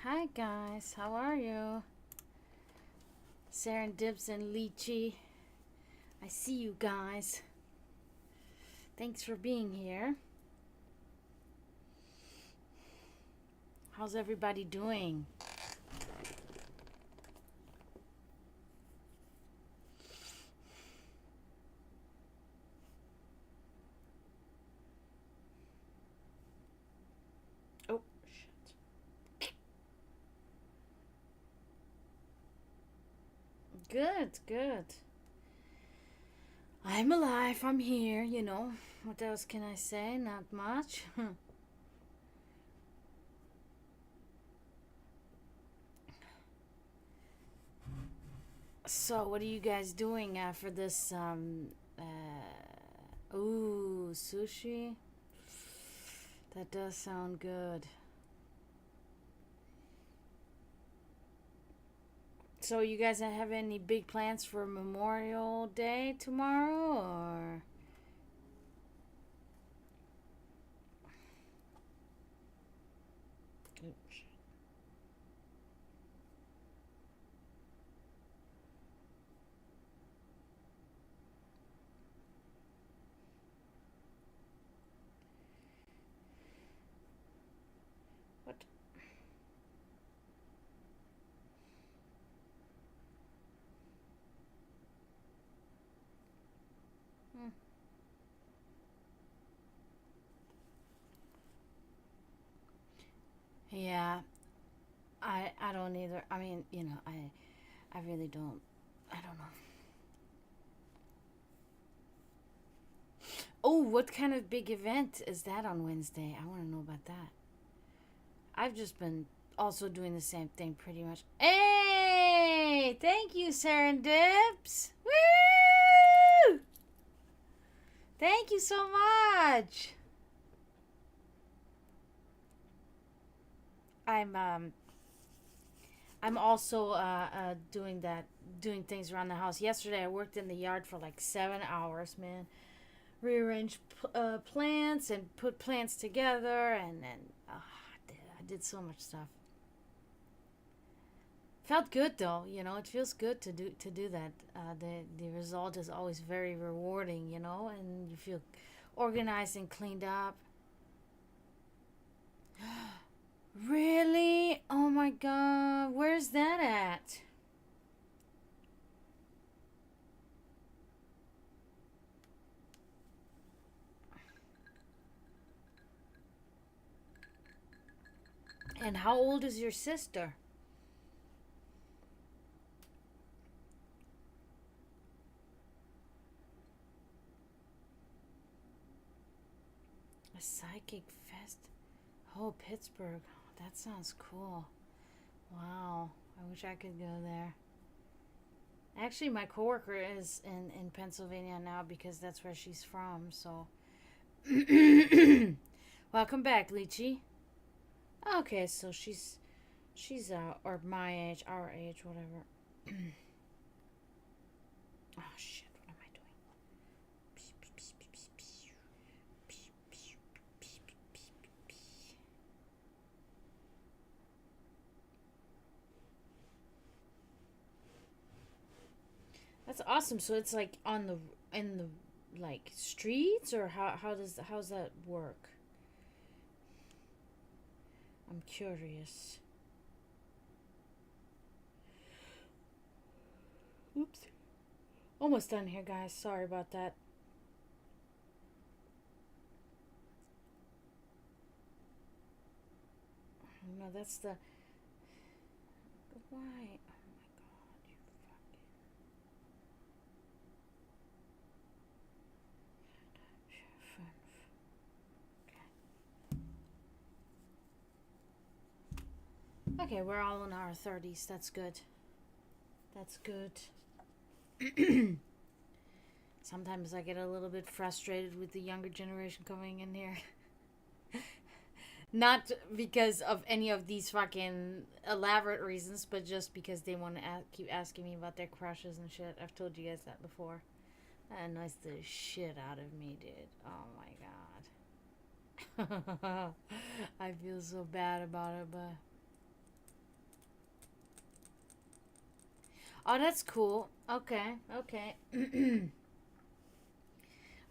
Hi guys, how are you? Serendips and Lychee. I see you guys. Thanks for being here. How's everybody doing? Oh, shit. Good, good. I'm alive, I'm here, you know. What else can I say? Not much. So, what are you guys doing after this, ooh, sushi? That does sound good. So, you guys have any big plans for Memorial Day tomorrow, or? Oops. What? Hmm. Yeah, I don't either. I mean, I really don't. I don't know. Oh, what kind of big event is that on Wednesday? I want to know about that. I've just been also doing the same thing pretty much. Hey, thank you, Serendips. Woo! Thank you so much. I'm um I'm also doing things around the house. Yesterday I worked in the yard for like 7 hours, man. Rearranged plants and put plants together, and then I did so much stuff. Felt good though, it feels good to do that. The result is always very rewarding, and you feel organized and cleaned up. Really? Oh my god, where's that at? And how old is your sister? A psychic fest? Oh, Pittsburgh. That sounds cool. Wow. I wish I could go there. Actually, my coworker is in Pennsylvania now because that's where she's from. So, welcome back, Lychee. Okay, so she's or my age, our age, whatever. Oh shit! What am I doing? That's awesome. So it's like on the in the like streets, or how's that work? I'm curious. Oops. Almost done here, guys. Sorry about that. No, that's the why. Oh my god, you fucking. Okay, we're all in our 30s. That's good. That's good. Sometimes I get a little bit frustrated with the younger generation coming in here. Not because of any of these fucking elaborate reasons, but just because they want to keep asking me about their crushes and shit. I've told you guys that before. That annoys the shit out of me, dude. Oh my god. I feel so bad about it, but Oh, that's cool. Okay, okay.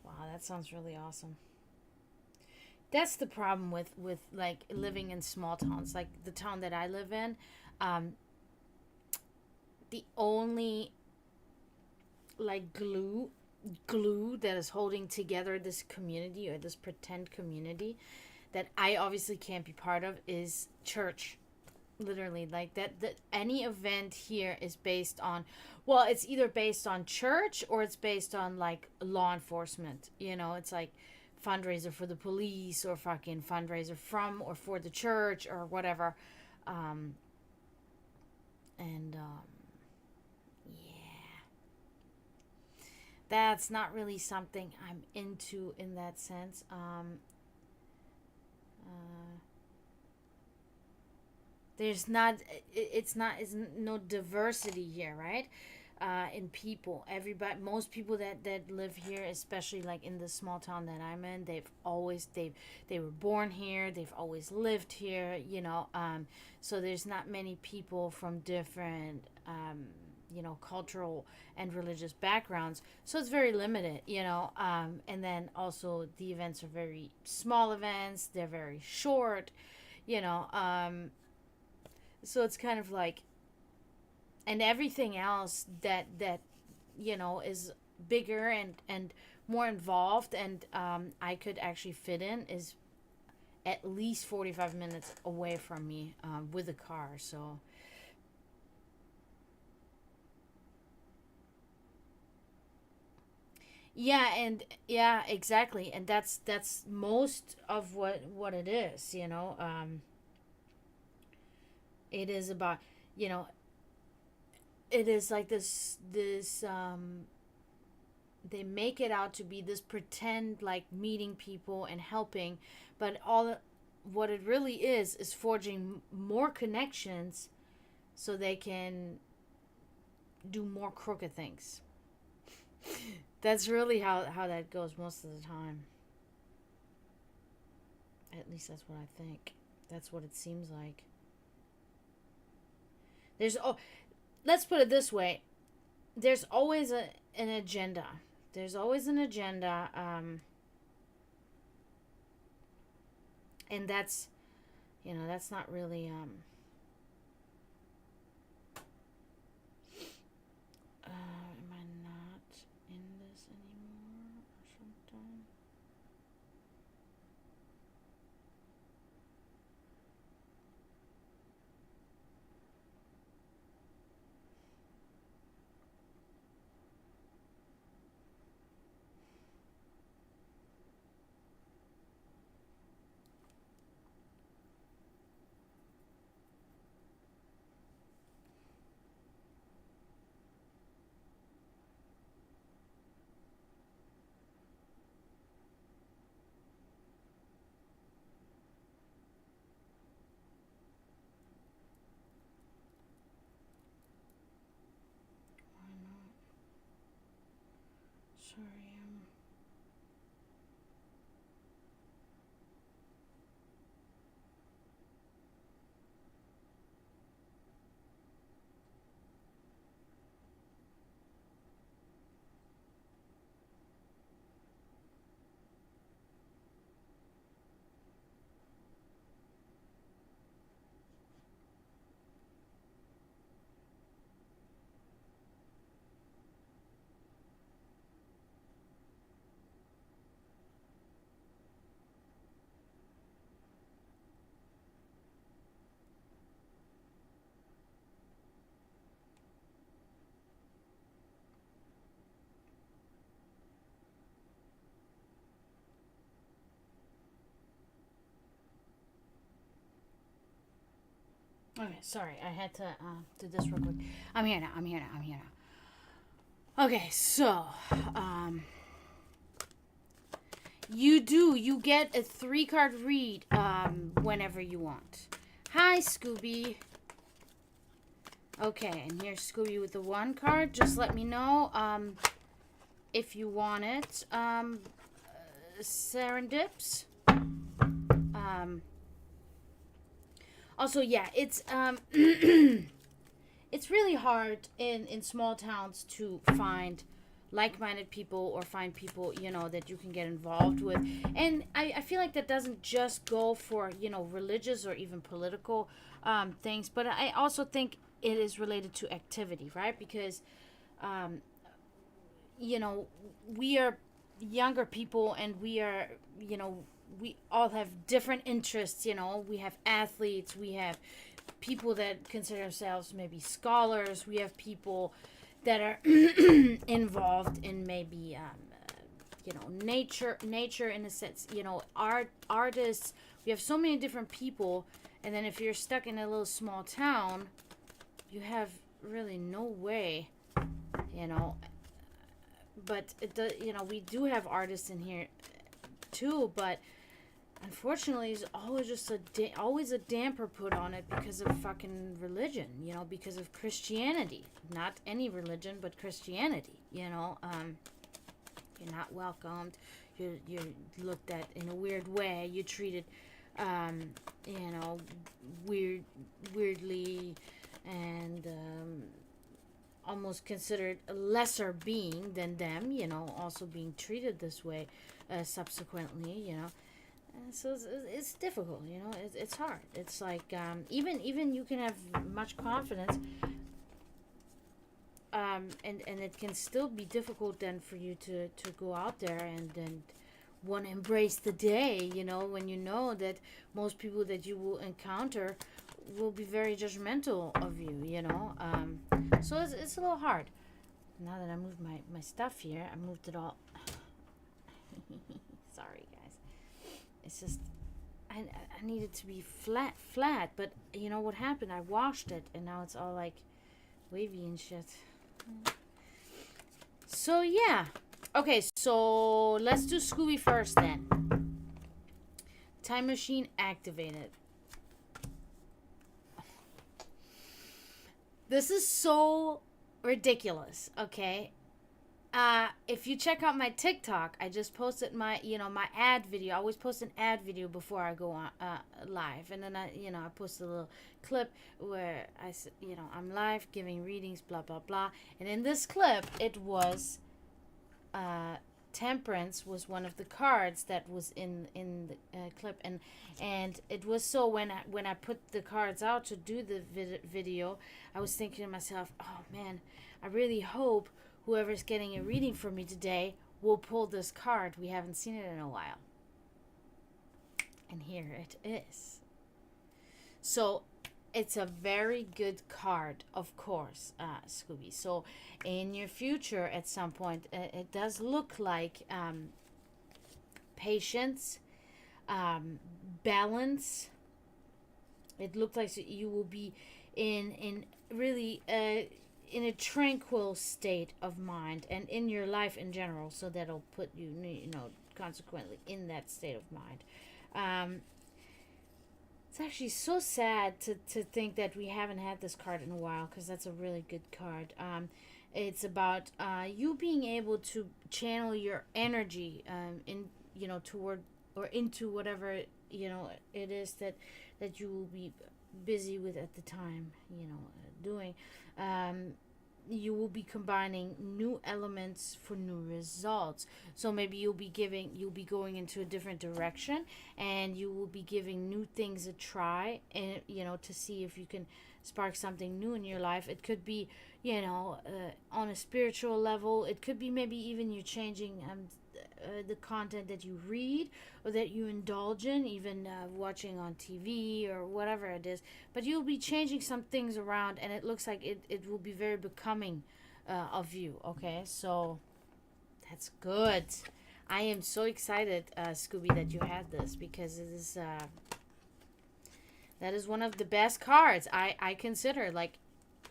Wow, that sounds really awesome. That's the problem with like living in small towns, like the town that I live in. Um, the only like glue that is holding together this community or this pretend community that I obviously can't be part of is church. Literally, like that any event here is based on, well, it's either based on church or it's based on like law enforcement. It's like fundraiser for the police or fucking fundraiser from or for the church or whatever. um and Yeah, that's not really something I'm into in that sense. Uh there's not it's no diversity here, right? In people, everybody, most people that live here, especially like in the small town that I'm in, they were born here, they've always lived here, so there's not many people from different cultural and religious backgrounds, so it's very limited, and then also the events are very small events, they're very short, you know so it's kind of like, and everything else that is bigger and more involved, and I could actually fit in, is at least 45 minutes away from me, with a car. So yeah, and yeah, exactly, and that's most of what it is. It is about, you know it is like this they make it out to be this pretend like meeting people and helping, but all what it really is forging more connections so they can do more crooked things. That's really how that goes most of the time. At least that's what I think. That's what it seems like. Oh, let's put it this way. There's always an agenda. There's always an agenda, and that's not really, am I not in this anymore or something? Why not? Sorry. Okay, sorry. I had to do this real quick. I'm here now. I'm here now. I'm here now. Okay, so you get a 3-card read whenever you want. Hi, Scooby. Okay, and here's Scooby with the 1 card. Just let me know if you want it. Serendips. Also, yeah, it's it's really hard in small towns to find like-minded people or find people, that you can get involved with. And I feel like that doesn't just go for, religious or even political things, but I also think it is related to activity, right? Because um, we are younger people, and we are, we all have different interests. We have athletes, we have people that consider themselves maybe scholars, we have people that are involved in maybe nature in a sense, artists. We have so many different people, and then if you're stuck in a little small town, you have really no way, you know but it does, we do have artists in here too, but unfortunately it's always just always a damper put on it because of fucking religion, because of Christianity. Not any religion, but Christianity. You're not welcomed. You're looked at in a weird way. You're treated weirdly, and almost considered a lesser being than them, also being treated this way subsequently. So it's difficult, it's hard. It's like, even you can have much confidence, and it can still be difficult then for you to go out there and then want to embrace the day, when you know that most people that you will encounter will be very judgmental of you, so it's a little hard. Now that I moved my stuff here, I moved it all. Sorry, guys. It's just, I need it to be flat, but you know what happened? I washed it, and now it's all like wavy and shit. So yeah. Okay, so let's do Scooby first then. Time machine activated. This is so ridiculous, okay? If you check out my TikTok, I just posted my ad video. I always post an ad video before I go on live, and then I post a little clip where I'm live giving readings, blah blah blah. And in this clip, it was temperance was one of the cards that was in the clip, and it was so when I put the cards out to do the video, I was thinking to myself, oh man, I really hope whoever's getting a reading from me today will pull this card. We haven't seen it in a while. And here it is. So it's a very good card, of course, Scooby. So in your future, at some point, it does look like patience, balance. It looks like you will be in really in a tranquil state of mind, and in your life in general. So that'll put you, consequently in that state of mind. It's actually so sad to think that we haven't had this card in a while, because that's a really good card. It's about you being able to channel your energy in toward or into whatever it is that you will be busy with at the time, doing. You will be combining new elements for new results. So maybe you'll be going into a different direction, and you will be giving new things a try, and to see if you can spark something new in your life. It could be on a spiritual level. It could be maybe even you changing the content that you read or that you indulge in, even watching on TV or whatever it is. But you'll be changing some things around, and it looks like it will be very becoming of you. Okay, so that's good. I am so excited, Scooby, that you had this, because it is that is one of the best cards I consider, like,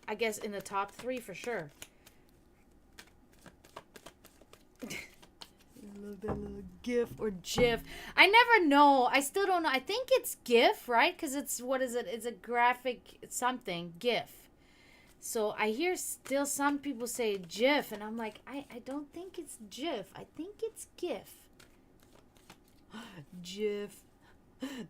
I guess in the top 3 for sure. That little GIF or GIF. I never know. I still don't know. I think it's GIF, right? Because what is it? It's a graphic something, GIF. So I hear still some people say GIF, and I'm like, I don't think it's GIF. I think it's GIF. GIF.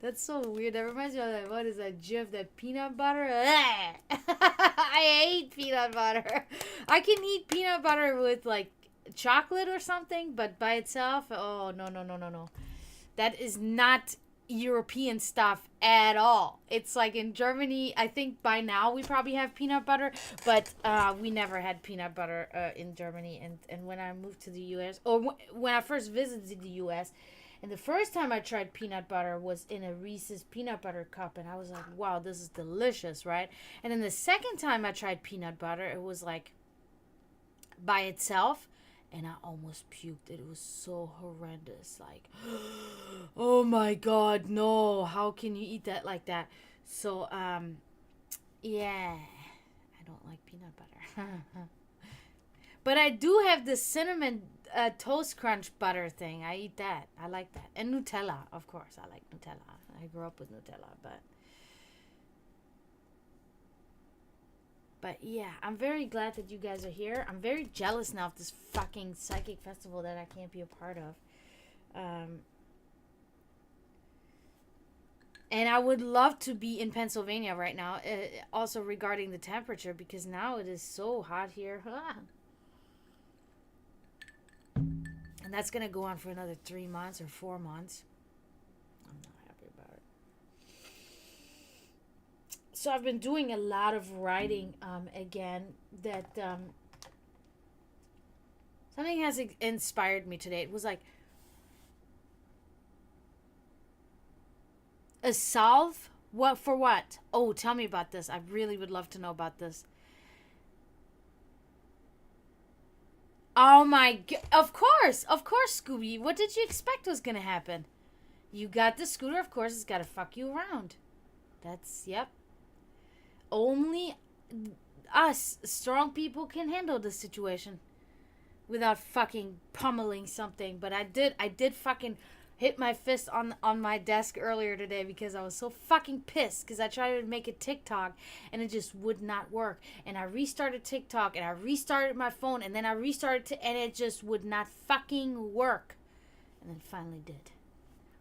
That's so weird. That reminds me of that. What is that GIF? That peanut butter? I hate peanut butter. I can eat peanut butter with like chocolate or something, but by itself, oh no no no no no. That is not European stuff at all. It's like in Germany. I think by now we probably have peanut butter, but we never had peanut butter in Germany. And when I moved to the U.S. or when I first visited the U.S. And the first time I tried peanut butter was in a Reese's peanut butter cup, and I was like, wow, this is delicious, right? And then the second time I tried peanut butter, it was like by itself, and I almost puked. It was so horrendous. Like, oh my God, no. How can you eat that like that? So, yeah, I don't like peanut butter. But I do have the cinnamon toast crunch butter thing. I eat that. I like that. And Nutella, of course. I like Nutella. I grew up with Nutella, but yeah, I'm very glad that you guys are here. I'm very jealous now of this fucking psychic festival that I can't be a part of. And I would love to be in Pennsylvania right now, also regarding the temperature, because now it is so hot here. And that's going to go on for another 3 months or 4 months. I'm not happy about it. So I've been doing a lot of writing again. That something has inspired me today. It was like a salve. What for what? Oh, tell me about this. I really would love to know about this. Oh my god. Of course, Scooby. What did you expect was going to happen? You got the scooter, of course, it's got to fuck you around. That's, yep. Only us strong people can handle this situation without fucking pummeling something. But I did fucking hit my fist on my desk earlier today because I was so fucking pissed because I tried to make a TikTok and it just would not work. And I restarted TikTok and I restarted my phone and then I restarted and it just would not fucking work. And then it finally did.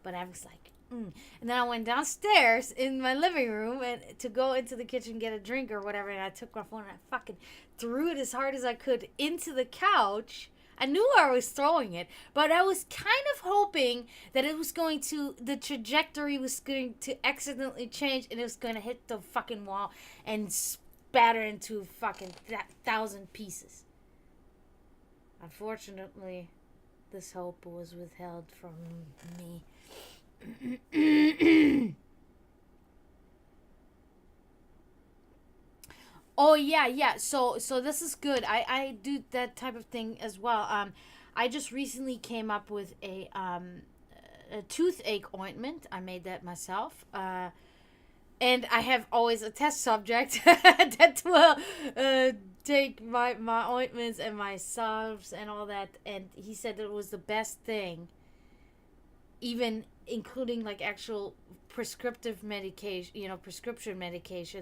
But I was like, And then I went downstairs in my living room and to go into the kitchen get a drink or whatever, and I took my phone and I fucking threw it as hard as I could into the couch. I knew I was throwing it, but I was kind of hoping that the trajectory was going to accidentally change and it was going to hit the fucking wall and spatter into fucking 1,000 pieces. Unfortunately, this hope was withheld from me. Oh yeah. So this is good. I do that type of thing as well. I just recently came up with a toothache ointment. I made that myself. And I have always a test subject that will take my ointments and my salves and all that, and he said it was the best thing, even including like actual prescription medication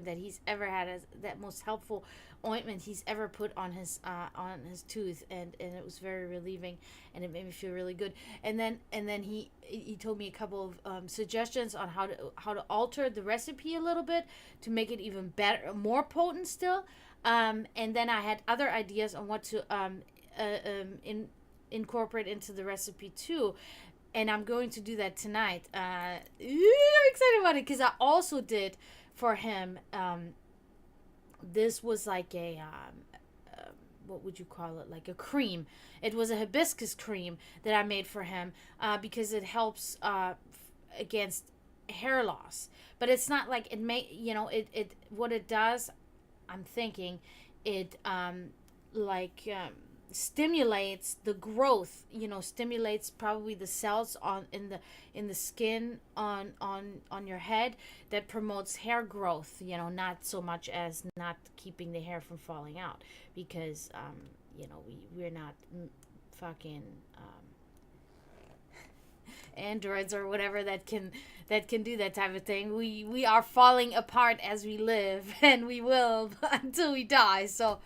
that he's ever had, as that most helpful ointment he's ever put on his tooth, and it was very relieving and it made me feel really good. And then he told me a couple of suggestions on how to alter the recipe a little bit to make it even better, more potent still. And then I had other ideas on what to incorporate into the recipe too. And I'm going to do that tonight. I'm excited about it because I also did for him. This was like what would you call it? Like a cream. It was a hibiscus cream that I made for him because it helps against hair loss. But it's not like it may, it what it does, I'm thinking, it stimulates the growth, stimulates probably the cells in the skin on your head that promotes hair growth, not so much as not keeping the hair from falling out, because we're not fucking androids or whatever that can do that type of thing. We are falling apart as we live, and we will until we die. So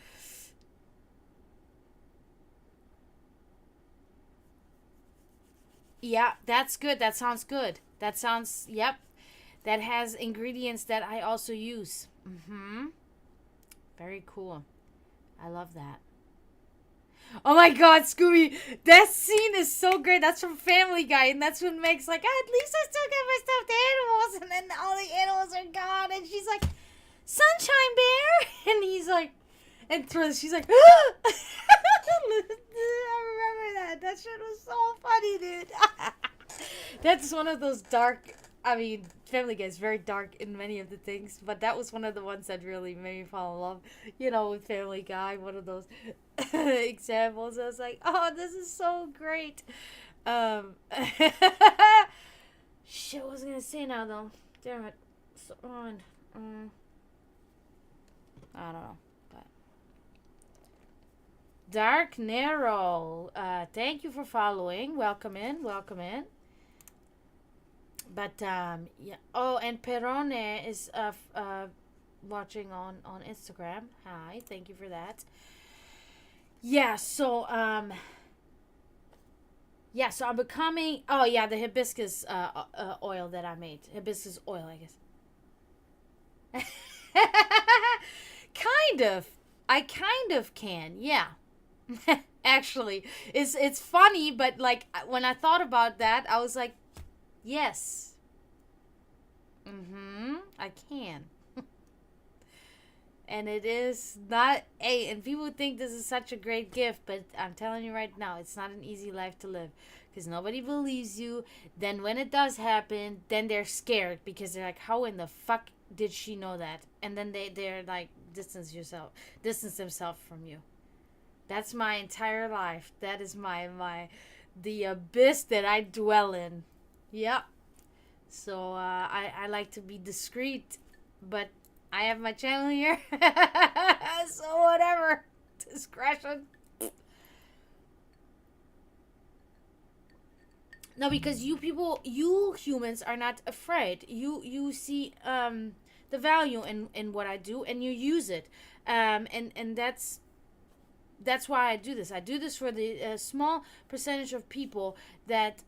yeah, that's good. That sounds good. That sounds, yep. That has ingredients that I also use. Mm-hmm. Very cool. I love that. Oh my god, Scooby, that scene is so great. That's from Family Guy, and that's what makes like, at least I still get my stuffed animals, and then all the animals are gone, and she's like, Sunshine Bear, and he's like, and she's like, I remember that. That shit was so funny, dude. That's one of those dark. I mean, Family Guy is very dark in many of the things, but that was one of the ones that really made me fall in love. With Family Guy, one of those examples. I was like, oh, this is so great. Shit, what was I gonna say now though? Damn it, so on. I don't know, but Dark Narrow. Thank you for following. Welcome in. Welcome in. But yeah. Oh, and Perone is watching on Instagram. Hi, thank you for that. Yeah. So yeah. So I'm becoming. Oh yeah, the hibiscus oil that I made. Hibiscus oil, I guess. Kind of. I kind of can. Yeah. Actually, it's funny, but like when I thought about that, I was like, yes. Mm-hmm. I can. And it is not and people think this is such a great gift, but I'm telling you right now, it's not an easy life to live because nobody believes you. Then when it does happen, then they're scared because they're like, how in the fuck did she know that? And then they're like, distance themselves from you. That's my entire life. That is the abyss that I dwell in. Yep. So I like to be discreet, but I have my channel here. So whatever. Discretion. No, because you humans are not afraid. You see the value in what I do, and you use it. And that's why I do this. I do this for the small percentage of people that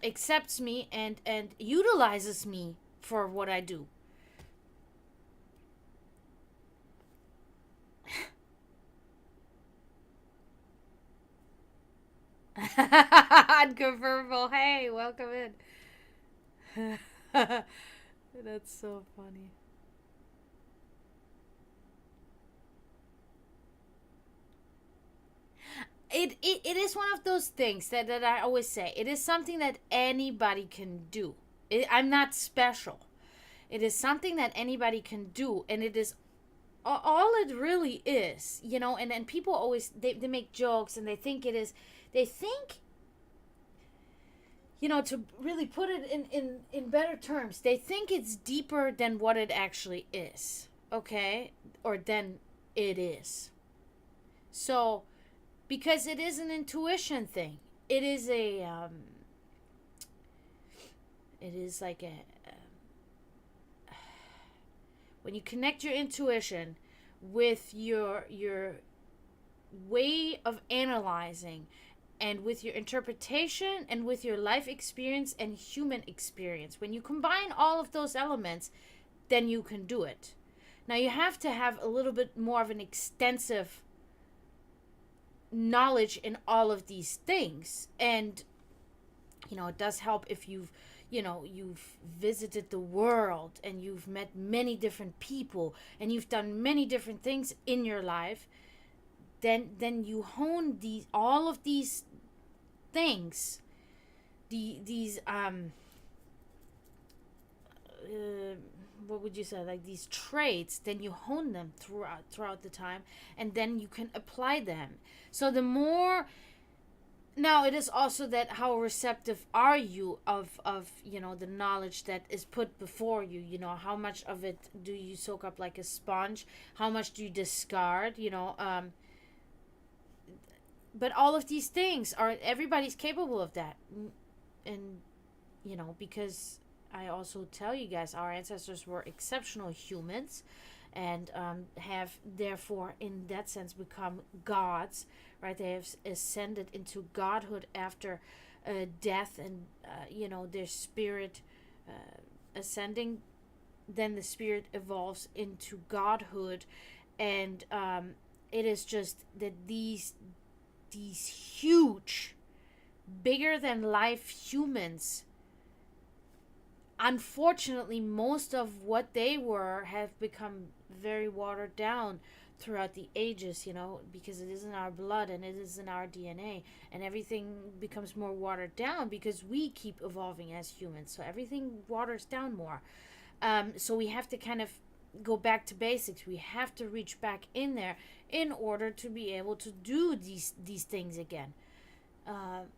accepts me and utilizes me for what I do. Unconfirmable. Hey, welcome in. That's so funny. It is one of those things that I always say. It is something that anybody can do. I'm not special. It is something that anybody can do, and it is all it really is, and people always they make jokes, and they think to really put it in better terms, they think it's deeper than what it actually is, okay, or than it is. So because it is an intuition thing, it is it is like when you connect your intuition with your way of analyzing, and with your interpretation, and with your life experience and human experience, when you combine all of those elements, then you can do it. Now you have to have a little bit more of an extensive knowledge in all of these things, and it does help if you've visited the world, and you've met many different people, and you've done many different things in your life. Then you hone all of these things, these what would you say, like these traits, then you hone them throughout the time, and then you can apply them. So the more, now it is also that how receptive are you of the knowledge that is put before you. How much of it do you soak up like a sponge, how much do you discard, but all of these things everybody's capable of that. And because I also tell you guys, our ancestors were exceptional humans, and have therefore in that sense become gods, right? They have ascended into godhood after death and their spirit ascending, then the spirit evolves into godhood. And it is just that these huge, bigger than life humans, unfortunately most of what they were have become very watered down throughout the ages, because it is in our blood and it is in our DNA, and everything becomes more watered down because we keep evolving as humans, so everything waters down more. So we have to kind of go back to basics. We have to reach back in there in order to be able to do these things again, and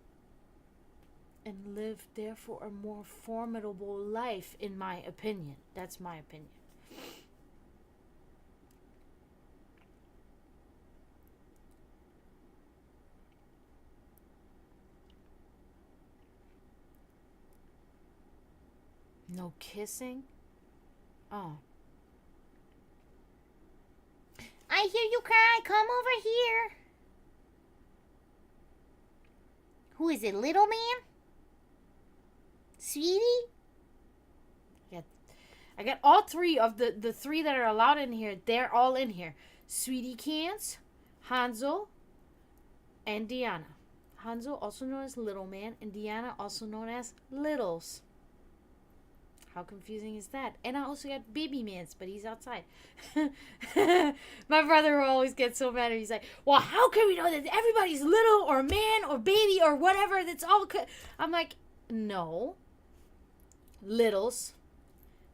live therefore a more formidable life, in my opinion. That's my opinion. No kissing? Oh. I hear you cry. Come over here. Who is it, little man? Sweetie? I got all three of the three that are allowed in here. They're all in here. Sweetie Cans, Hanzo, and Diana. Hanzo, also known as Little Man, and Diana, also known as Littles. How confusing is that? And I also got Baby Mans, but he's outside. My brother always gets so mad. He's like, well, how can we know that everybody's little or man or baby or whatever? That's all. I'm like, no. Littles,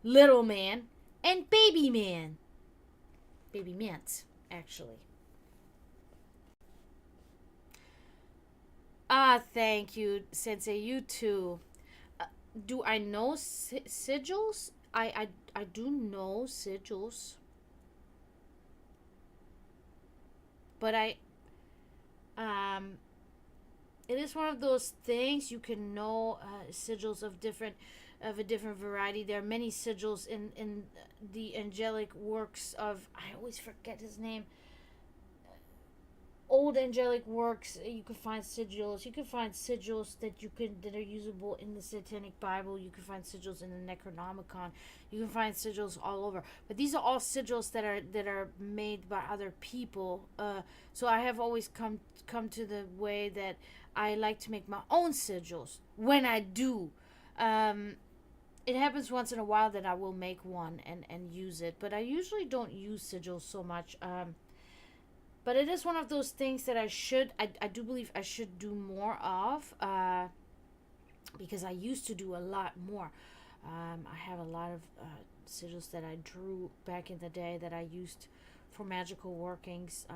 Little Man, and Baby Man. Baby Mans, actually. Thank you, Sensei. You too. Do I know sigils? I do know sigils, but it is one of those things you can know sigils of a different variety. There are many sigils in the angelic works of, I always forget his name, old angelic works. You can find sigils. You can find sigils that are usable in the Satanic Bible. You can find sigils in the Necronomicon. You can find sigils all over. But these are all sigils that are made by other people. So I have always come to the way that I like to make my own sigils when I do. It happens once in a while that I will make one and use it, but I usually don't use sigils so much. But it is one of those things that I do believe I should do more of, because I used to do a lot more. I have a lot of sigils that I drew back in the day that I used for magical workings.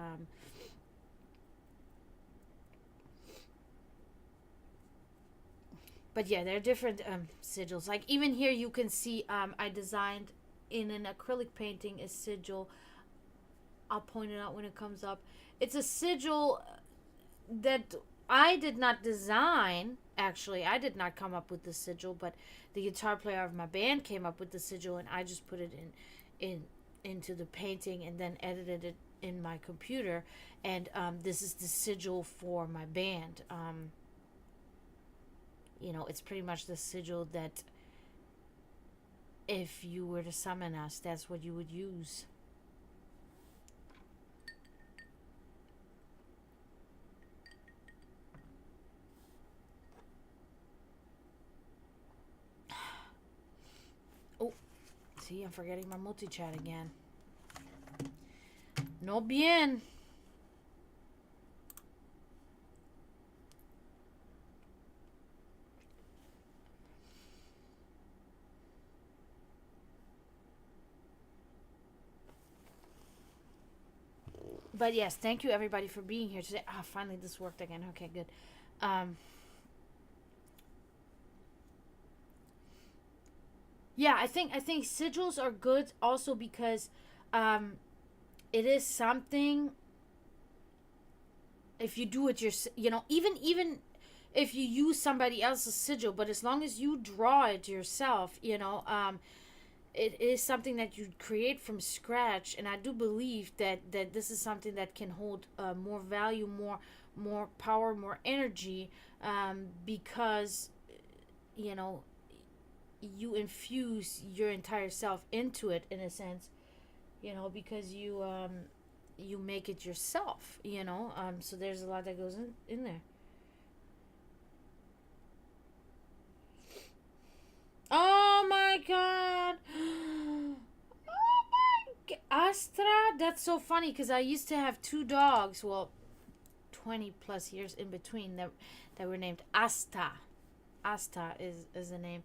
But yeah, there are different sigils. Like even here you can see I designed in an acrylic painting a sigil. I'll point it out when it comes up. It's a sigil that I did not design. Actually, I did not come up with the sigil, but the guitar player of my band came up with the sigil, and I just put it into the painting and then edited it in my computer. And this is the sigil for my band. It's pretty much the sigil that if you were to summon us, that's what you would use. Oh, see, I'm forgetting my multi-chat again. No bien. But yes, thank you everybody for being here today. Finally this worked again. Okay, good. Yeah, I think sigils are good also because it is something. If you do it even if you use somebody else's sigil, but as long as you draw it yourself, it is something that you create from scratch. And I do believe that this is something that can hold more value, more power, more energy, because you know you infuse your entire self into it in a sense, because you make it yourself, so there's a lot that goes in there. Oh my god. Oh my Astra, that's so funny because I used to have two dogs, well, 20 plus years in between, that were named Asta. Asta is the name.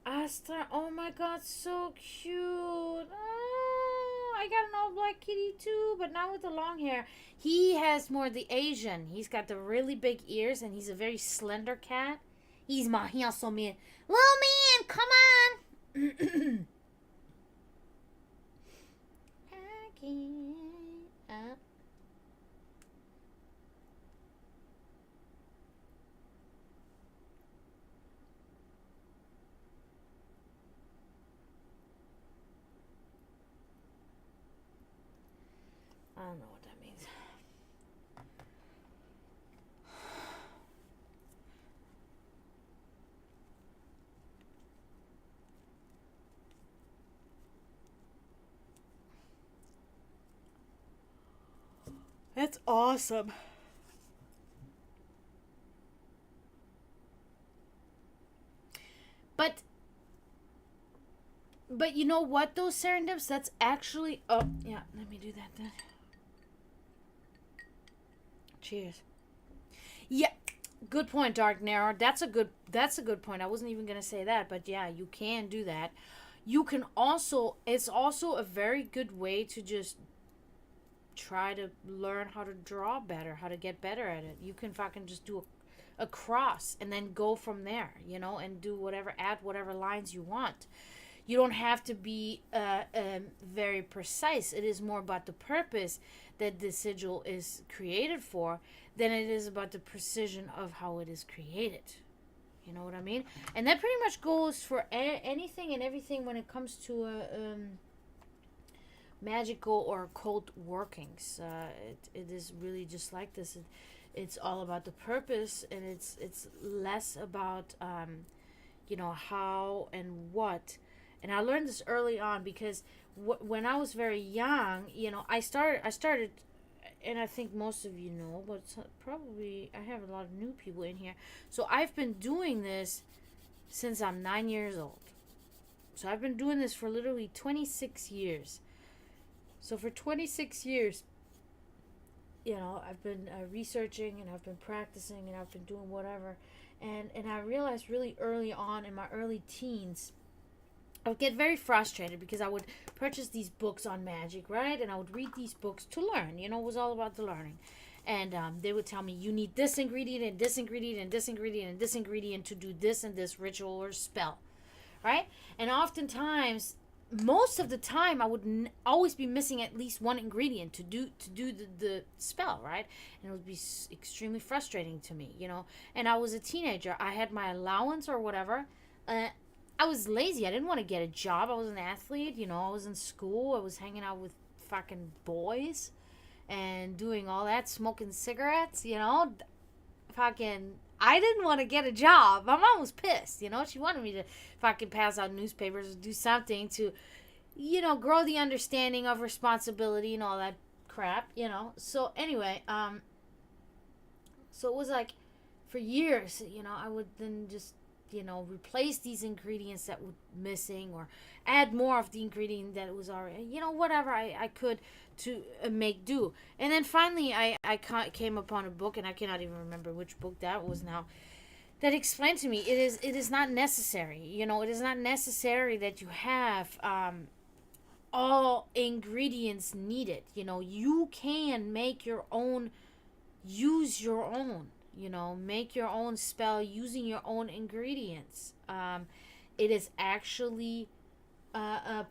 Asta, oh my god, so cute. Oh, I got an all black kitty too, but not with the long hair. He has more the Asian. He's got the really big ears, and he's a very slender cat. He's my handsome man. Little man, come on. I can't. I don't know what that means. That's awesome. But you know what, those serendips? That's actually, oh yeah. Let me do that then. Cheers. Yeah, good point, Dark Narrow. That's a good point. I wasn't even gonna say that, but yeah, you can do that. You can also, it's also a very good way to just try to learn how to draw better, how to get better at it. You can fucking just do a cross and then go from there, and do whatever, add whatever lines you want. You don't have to be very precise. It is more about the purpose that the sigil is created for than it is about the precision of how it is created. You know what I mean? And that pretty much goes for anything and everything when it comes to magical or occult workings. It is really just like this. It's all about the purpose, and it's less about how and what. And I learned this early on because when I was very young, I started, and I think most of you know, but probably I have a lot of new people in here. So I've been doing this since I'm 9 years old. So I've been doing this for literally 26 years. So for 26 years, I've been researching, and I've been practicing, and I've been doing whatever. And I realized really early on in my early teens, I would get very frustrated because I would purchase these books on magic, right? And I would read these books to learn. It was all about the learning. And they would tell me, you need this ingredient and this ingredient and this ingredient and this ingredient to do this and this ritual or spell, right? And oftentimes, most of the time, I would always be missing at least one ingredient to do the spell, right? And it would be extremely frustrating to me, And I was a teenager. I had my allowance or whatever. I was lazy. I didn't want to get a job. I was an athlete, I was in school. I was hanging out with fucking boys and doing all that, smoking cigarettes, Fucking, I didn't want to get a job. My mom was pissed, She wanted me to fucking pass out newspapers or do something to, grow the understanding of responsibility and all that crap, So anyway, so it was like for years, I would then just replace these ingredients that were missing or add more of the ingredient that was already, whatever I could to make do. And then finally I came upon a book, and I cannot even remember which book that was now, that explained to me it is not necessary. It is not necessary that you have all ingredients needed. You can make your own, use your own. Make your own spell using your own ingredients. It is actually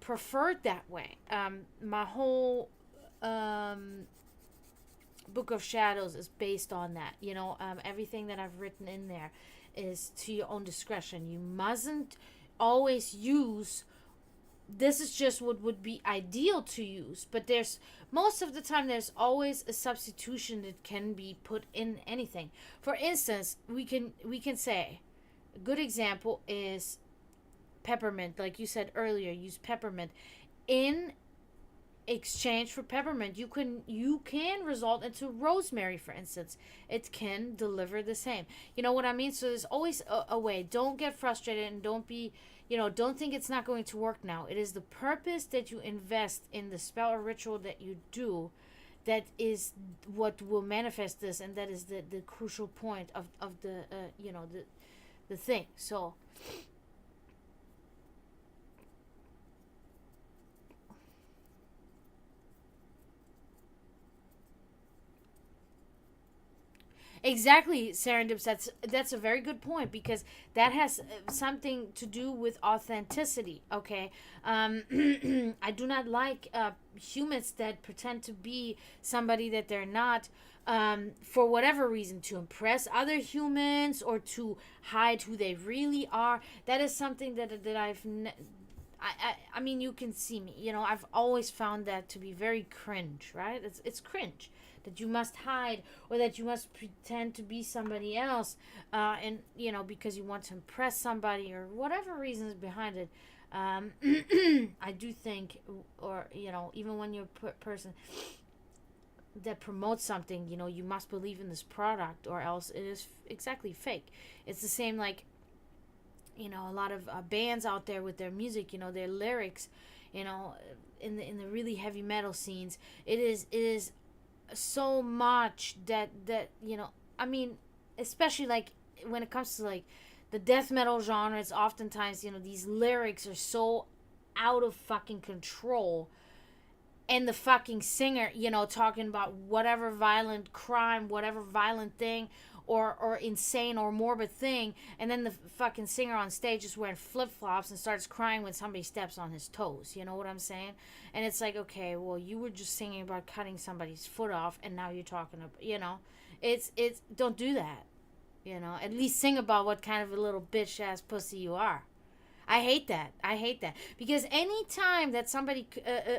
preferred that way. My whole Book of Shadows is based on that. Everything that I've written in there is to your own discretion. You mustn't always use this is just what would be ideal to use, but there's most of the time there's always a substitution that can be put in anything. For instance, we can say a good example is peppermint. Like you said earlier, use peppermint in exchange for peppermint. You can result into rosemary, for instance. It can deliver the same. You know what I mean? So there's always a way. Don't get frustrated, and don't think it's not going to work now. It is the purpose that you invest in the spell or ritual that you do that is what will manifest this, and that is the crucial point of the thing. So exactly, Serendips. That's a very good point, because that has something to do with authenticity. Okay, I do not like humans that pretend to be somebody that they're not, for whatever reason, to impress other humans or to hide who they really are. That is something that I mean, you can see me. I've always found that to be very cringe, right? It's cringe that you must hide, or that you must pretend to be somebody else, and because you want to impress somebody, or whatever reasons behind it. I do think, or even when you're a person that promotes something, you must believe in this product, or else it is exactly fake. It's the same, like, a lot of bands out there with their music, their lyrics, in the really heavy metal scenes. It is so much that I mean, especially like when it comes to like the death metal genre. It's oftentimes, these lyrics are so out of fucking control, and the fucking singer, talking about whatever violent crime, whatever violent thing, or insane or morbid thing, and then the fucking singer on stage is wearing flip-flops and starts crying when somebody steps on his toes. You know what I'm saying? And it's like, okay, well, you were just singing about cutting somebody's foot off, and now you're talking about, it's don't do that. At least sing about what kind of a little bitch ass pussy you are. I hate that. I hate that, because any time that somebody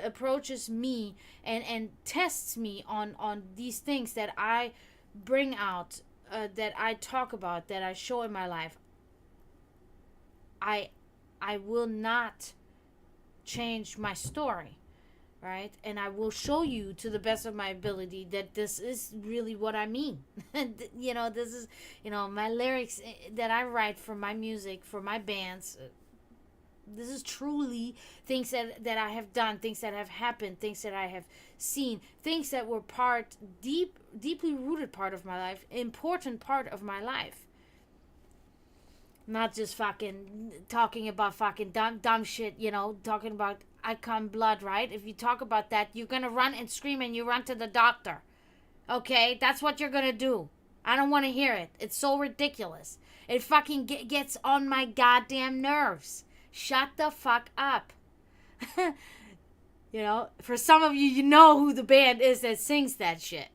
approaches me and tests me on these things that I bring out, that I talk about, that I show in my life, I I will not change my story, right? And I will show you to the best of my ability that this is really what I mean. This is, my lyrics that I write for my music, for my bands. This is truly things that I have done, things that have happened, things that I have seen, things that were deeply rooted part of my life, important part of my life. Not just fucking talking about fucking dumb shit, talking about icon blood, right? If you talk about that, you're gonna run and scream and you run to the doctor. Okay? That's what you're gonna do. I don't want to hear it. It's so ridiculous. It fucking gets on my goddamn nerves. Shut the fuck up. For some of you, you know who the band is that sings that shit.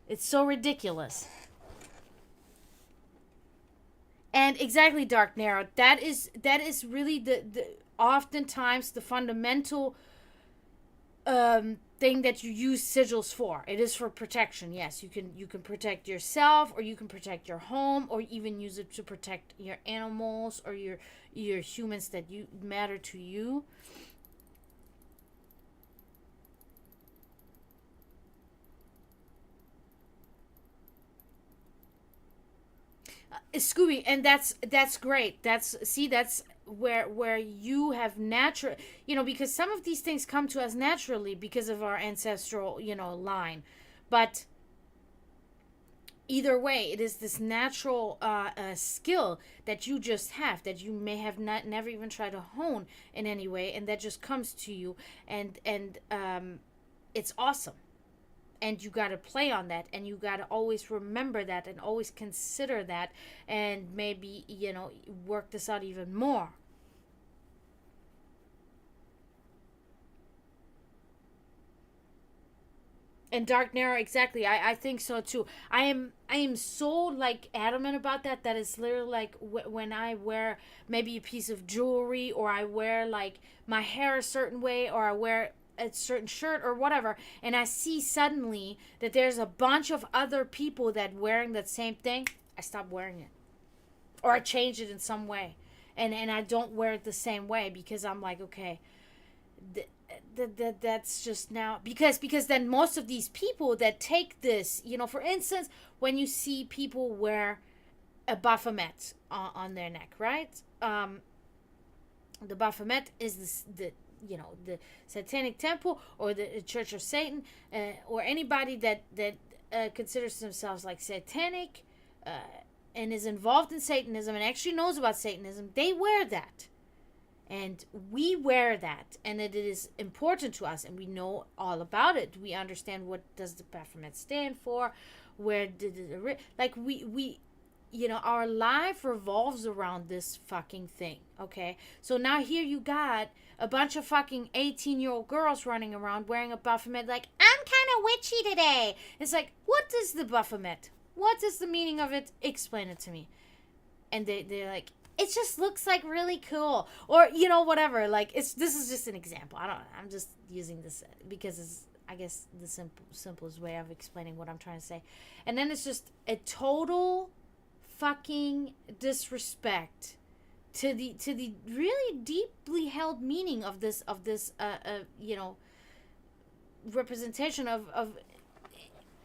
It's so ridiculous. And exactly, Dark Narrow. That is really the oftentimes the fundamental thing that you use sigils for. It is for protection. Yes, you can protect yourself, or you can protect your home, or even use it to protect your animals or your humans that you matter to you. Scooby, and that's great. That's where you have natural, because some of these things come to us naturally because of our ancestral, line. But either way, it is this natural skill that you just have, that you may have never even tried to hone in any way, and that just comes to you, and it's awesome. And you got to play on that, and you got to always remember that, and always consider that, and maybe work this out even more. And dark narrow, exactly. I think so too. I am so like adamant about that. That it's literally like when I wear maybe a piece of jewelry, or I wear like my hair a certain way, or I wear a certain shirt or whatever, and I see suddenly that there's a bunch of other people that wearing that same thing, I stop wearing it, or I change it in some way, and I don't wear it the same way, because I'm like, okay, that's just now, because then most of these people that take this, for instance, when you see people wear a baphomet on their neck, right? The baphomet is the satanic temple, or the church of Satan, or anybody that considers themselves like satanic, and is involved in Satanism and actually knows about Satanism. They wear that, and we wear that, and it is important to us, and we know all about it. We understand what does the Baphomet stand for, where did it, like we our life revolves around this fucking thing. Okay, so now here you got a bunch of fucking 18-year-old girls running around wearing a Baphomet, like, I'm kind of witchy today. It's like, what is the Baphomet? What is the meaning of it? Explain it to me. And they're like, it just looks like really cool, or whatever. Like, this is just an example. I'm just using this because it's, I guess, the simplest way of explaining what I'm trying to say. And then it's just a total fucking disrespect to the really deeply held meaning of this representation of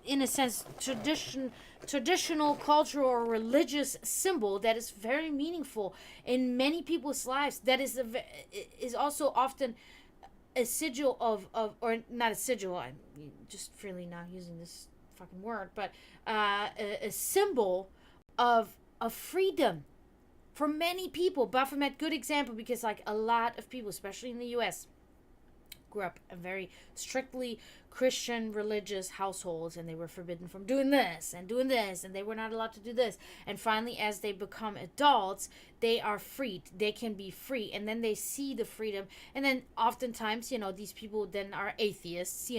in a sense traditional cultural or religious symbol that is very meaningful in many people's lives, that is also often a sigil of or not a sigil, I'm just freely now using this fucking word, but a symbol of freedom for many people. Baphomet, good example, because like a lot of people, especially in the US, grew up in very strictly Christian religious households, and they were forbidden from doing this, and they were not allowed to do this. And finally, as they become adults, they are freed. They can be free, and then they see the freedom. And then oftentimes, these people then are atheists,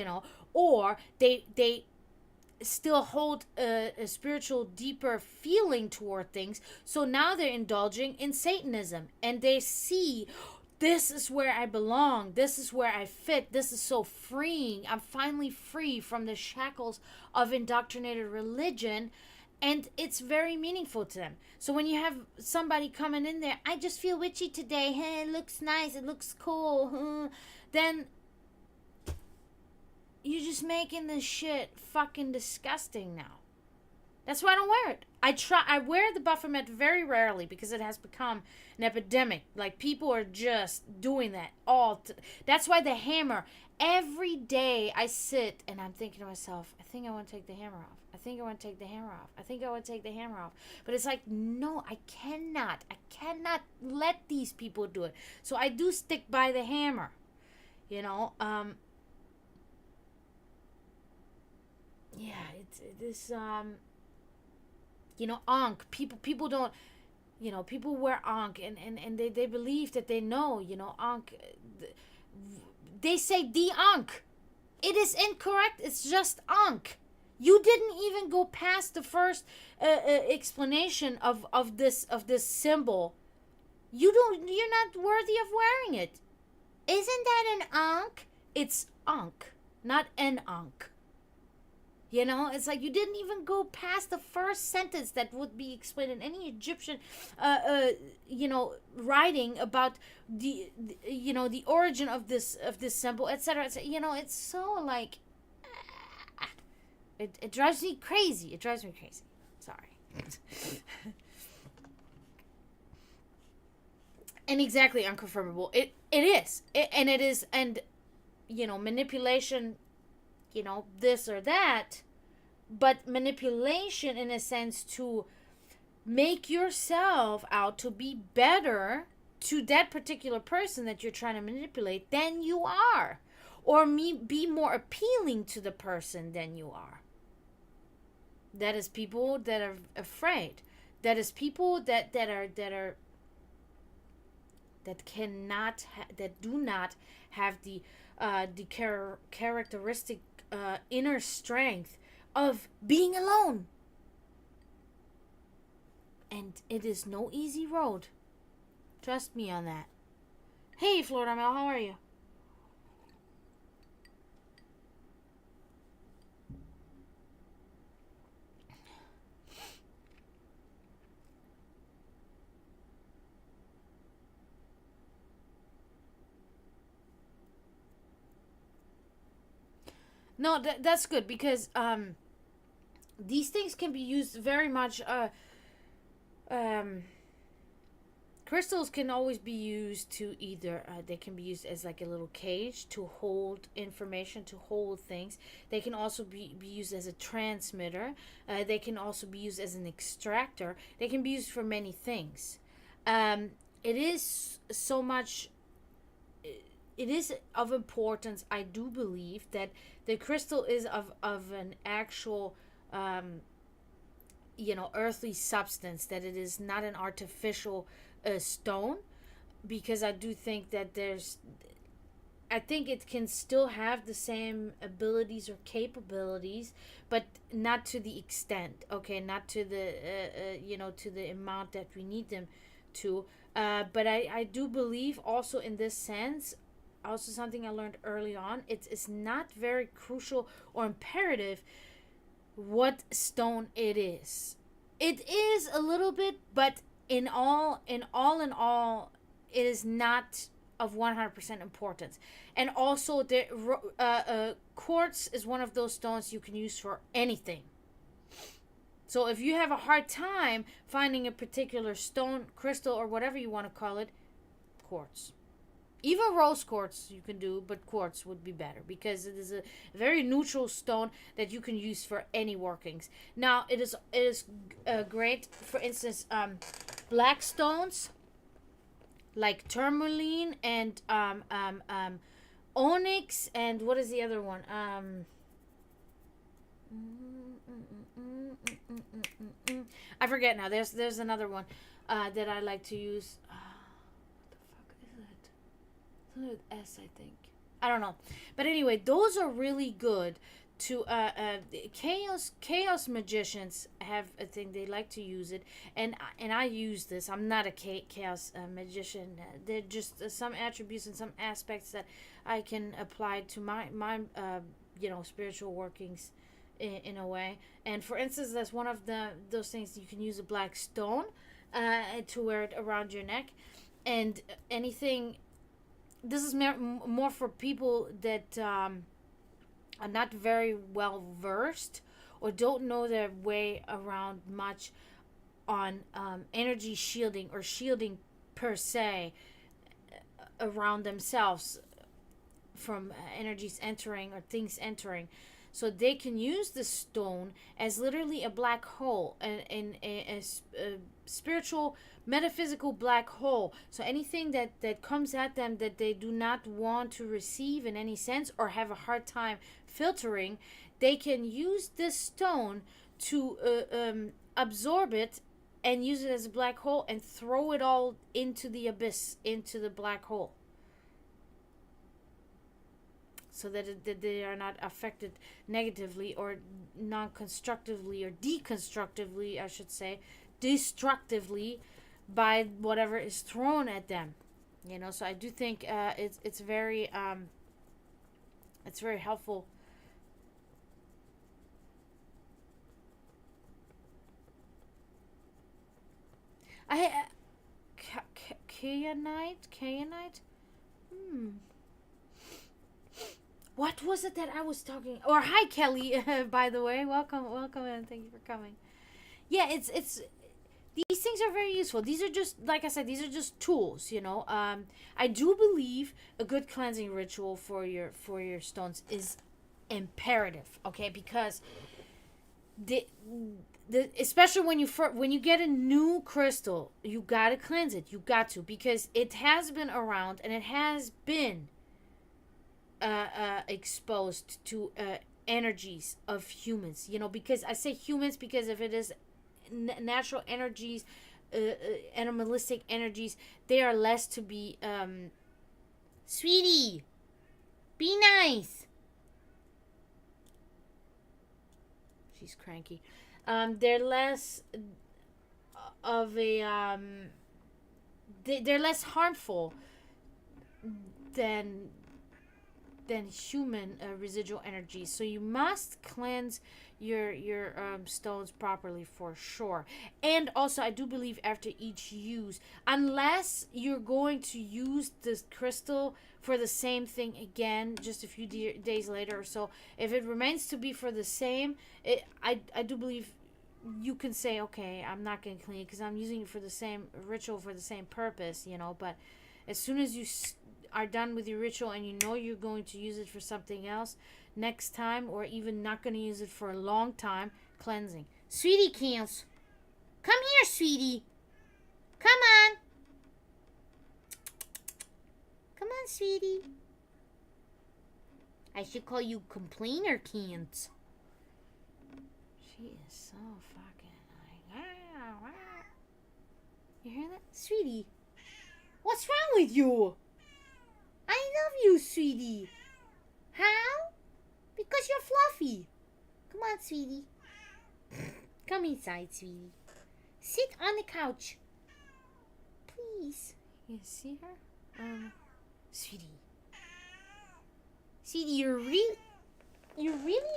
or they still hold a spiritual deeper feeling toward things, so now they're indulging in Satanism, and they see, this is where I belong, this is where I fit, this is so freeing, I'm finally free from the shackles of indoctrinated religion, and it's very meaningful to them. So when you have somebody coming in there, I just feel witchy today, hey, it looks nice, it looks cool, then you're just making this shit fucking disgusting now. That's why I don't wear it. I wear the Baphomet very rarely, because it has become an epidemic. Like, people are just doing that that's why the hammer, every day I sit and I'm thinking to myself, I think I want to take the hammer off. I think I want to take the hammer off. I think I want to take the hammer off. But it's like, no, I cannot let these people do it. So I do stick by the hammer. Yeah, it's Ankh. People don't, people wear Ankh, and they believe that they know, Ankh. They say the Ankh. It is incorrect. It's just Ankh. You didn't even go past the first explanation of this symbol. You're not worthy of wearing it. Isn't that an Ankh? It's Ankh, not an Ankh. It's like you didn't even go past the first sentence that would be explained in any Egyptian, writing about the origin of this symbol, etc. It's so like, it drives me crazy. It drives me crazy. Sorry. And exactly, unconfirmable. It is, and manipulation. This or that, but manipulation in a sense to make yourself out to be better to that particular person that you're trying to manipulate than you are, or be more appealing to the person than you are. That is people that are afraid. That is people that do not have the characteristic inner strength of being alone. And it is no easy road. Trust me on that. Hey, Florida Mel, how are you? No, that's good because these things can be used very much. Um, Crystals can always be used to either, they can be used as like a little cage to hold information, to hold things. They can also be used as a transmitter. They can also be used as an extractor. They can be used for many things. Um, it is so much, it is of importance, I do believe, that the crystal is of an actual, um, earthly substance, that it is not an artificial stone, because I do think that I think it can still have the same abilities or capabilities, but not to the extent. Okay, not to the to the amount that we need them to. But I do believe also in this sense, also something I learned early on. It's not very crucial or imperative what stone it is. It is a little bit, but in all, it is not of 100% importance. And also, the quartz is one of those stones you can use for anything. So if you have a hard time finding a particular stone, crystal, or whatever you want to call it, quartz. Even rose quartz you can do, but quartz would be better because it is a very neutral stone that you can use for any workings. Now it is great, for instance, black stones like tourmaline and onyx, and what is the other one? I forget now. There's another one that I like to use. With S, I think. I don't know, but anyway, those are really good to chaos magicians have a thing, they like to use it, and I use this. I'm not a chaos magician. They're just some attributes and some aspects that I can apply to my spiritual workings in a way. And for instance, that's one of those things. You can use a black stone to wear it around your neck, and anything. This is more for people that are not very well versed or don't know their way around much on energy shielding or shielding per se around themselves from energies entering or things entering. So they can use the stone as literally a black hole, and a spiritual, metaphysical black hole. So anything that comes at them that they do not want to receive in any sense or have a hard time filtering, they can use this stone to absorb it and use it as a black hole and throw it all into the abyss, into the black hole. So that they are not affected negatively or non-constructively or deconstructively, I should say, destructively by whatever is thrown at them. So I do think it's very helpful. I Kayanite. Hmm. What was it that I was talking? Or hi, Kelly. By the way, welcome, and thank you for coming. Yeah, it's these things are very useful. These are just, like I said, these are just tools. I do believe a good cleansing ritual for your stones is imperative. Okay, because the especially when you get a new crystal, you gotta cleanse it. You got to, because it has been around and it has been exposed to energies of humans. Because I say humans because if it is natural energies, animalistic energies, they are less to be. Sweetie, be nice. She's cranky. They're less of a they're less harmful than human residual energy. So you must cleanse your stones properly for sure. And also, I do believe after each use, unless you're going to use this crystal for the same thing again just a few days later or so, if it remains to be for the same, I do believe you can say, okay, I'm not going to clean it because I'm using it for the same ritual, for the same purpose, you know. But as soon as you are done with your ritual and you know you're going to use it for something else next time, or even not going to use it for a long time, cleansing. Sweetie Cans, come here, sweetie. Come on. Come on, sweetie. I should call you Complainer Cans. She is so fucking like, you hear that? Sweetie, what's wrong with you? I love you, sweetie. How? Because you're fluffy. Come on, sweetie. Come inside, sweetie. Sit on the couch. Please. You see her? Sweetie. Sweetie, you're really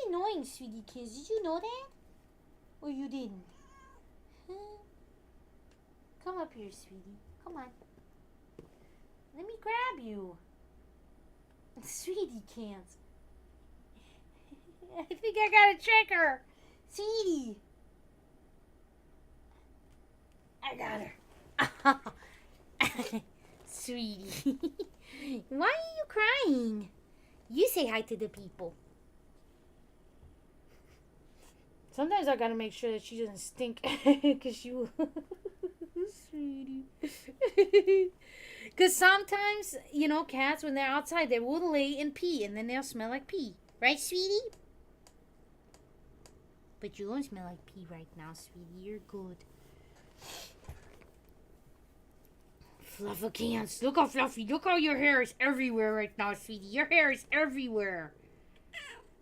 annoying, sweetie kids. Did you know that? Or you didn't? Huh? Come up here, sweetie. Come on. Let me grab you. Sweetie can't. I think I gotta trick her. Sweetie. I got her. Sweetie. Why are you crying? You say hi to the people. Sometimes I gotta make sure that she doesn't stink. Because she will. Sweetie. Because sometimes, you know, cats, when they're outside, they will lay and pee, and then they'll smell like pee. Right, sweetie? But you don't smell like pee right now, sweetie. You're good. Fluffy-cans. Look how fluffy. Look how your hair is everywhere right now, sweetie. Your hair is everywhere.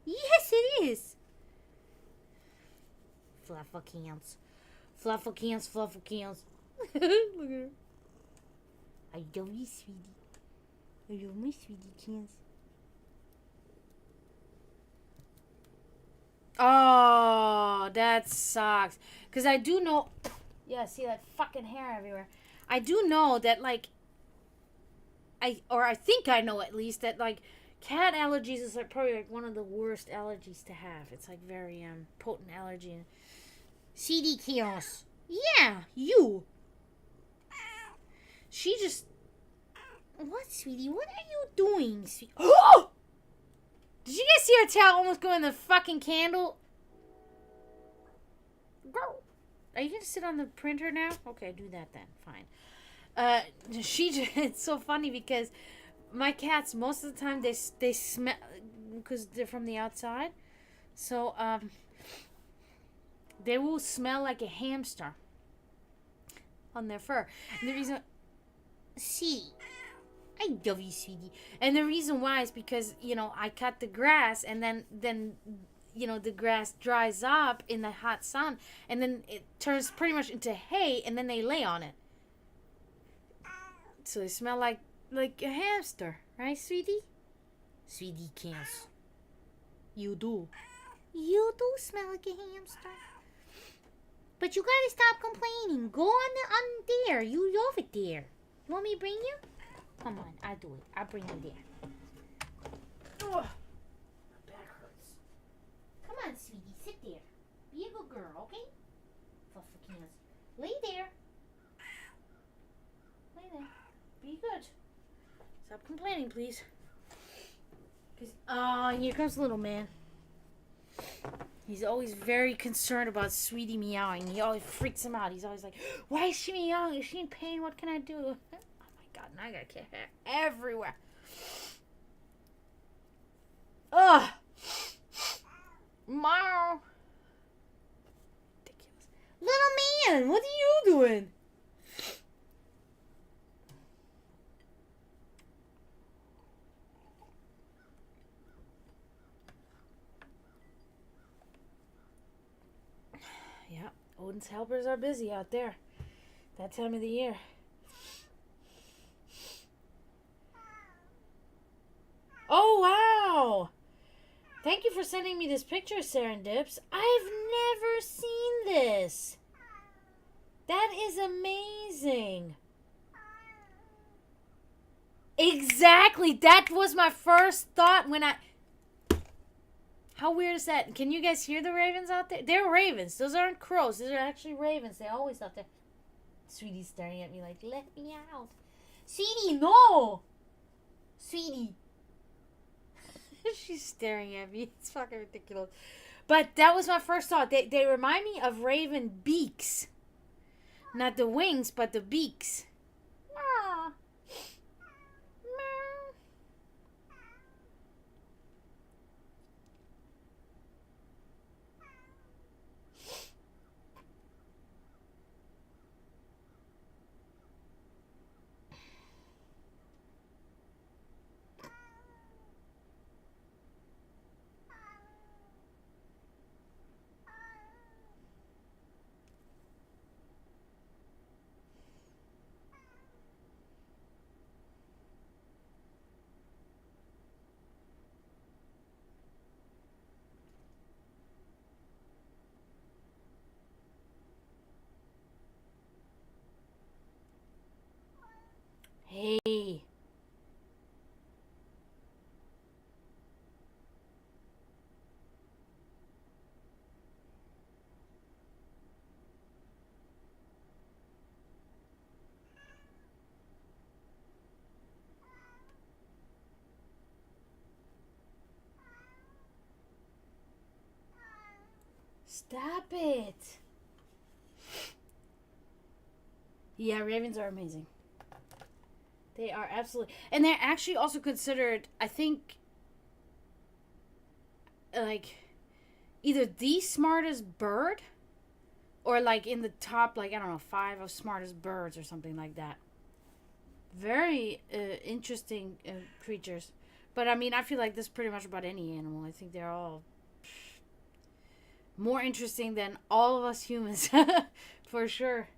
Yes, it is. Fluffy-cans. Fluffy-cans, Fluffy-cans. Look at her. I love you, sweetie. I love my sweetie cans. Oh, that sucks. Because I do know... Yeah, see that fucking hair everywhere. I do know that, like... I think I know at least that, like, cat allergies is like probably like one of the worst allergies to have. It's like very potent allergy. CD chaos. Yeah, you. She just... What, sweetie? What are you doing, sweetie? Oh! Did you guys see her tail almost go in the fucking candle? Girl. Are you going to sit on the printer now? Okay, do that then. Fine. It's so funny because my cats, most of the time, they smell... Because they're from the outside. So, they will smell like a hamster on their fur. And the reason... See... I love you, sweetie. And the reason why is because, you know, I cut the grass and then you know, the grass dries up in the hot sun and then it turns pretty much into hay and then they lay on it. So they smell like a hamster, right, sweetie? Sweetie cans. You do. You do smell like a hamster. But you gotta stop complaining. Go on there. You love it there. You want me to bring you? Come on, I'll do it. I'll bring you there. Oh, my back hurts. Come on, sweetie, sit there. Be a good girl, okay? Fluffy cans. Lay there. Lay there. Be good. Stop complaining, please. Here comes little man. He's always very concerned about Sweetie meowing. He always freaks him out. He's always like, why is she meowing? Is she in pain? What can I do? God, now I got cat hair everywhere. Ugh. Meow. Ridiculous. Little man, what are you doing? Yeah, Odin's helpers are busy out there that time of the year. Oh, wow! Thank you for sending me this picture, Serendips. I've never seen this. That is amazing. Exactly. That was my first thought when I... How weird is that? Can you guys hear the ravens out there? They're ravens. Those aren't crows. Those are actually ravens. They're always out there. Sweetie's staring at me like, let me out. Sweetie, no! Sweetie. She's staring at me. It's fucking ridiculous. But that was my first thought. They remind me of raven beaks. Not the wings, but the beaks. Ah. Hey. Stop it. Yeah, ravens are amazing. They are absolutely... And they're actually also considered, I think, like, either the smartest bird or, like, in the top, like, I don't know, 5 of smartest birds or something like that. Very interesting creatures. But, I mean, I feel like this is pretty much about any animal. I think they're all more interesting than all of us humans. For sure.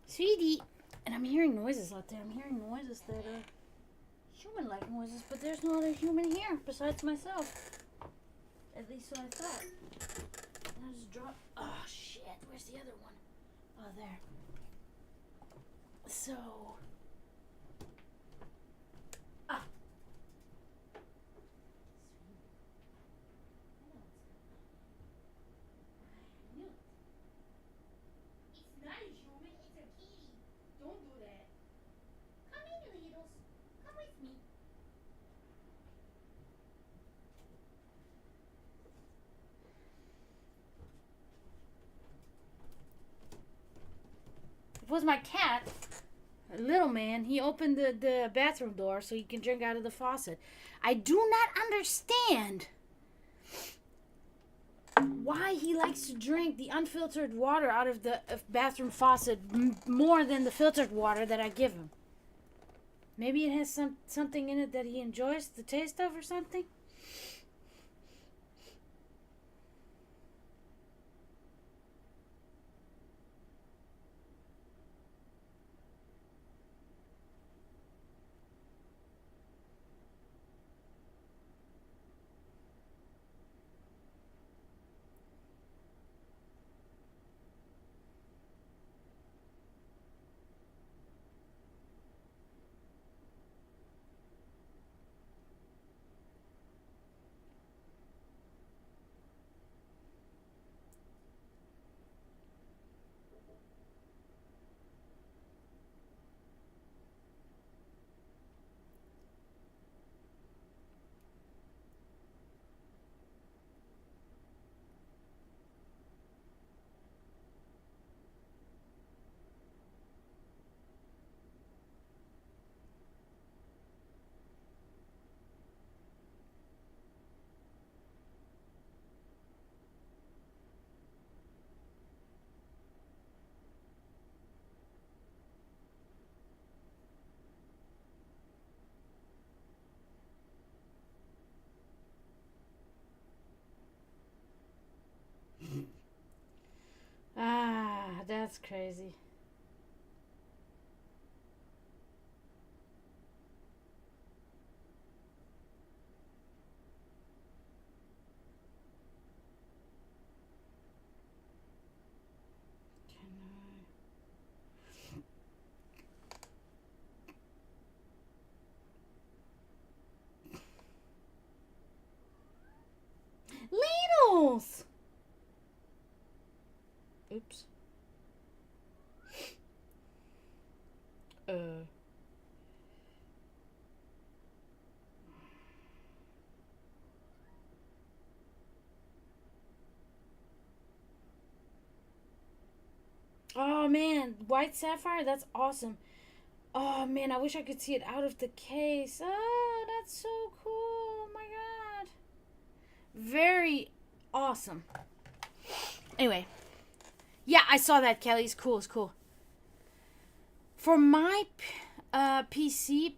Sweetie. And I'm hearing noises out there. I'm hearing noises that are human-like noises, but there's no other human here besides myself. At least so I thought. I just dropped... Oh, shit. Where's the other one? Oh, there. So... Ah. It's not a human, it's a kitty. Don't do that. Come in, littles. Come with me. If it was my cat, a little man, he opened the bathroom door so he can drink out of the faucet. I do not understand why he likes to drink the unfiltered water out of the bathroom faucet more than the filtered water that I give him. Maybe it has something in it that he enjoys the taste of or something. That's crazy. Can Ladles! Oops. Oh man, white sapphire? That's awesome. Oh man, I wish I could see it out of the case. Oh, that's so cool. Oh my god. Very awesome. Anyway. Yeah, I saw that, Kelly. It's cool. It's cool. For my PC,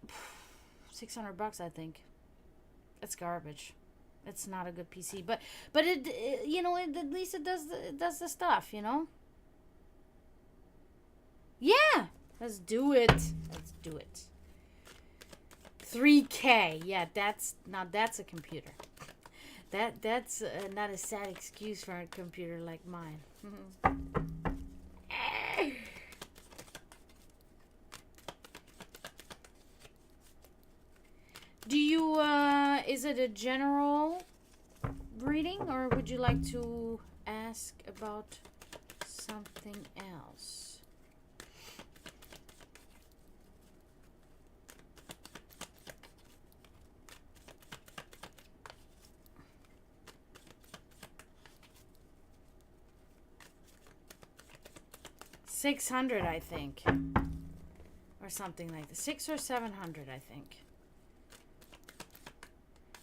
$600, I think. It's garbage. It's not a good PC, but it you know, at least it does the stuff, you know. Yeah, let's do it. Let's do it. 3K. Yeah, that's a computer. That's not a sad excuse for a computer like mine. Do you is it a general reading, or would you like to ask about something else? $600, I think, or something like that. 600 or 700, I think.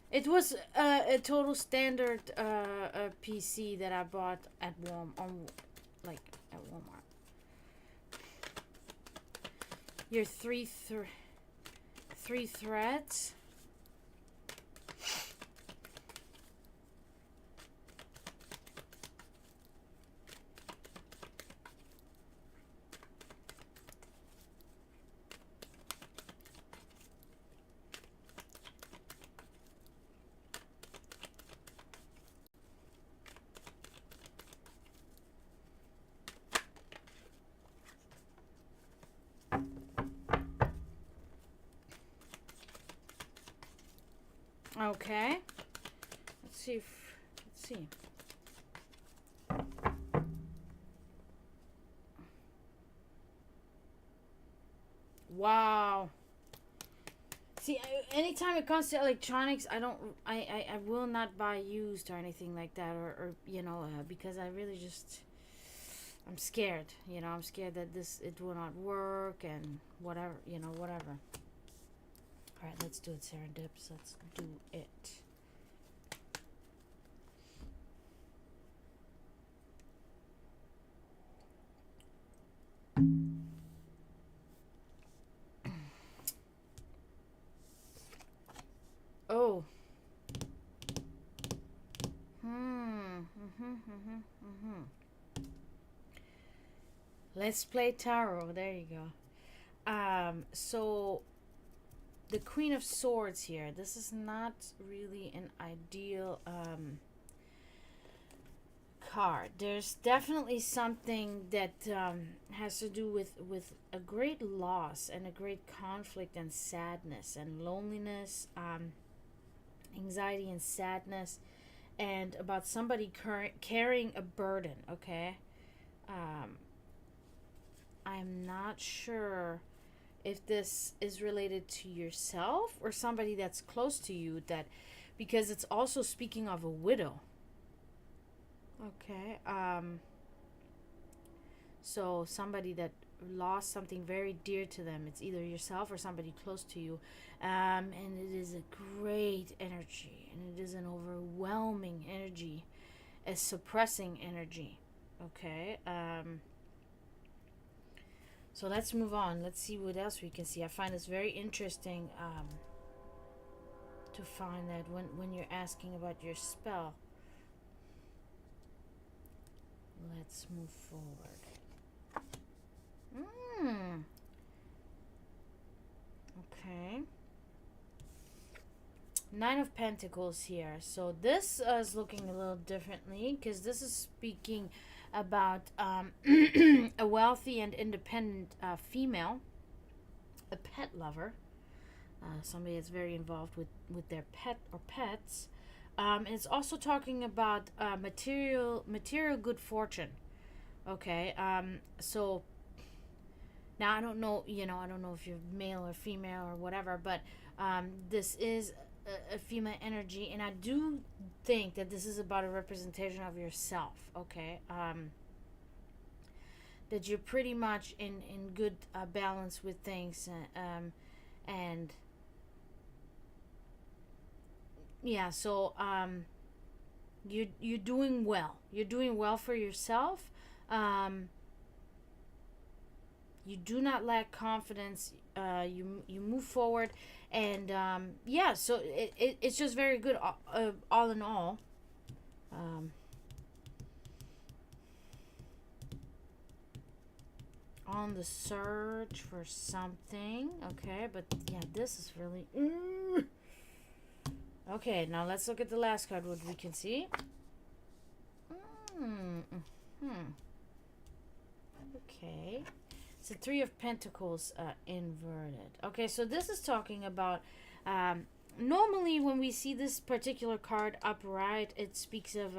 It was a total standard a PC that I bought at Walmart. Your three threads. Okay. Let's see. Let's see. Wow. See, anytime it comes to electronics, I will not buy used or anything like that, or you know, because I really just, I'm scared. You know, I'm scared that it will not work and whatever. You know, whatever. All right, let's do it, Serendips. Let's do it. Oh. Let's play tarot. There you go. So the Queen of Swords here. This is not really an ideal card. There's definitely something that has to do with a great loss and a great conflict and sadness and loneliness, anxiety and sadness, and about somebody carrying a burden. Okay. I'm not sure if this is related to yourself or somebody that's close to you, that because it's also speaking of a widow. Okay. So somebody that lost something very dear to them. It's either yourself or somebody close to you. And it is a great energy, and it is an overwhelming energy, a suppressing energy. Okay. So let's move on. Let's see what else we can see. I find this very interesting to find that when you're asking about your spell. Let's move forward. Hmm. Okay. Nine of Pentacles here. So this is looking a little differently because this is speaking about a wealthy and independent female, a pet lover, somebody that's very involved with their pet or pets. And it's also talking about material good fortune. Okay. So now I don't know, I don't know if you're male or female or whatever, but this is a female energy, and I do think that this is about a representation of yourself. Okay. That you're pretty much in good balance with things, and yeah. So you're doing well. You're doing well for yourself. Um, you do not lack confidence. You move forward, and yeah. So it's just very good. All in all. Um, on the search for something. Okay, but yeah, this is really. Okay, now let's look at the last card. What we can see. Okay. It's the Three of Pentacles inverted. Okay, so this is talking about. Normally, when we see this particular card upright, it speaks of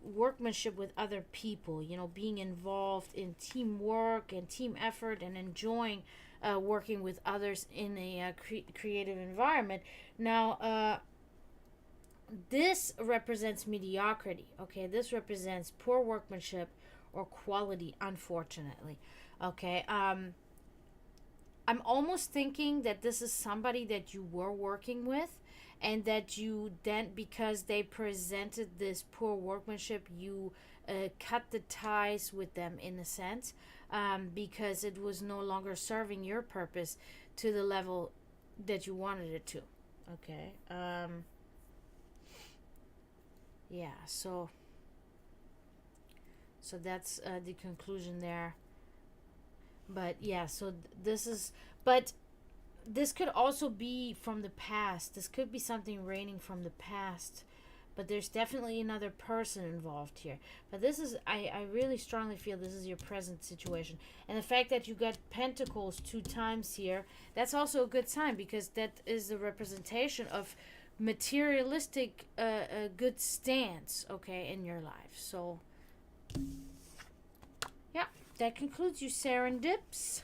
workmanship with other people. Being involved in teamwork and team effort and enjoying working with others in a creative environment. Now, this represents mediocrity. Okay, this represents poor workmanship or quality, unfortunately. Okay. I'm almost thinking that this is somebody that you were working with, and that you then, because they presented this poor workmanship, you cut the ties with them in a sense, because it was no longer serving your purpose to the level that you wanted it to. Okay. Yeah. So that's the conclusion there. But yeah, so but this could also be from the past. This could be something raining from the past, but there's definitely another person involved here. But this is, I really strongly feel this is your present situation. And the fact that you got Pentacles 2 times here, that's also a good sign, because that is the representation of materialistic good stance, okay, in your life. So yeah, that concludes you Serendips.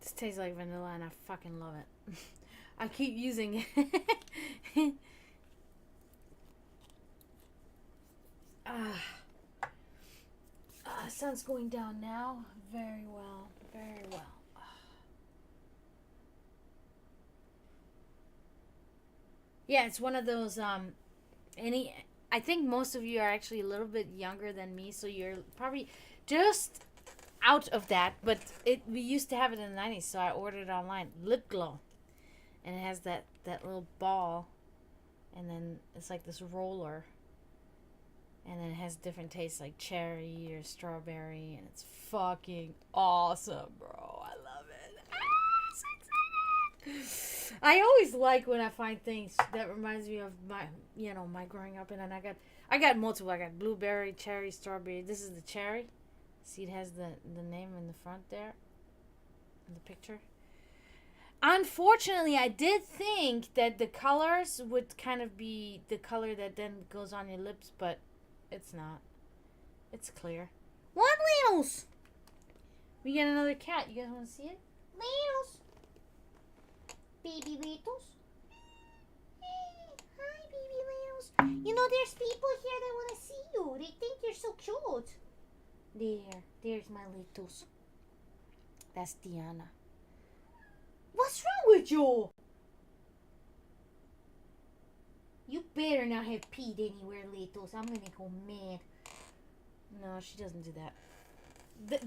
This tastes like vanilla and I fucking love it. I keep using it. Sun's going down now. Very well. Very well. Yeah, it's one of those I think most of you are actually a little bit younger than me, so you're probably just out of that, but we used to have it in the 90s, so I ordered it online. Lip glow. And it has that little ball, and then it's like this roller, and then it has different tastes like cherry or strawberry, and it's fucking awesome, bro. I love it. So excited. I always like when I find things that reminds me of my growing up, and then I got multiple. I got blueberry, cherry, strawberry. This is the cherry. See, it has the name in the front there, in the picture. Unfortunately, I did think that the colors would kind of be the color that then goes on your lips, but it's not. It's clear. What, Leos? We get another cat. You guys want to see it? Littles. Baby Littles. Hey, hi, baby Littles. You know, there's people here that want to see you. They think you're so cute. There's my Littles. That's Diana. What's wrong with you? You better not have peed anywhere, Littles. I'm gonna go mad. No, she doesn't do that.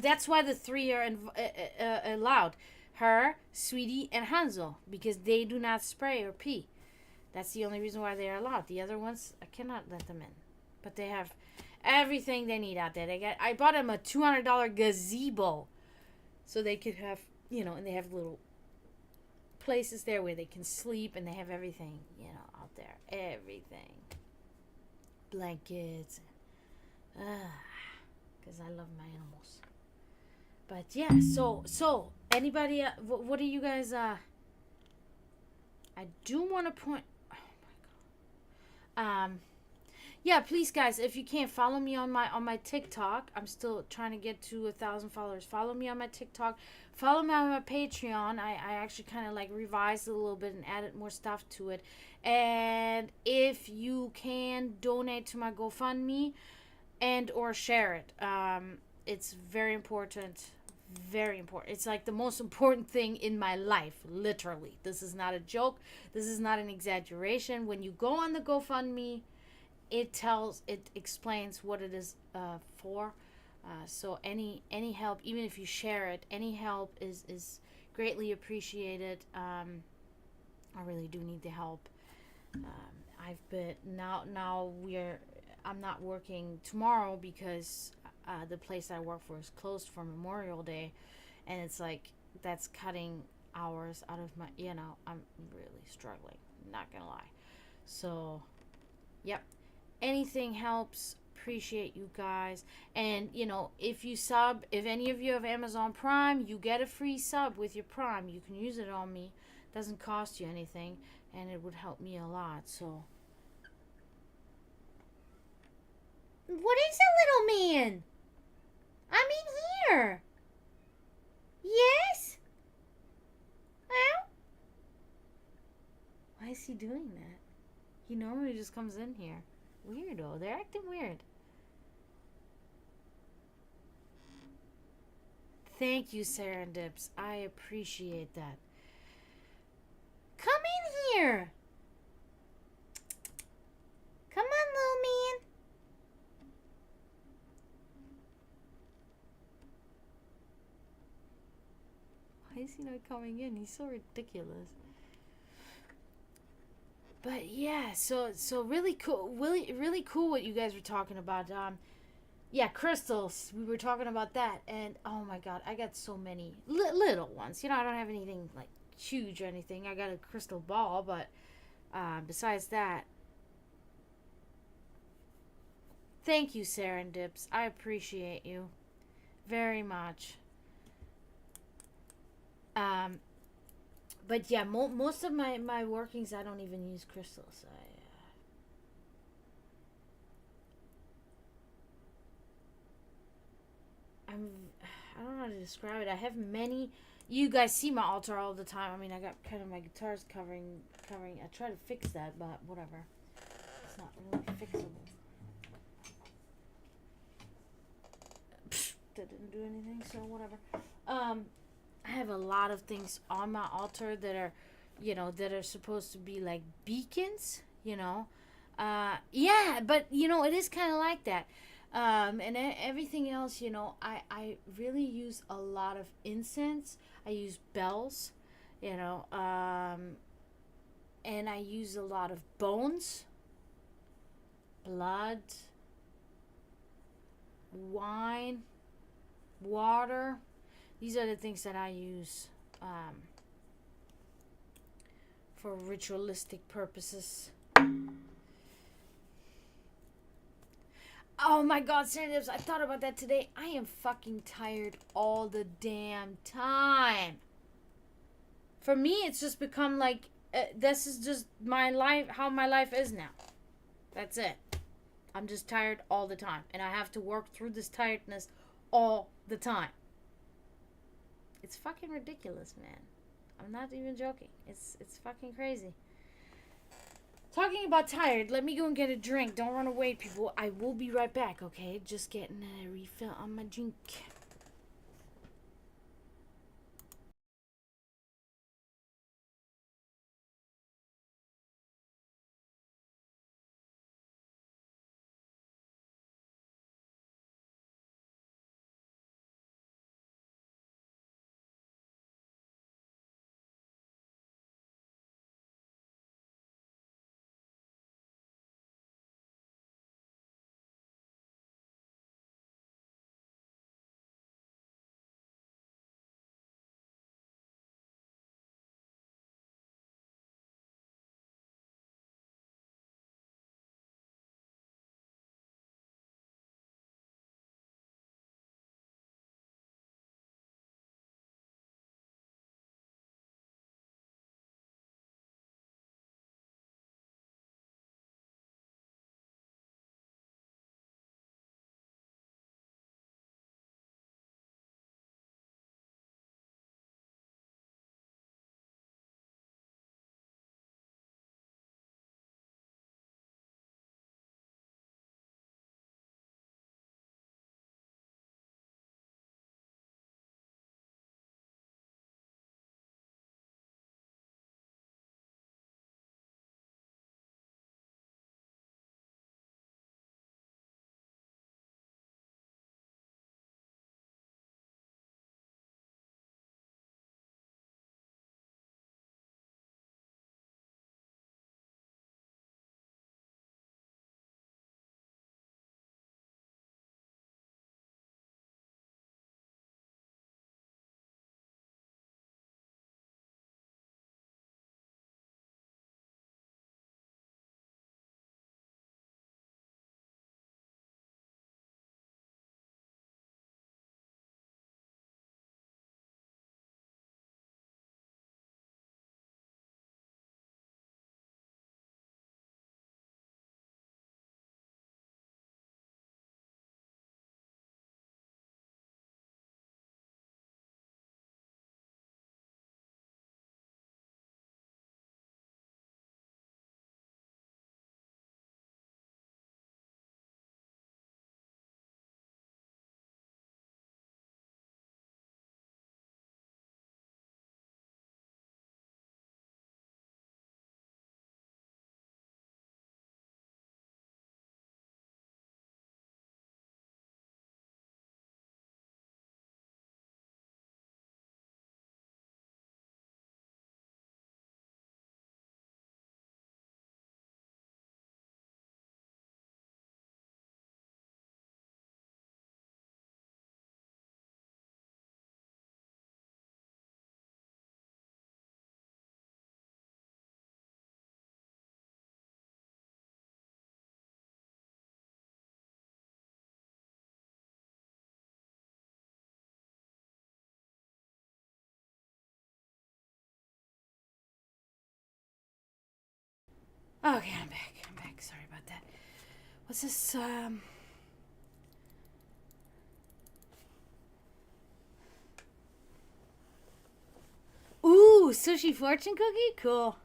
That's why the three are allowed. Her, Sweetie, and Hansel. Because they do not spray or pee. That's the only reason why they are allowed. The other ones, I cannot let them in. But they have everything they need out there. I bought them a $200 gazebo. So they could have, and they have little places there where they can sleep. And they have everything, out there. Everything. Blankets. Because I love my animals. But yeah, so anybody, what do you guys, I do want to point, oh my god, yeah, please guys, if you can't follow me on my TikTok, I'm still trying to get to 1,000 followers. Follow me on my TikTok, follow me on my Patreon. I actually kind of like revised it a little bit and added more stuff to it. And if you can donate to my GoFundMe and or share it, it's very important. Very important. It's like the most important thing in my life, literally. This is not a joke. This is not an exaggeration. When you go on the GoFundMe, it explains what it is for. So any help, even if you share it, any help is greatly appreciated. I really do need the help. I've been I'm not working tomorrow because the place I work for is closed for Memorial Day, and it's like that's cutting hours out of my, I'm really struggling, not gonna lie. So yep, anything helps. Appreciate you guys. And if you sub, if any of you have Amazon Prime, you get a free sub with your Prime. You can use it on me. Doesn't cost you anything, and it would help me a lot. So what is a little man? I'm in here. Yes? Ow? Why is he doing that? He normally just comes in here. Weirdo. They're acting weird. Thank you, Serendips. I appreciate that. Come in here. Come on, little man. Why is he not coming in? He's so ridiculous. But yeah, so really cool, really cool what you guys were talking about. Yeah, crystals. We were talking about that, and oh my god, I got so many little ones. I don't have anything like huge or anything. I got a crystal ball, but besides that, thank you, Serendips. I appreciate you very much. But yeah, most of my workings, I don't even use crystals. I don't know how to describe it. I have many. You guys see my altar all the time. I mean, I got kind of my guitars covering. I try to fix that, but whatever. It's not really fixable. That didn't do anything, so whatever. I have a lot of things on my altar that are, that are supposed to be like beacons, yeah, but it is kind of like that. And everything else, I really use a lot of incense. I use bells, and I use a lot of bones, blood, wine, water. These are the things that I use for ritualistic purposes. Oh my god, Serendip's, I thought about that today. I am fucking tired all the damn time. For me, it's just become like, this is just my life, how my life is now. That's it. I'm just tired all the time. And I have to work through this tiredness all the time. It's fucking ridiculous, man. I'm not even joking. It's fucking crazy. Talking about tired, let me go and get a drink. Don't run away, people. I will be right back, okay? Just getting a refill on my drink. Okay, I'm back. Sorry about that. What's this, Ooh, sushi fortune cookie? Cool.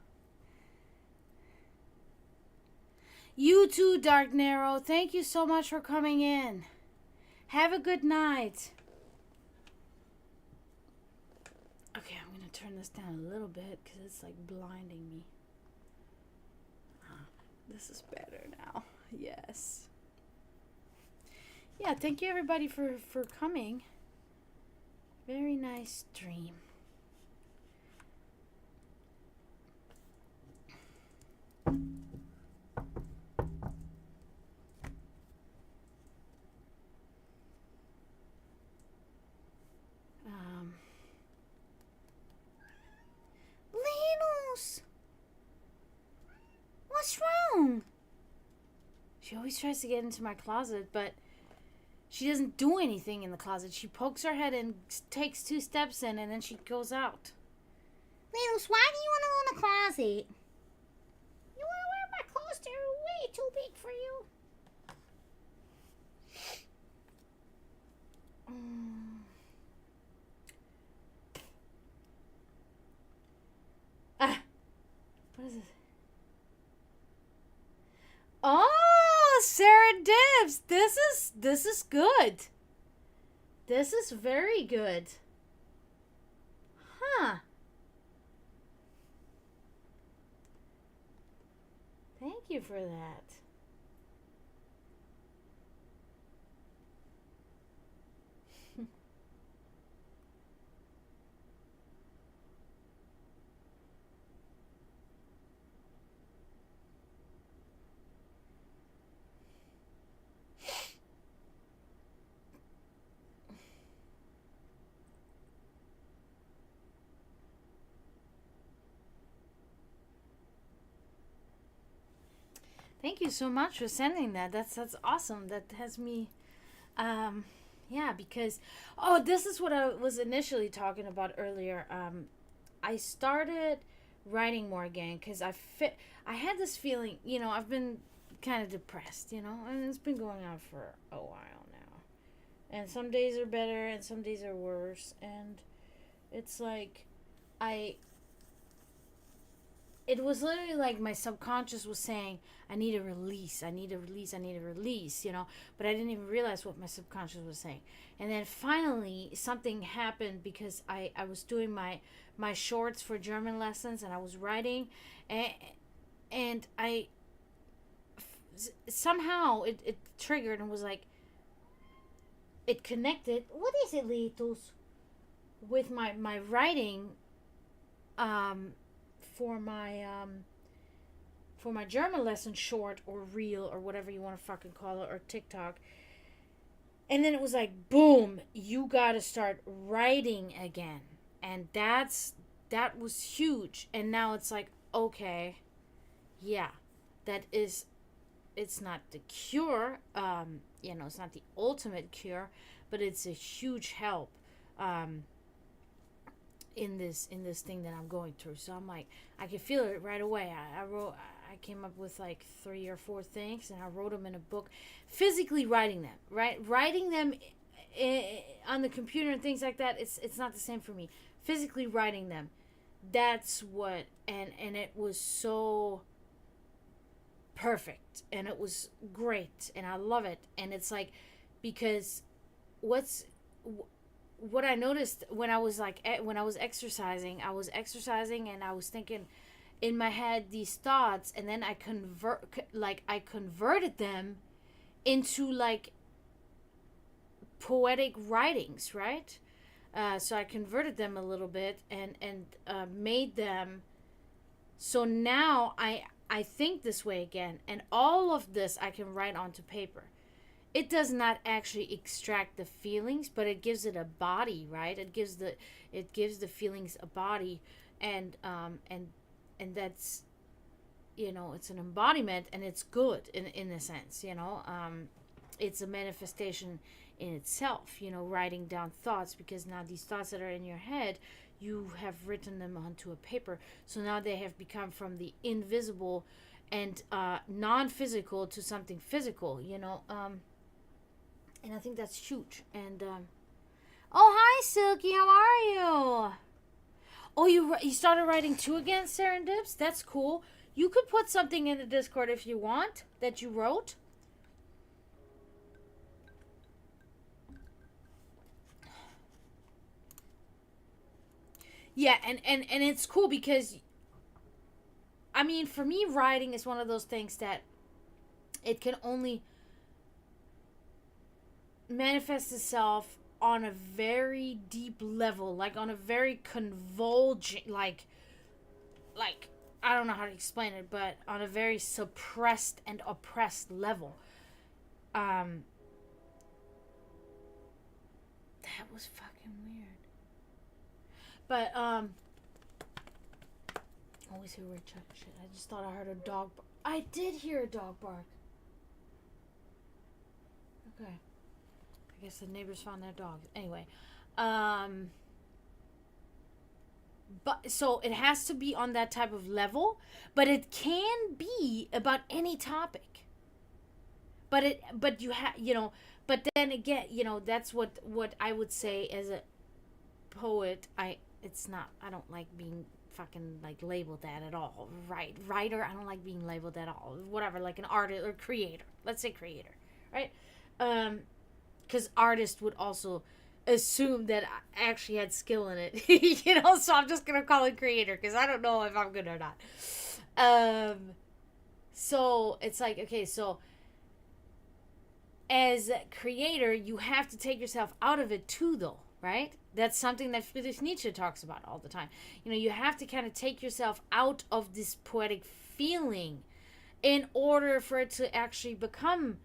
You too, Dark Narrow. Thank you so much for coming in. Have a good night. Okay, I'm going to turn this down a little bit because it's like blinding me. This is better now. Yes. Yeah, thank you everybody for coming. Very nice stream. Linus! What's wrong? She always tries to get into my closet, but she doesn't do anything in the closet. She pokes her head in, takes 2 steps in, and then she goes out. Linus, why do you want to go in the closet? You want to wear my clothes? They're way too big for you. Serendip's. This is good. This is very good. Huh. Thank you for that. Thank you so much for sending that. That's awesome. That has me um yeah, because oh, this is what I was initially talking about earlier. I started writing more again cuz I had this feeling, I've been kind of depressed, and it's been going on for a while now. And some days are better and some days are worse, and it's like I it was literally like my subconscious was saying, I need a release, I need a release, I need a release, but I didn't even realize what my subconscious was saying. And then finally something happened because I was doing my shorts for German lessons, and I was writing, and I somehow it triggered and was like, it connected. What is it, Litos? With my writing, um for my German lesson short or reel or whatever you want to fucking call it, or TikTok. And then it was like, boom, you got to start writing again. And that was huge. And now it's like, okay, yeah, that is, it's not the cure, it's not the ultimate cure, but it's a huge help. In this thing that I'm going through. So I'm like, I can feel it right away. I came up with like 3 or 4 things, and I wrote them in a book, physically writing them, right? Writing them on the computer and things like that. It's not the same for me. Physically writing them, that's what, and it was so perfect, and it was great, and I love it. And it's like, because what I noticed when I was exercising, and I was thinking in my head these thoughts, and then I converted them into like poetic writings, right? So I converted them a little bit, and made them, so now I think this way again, and all of this I can write onto paper. It does not actually extract the feelings, but it gives it a body, right? It gives the feelings a body, and that's, it's an embodiment, and it's good in a sense. It's a manifestation in itself. Writing down thoughts, because now these thoughts that are in your head, you have written them onto a paper, so now they have become from the invisible and non-physical to something physical. And I think that's huge. And oh, hi Silky, how are you? Oh, you started writing too again, Serendips? That's cool. You could put something in the Discord if you want that you wrote. Yeah, and it's cool because, I mean, for me, writing is one of those things that it can only manifest itself on a very deep level, like on a very convulging, like I don't know how to explain it, but on a very suppressed and oppressed level. Um, that was fucking weird. But always hear weird chuck shit. I just thought I heard a dog. I did hear a dog bark. Okay. I guess the neighbors found their dog. Anyway, but so it has to be on that type of level, but it can be about any topic. But you have, but then again, that's what I would say as a poet. it's not, I don't like being fucking like labeled that at all. Writer, I don't like being labeled at all. Whatever, like an artist or creator. Let's say creator, right? Because artist would also assume that I actually had skill in it, so I'm just gonna call it creator because I don't know if I'm good or not. So it's like, okay, so as a creator, you have to take yourself out of it too, though, right? That's something that Friedrich Nietzsche talks about all the time. You have to kind of take yourself out of this poetic feeling in order for it to actually become,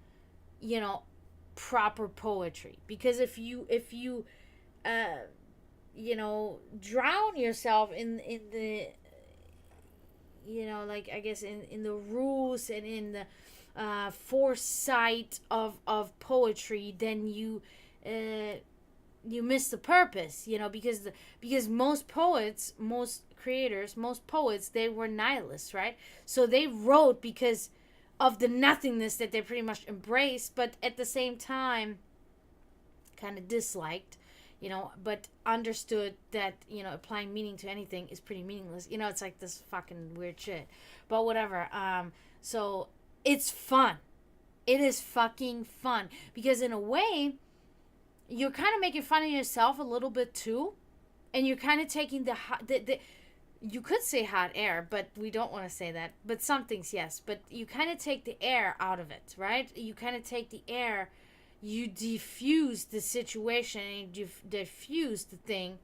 proper poetry. Because if you drown yourself in the, like, I guess in the rules and in the foresight of poetry, then you miss the purpose, because most poets, most creators, most poets, they were nihilists, right? So they wrote because of the nothingness that they pretty much embraced, but at the same time kind of disliked, but understood that, applying meaning to anything is pretty meaningless. It's like this fucking weird shit. But whatever. So it's fun. It is fucking fun. Because in a way, you're kind of making fun of yourself a little bit too. And you're kind of taking the you could say hot air, but we don't want to say that. But some things, yes. But you kind of take the air out of it, right? You kind of take the air, you diffuse the situation, and you diffuse the thing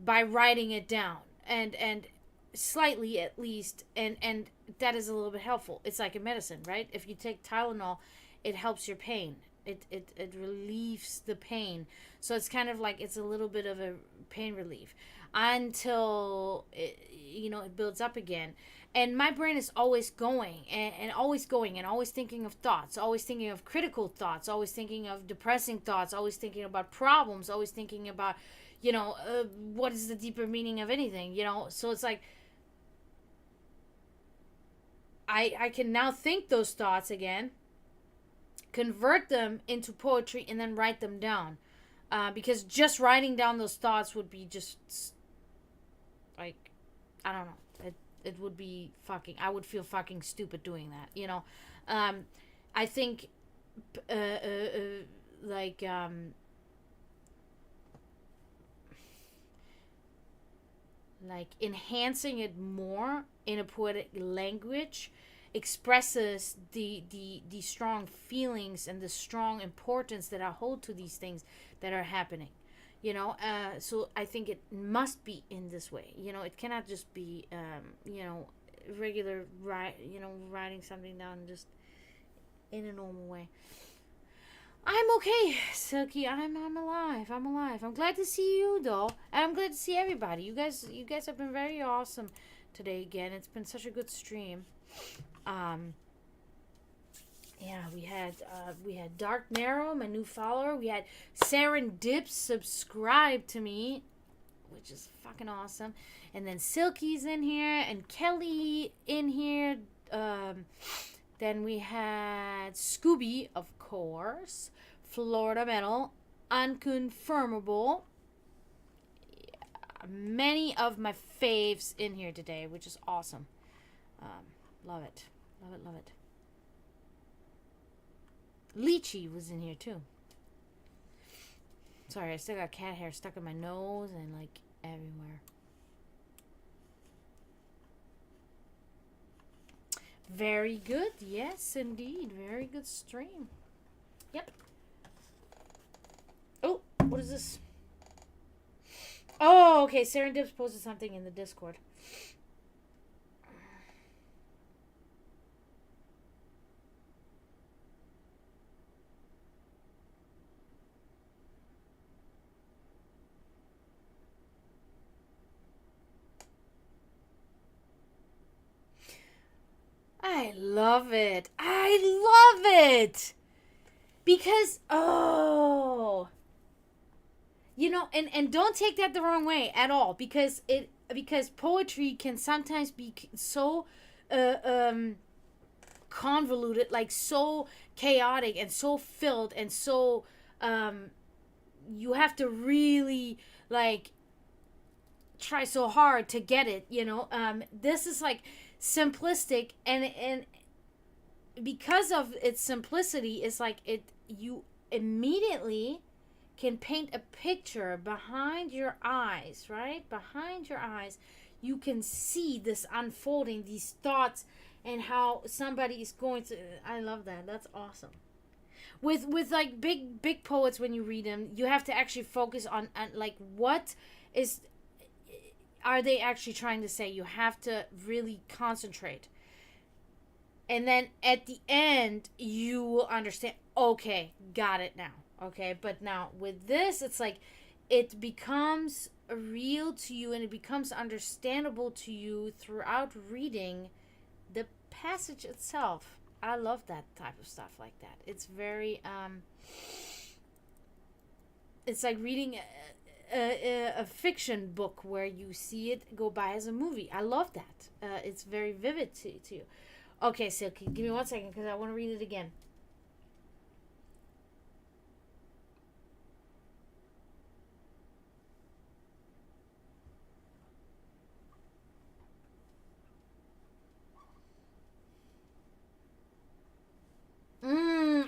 by writing it down. And slightly at least, and that is a little bit helpful. It's like a medicine, right? If you take Tylenol, it helps your pain. It relieves the pain. So it's kind of like it's a little bit of a pain relief until it builds up again. And my brain is always going and always going and always thinking of thoughts, always thinking of critical thoughts, always thinking of depressing thoughts, always thinking about problems, always thinking about what is the deeper meaning of anything. So it's like I can now think those thoughts again, convert them into poetry, and then write them down. Because just writing down those thoughts would be just like, I don't know. It would be fucking, I would feel fucking stupid doing that, I think, like, enhancing it more in a poetic language expresses the strong feelings and the strong importance that I hold to these things that are happening. So I think it must be in this way. It cannot just be regular writing something down just in a normal way. I'm okay, Silky. I'm alive. I'm glad to see you, though. And I'm glad to see everybody. You guys have been very awesome today again. It's been such a good stream. Yeah, we had Dark Narrow, my new follower. We had Serendip subscribe to me, which is fucking awesome. And then Silky's in here, and Kelly in here. Then we had Scooby, of course, Florida Metal, Unconfirmable. Yeah, many of my faves in here today, which is awesome. Love it. Love it. Lychee was in here too. Sorry, I still got cat hair stuck in my nose and like everywhere. Very good. Yes, indeed. Very good stream. Yep. Oh, what is this? Oh, okay. Serendip's posted something in the Discord. I love it. I love it. Because, and don't take that the wrong way at all, because poetry can sometimes be so convoluted, like so chaotic and so filled and so you have to really like try so hard to get it, you know. This is like simplistic, and because of its simplicity, it's like you immediately can paint a picture behind your eyes, right? Behind your eyes, you can see this unfolding, these thoughts, and how somebody is going to. I love that. That's awesome. With like big poets, when you read them, you have to actually focus on like what is are they actually trying to say. You have to really concentrate, and then at the end you will understand. Okay, got it now. Okay, but now with this, it's like it becomes real to you, and it becomes understandable to you throughout reading the passage itself. I love that type of stuff like that. It's very it's like reading a fiction book where you see it go by as a movie. I love that. It's very vivid to you. Okay, Silky, give me 1 second because I want to read it again.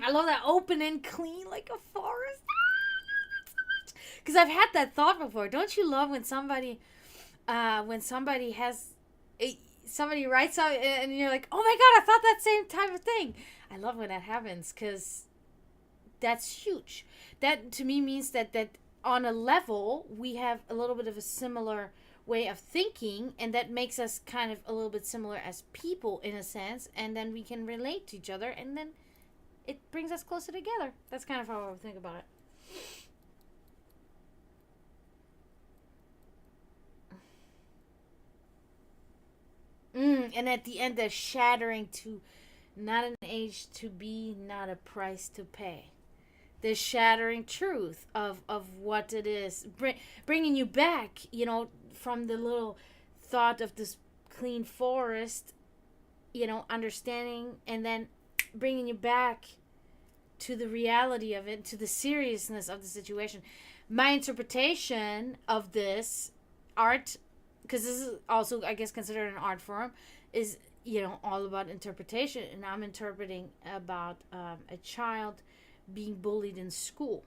I love that open and clean like a forest. Because I've had that thought before. Don't you love when somebody has somebody writes out and you're like, oh my god, I thought that same type of thing. I love when that happens because that's huge. That to me means that on a level we have a little bit of a similar way of thinking, and that makes us kind of a little bit similar as people in a sense, and then we can relate to each other, and then it brings us closer together. That's kind of how I would think about it. And at the end, they're shattering to not an age to be, not a price to pay. The shattering truth of what it is, bringing you back, you know, from the little thought of this clean forest, you know, understanding, and then bringing you back to the reality of it, to the seriousness of the situation. My interpretation of this art, because this is also, I guess, considered an art form, is, you know, all about interpretation. And I'm interpreting about a child being bullied in school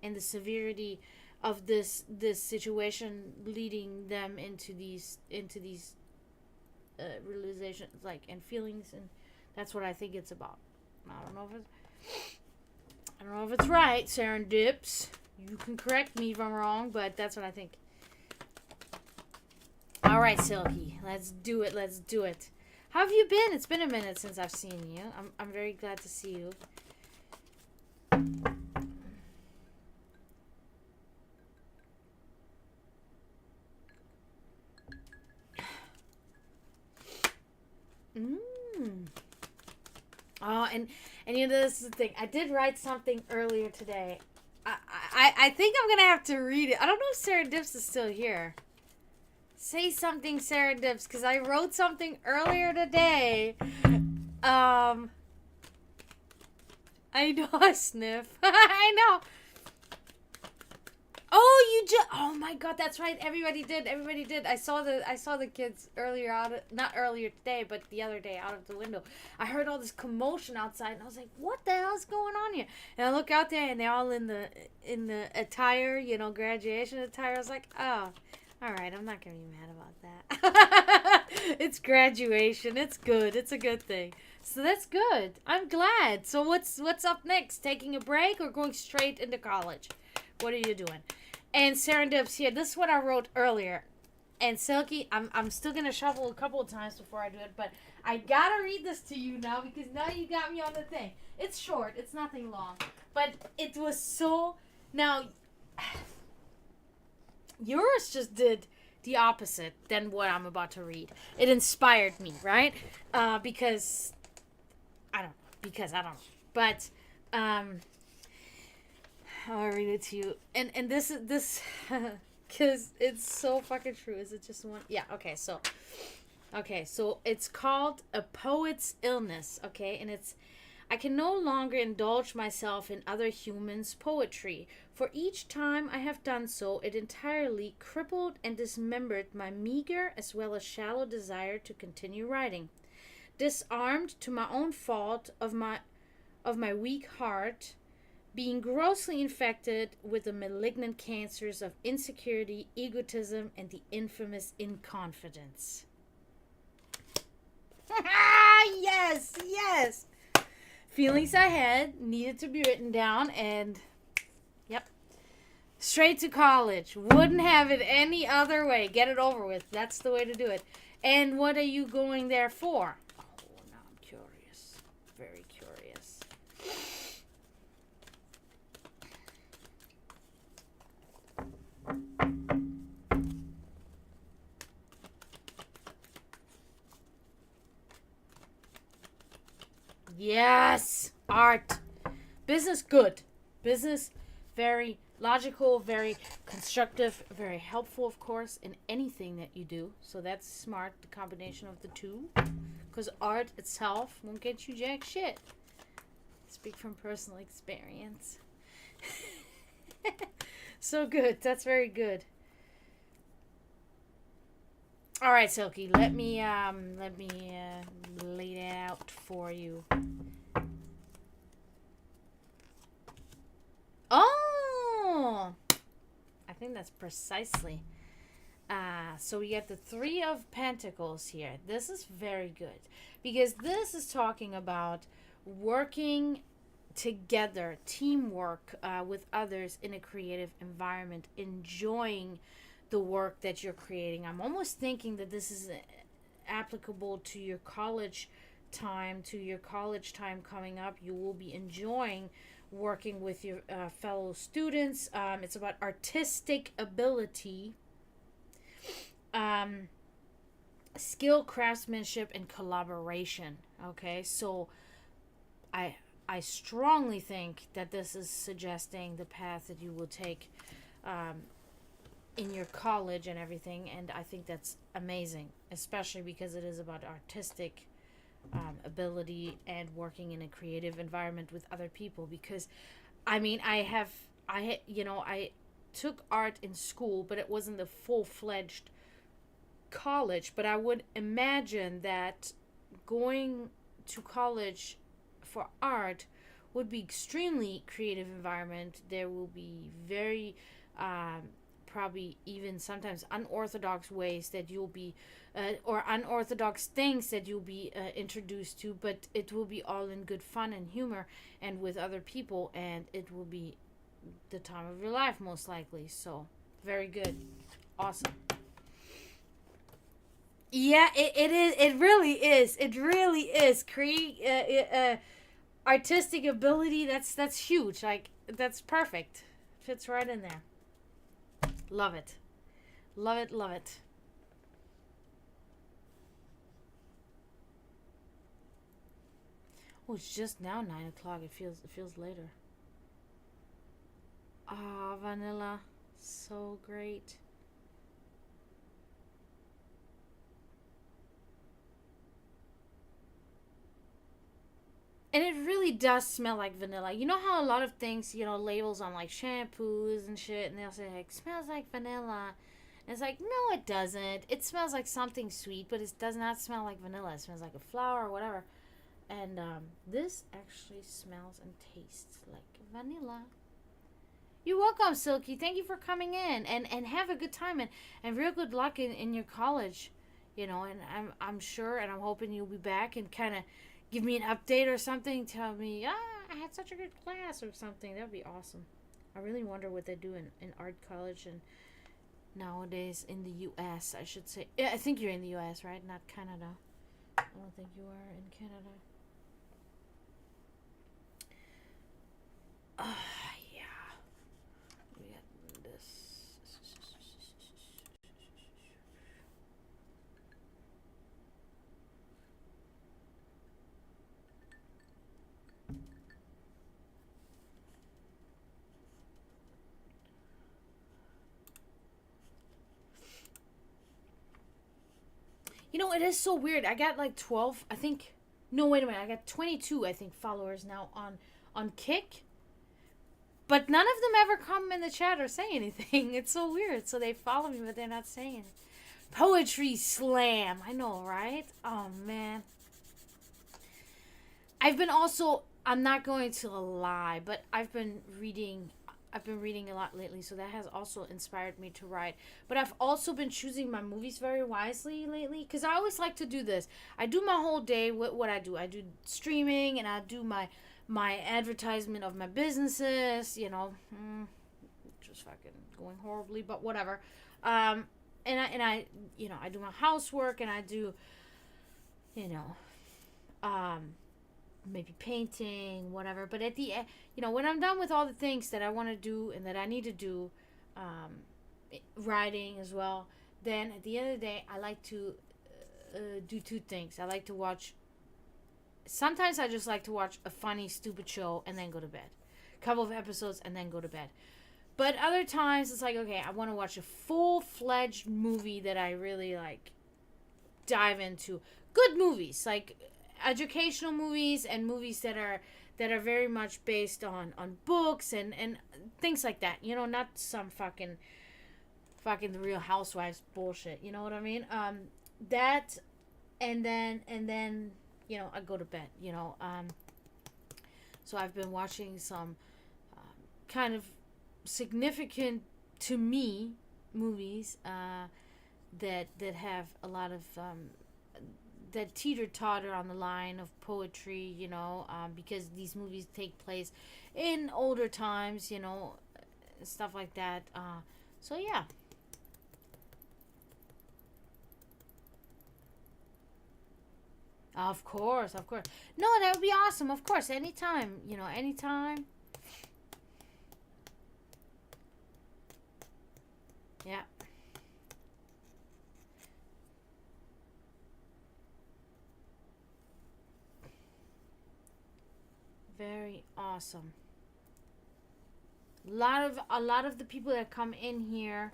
and the severity of this situation leading them into these realizations, like, and feelings, and that's what I think it's about. I don't know if it's right, Serendips. You can correct me if I'm wrong, but that's what I think. All right, Silky, let's do it. How have you been? It's been a minute since I've seen you. I'm very glad to see you. Oh, and you know, this is the thing. I did write something earlier today. I think I'm gonna have to read it. I don't know if Sarah Dips is still here. Say something, Sarah Dips, because I wrote something earlier today. I know, Sniff. I know. Oh my god, that's right. Everybody did. I saw the kids not earlier today, but the other day out of the window. I heard all this commotion outside, and I was like, what the hell is going on here? And I look out there, and they're all in the attire, you know, graduation attire. I was like, oh, all right, I'm not gonna be mad about that. It's graduation. It's good. It's a good thing. So that's good. I'm glad. So what's up next? Taking a break or going straight into college? What are you doing? And Serendips here. This is what I wrote earlier. And Silky, I'm still gonna shuffle a couple of times before I do it, but I gotta read this to you now because now you got me on the thing. It's short. It's nothing long, but it was so. Now, yours just did the opposite than what I'm about to read. It inspired me, right? Because I don't know. But I'll read it to you. And this because it's so fucking true. Is it just one? Yeah, okay, so it's called A Poet's Illness, okay? And I can no longer indulge myself in other humans' poetry, for each time I have done so, it entirely crippled and dismembered my meager as well as shallow desire to continue writing. Disarmed to my own fault of my weak heart, being grossly infected with the malignant cancers of insecurity, egotism, and the infamous inconfidence. Yes, yes. Feelings I had needed to be written down, and yep, straight to college. Wouldn't have it any other way. Get it over with. That's the way to do it. And what are you going there for? Oh, now I'm curious. Very curious. Yes, art. Business, good. Business, very logical, very constructive, very helpful, of course, in anything that you do. So that's smart, the combination of the two. Because art itself won't get you jack shit. Speak from personal experience. So good. That's very good. All right, Silky. Let me lay it out for you. Oh, I think that's precisely. So we get the Three of Pentacles here. This is very good because this is talking about working together, teamwork with others in a creative environment, enjoying the work that you're creating. I'm almost thinking that this is applicable to your college time, coming up. You will be enjoying working with your fellow students. It's about artistic ability, skill, craftsmanship, and collaboration. Okay, so I strongly think that this is suggesting the path that you will take in your college and everything, and I think that's amazing, especially because it is about artistic ability and working in a creative environment with other people. Because I mean, I took art in school, but it wasn't a full-fledged college. But I would imagine that going to college for art would be extremely creative environment. There will be very probably even sometimes unorthodox ways that you'll be or unorthodox things that you'll be introduced to, but it will be all in good fun and humor and with other people, and it will be the time of your life most likely. So very good. Awesome. Yeah, it is. It really is. It really is. Artistic ability. That's huge. Like, that's perfect. Fits right in there. Love it. Love it. Love it. Oh, it's just now 9 o'clock. It feels later. Ah, vanilla, so great. And it really does smell like vanilla. You know how a lot of things, labels on like shampoos and shit, and they'll say like smells like vanilla. And it's like, no, it doesn't. It smells like something sweet, but it does not smell like vanilla. It smells like a flower or whatever. And this actually smells and tastes like vanilla. You're welcome, Silky. Thank you for coming in, and have a good time, and real good luck in your college. And I'm sure, and I'm hoping you'll be back and kind of give me an update or something. Tell me, I had such a good class or something. That would be awesome. I really wonder what they do in art college and nowadays in the U.S., I should say. Yeah, I think you're in the U.S., right? Not Canada. I don't think you are in Canada. Yeah. We got this. It is so weird. I got like 12, I think, No, wait a minute. I got 22, I think, followers now on Kick. But none of them ever come in the chat or say anything. It's so weird. So they follow me, but they're not saying it. Poetry slam. I know, right? Oh, man. I'm not going to lie, but I've been reading a lot lately, so that has also inspired me to write. But I've also been choosing my movies very wisely lately, because I always like to do this. I do my whole day what I do. I do streaming, and I do my advertisement of my businesses, just fucking going horribly, but whatever. And I I do my housework, and I do, maybe painting, whatever. But at the end, when I'm done with all the things that I want to do and that I need to do, writing as well, then at the end of the day, I like to do two things. I like to watch. Sometimes I just like to watch a funny, stupid show and then go to bed. A couple of episodes and then go to bed. But other times it's like, okay, I want to watch a full-fledged movie that I really dive into. Good movies, like educational movies and movies that are very much based on books and things like that. Not some fucking The Real Housewives bullshit. You know what I mean? That and then I go to bed. So I've been watching some kind of significant to me movies that have a lot of that teeter-totter on the line of poetry, because these movies take place in older times, stuff like that. So yeah. Of course. No, that would be awesome. Of course, anytime, anytime. Yeah. Very awesome. A lot of the people that come in here,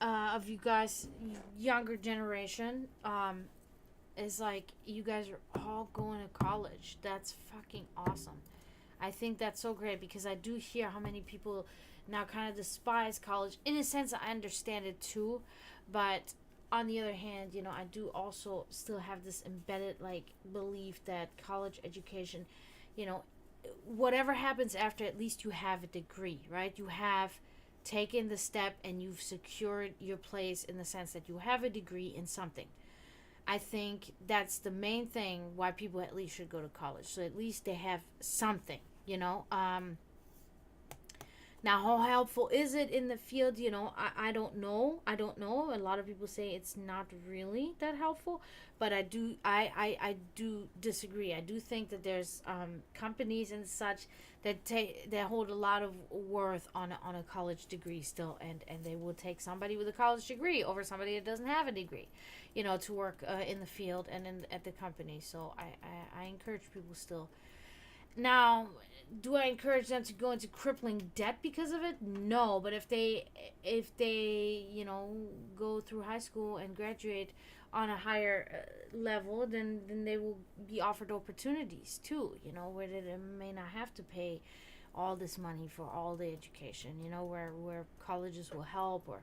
of you guys, younger generation, is like you guys are all going to college. That's fucking awesome. I think that's so great because I do hear how many people now kind of despise college. In a sense, I understand it too, but on the other hand, I do also still have this embedded belief that college education, whatever happens after, at least you have a degree, right? You have taken the step and you've secured your place in the sense that you have a degree in something. I think that's the main thing why people at least should go to college. So at least they have something, Now, how helpful is it in the field? I don't know. A lot of people say it's not really that helpful, but I do disagree. I do think that there's companies and such that hold a lot of worth on a college degree still, and they will take somebody with a college degree over somebody that doesn't have a degree, to work in the field and at the company. So I encourage people still. Now, do I encourage them to go into crippling debt because of it? No, but if they go through high school and graduate on a higher level, then they will be offered opportunities too, where they may not have to pay all this money for all the education, where colleges will help, or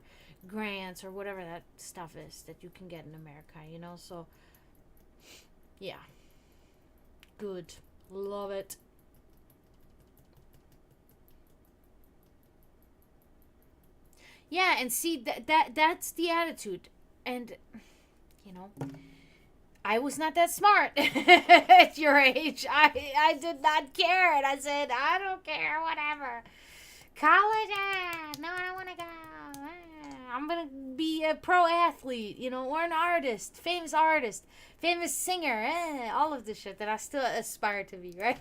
grants, or whatever that stuff is that you can get in America, so yeah. Good. Love it. Yeah, and see that's the attitude. And I was not that smart at your age. I did not care, and I said, I don't care, whatever. College, no, I don't want to go. I'm gonna be a pro athlete, or an artist, famous singer, all of the shit that I still aspire to be, right?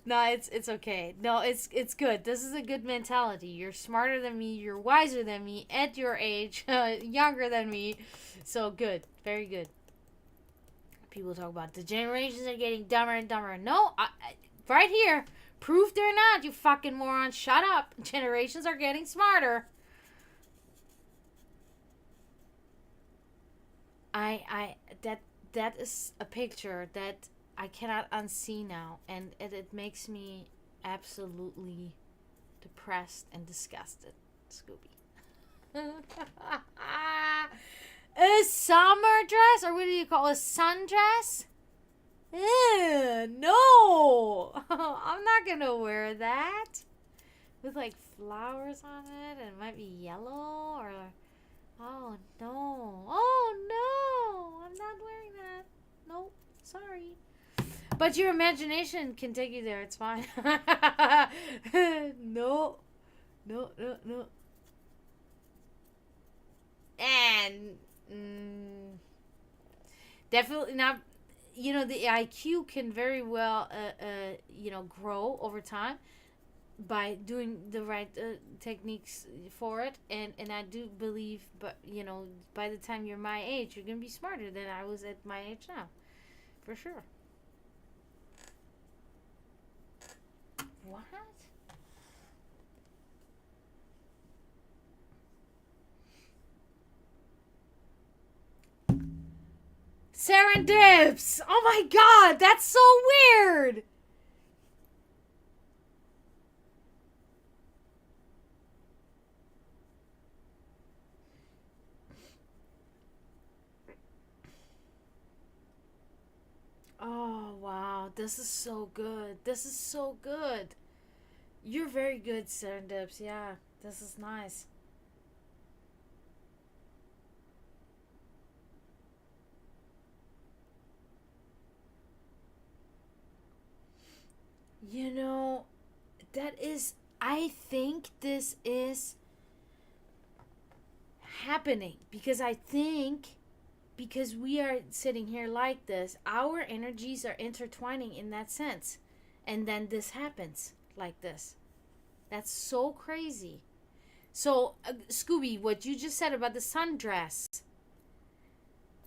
No, it's okay. No, it's good. This is a good mentality. You're smarter than me. You're wiser than me at your age, younger than me. So good, very good. People talk about the generations are getting dumber and dumber. No, right here, proof they're not. You fucking moron. Shut up. Generations are getting smarter. that is a picture that I cannot unsee now, and it makes me absolutely depressed and disgusted. Scooby. A summer dress, or what do you call a sundress? Ew, no, I'm not gonna wear that with like flowers on it, and it might be yellow or. Oh no! Oh no! I'm not wearing that. Nope. Sorry. But your imagination can take you there. It's fine. No. No, no, no. And definitely not. You know, the IQ can very well, grow over time by doing the right techniques for it. And I do believe, but by the time you're my age, you're gonna be smarter than I was at my age now, for sure. What? Serendips! Oh my god, that's so weird! Oh wow, this is so good. This is so good. You're very good, Serendips. Yeah, this is nice. You know, that is. I think this is happening because I think because we are sitting here like this, our energies are intertwining in that sense. And then this happens like this. That's so crazy. So, Scooby, what you just said about the sundress,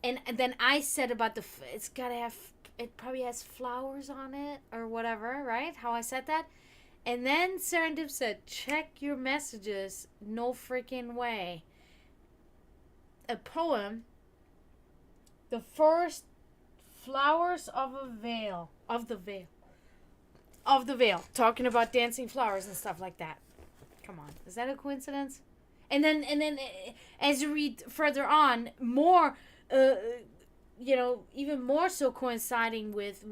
and then I said about it's gotta have, it probably has flowers on it or whatever, right? How I said that. And then Serendip said, check your messages. No freaking way. A poem, the first flowers of a veil, of the veil, talking about dancing flowers and stuff like that. Come on, is that a coincidence? And then as you read further on, more, uh, even more so coinciding with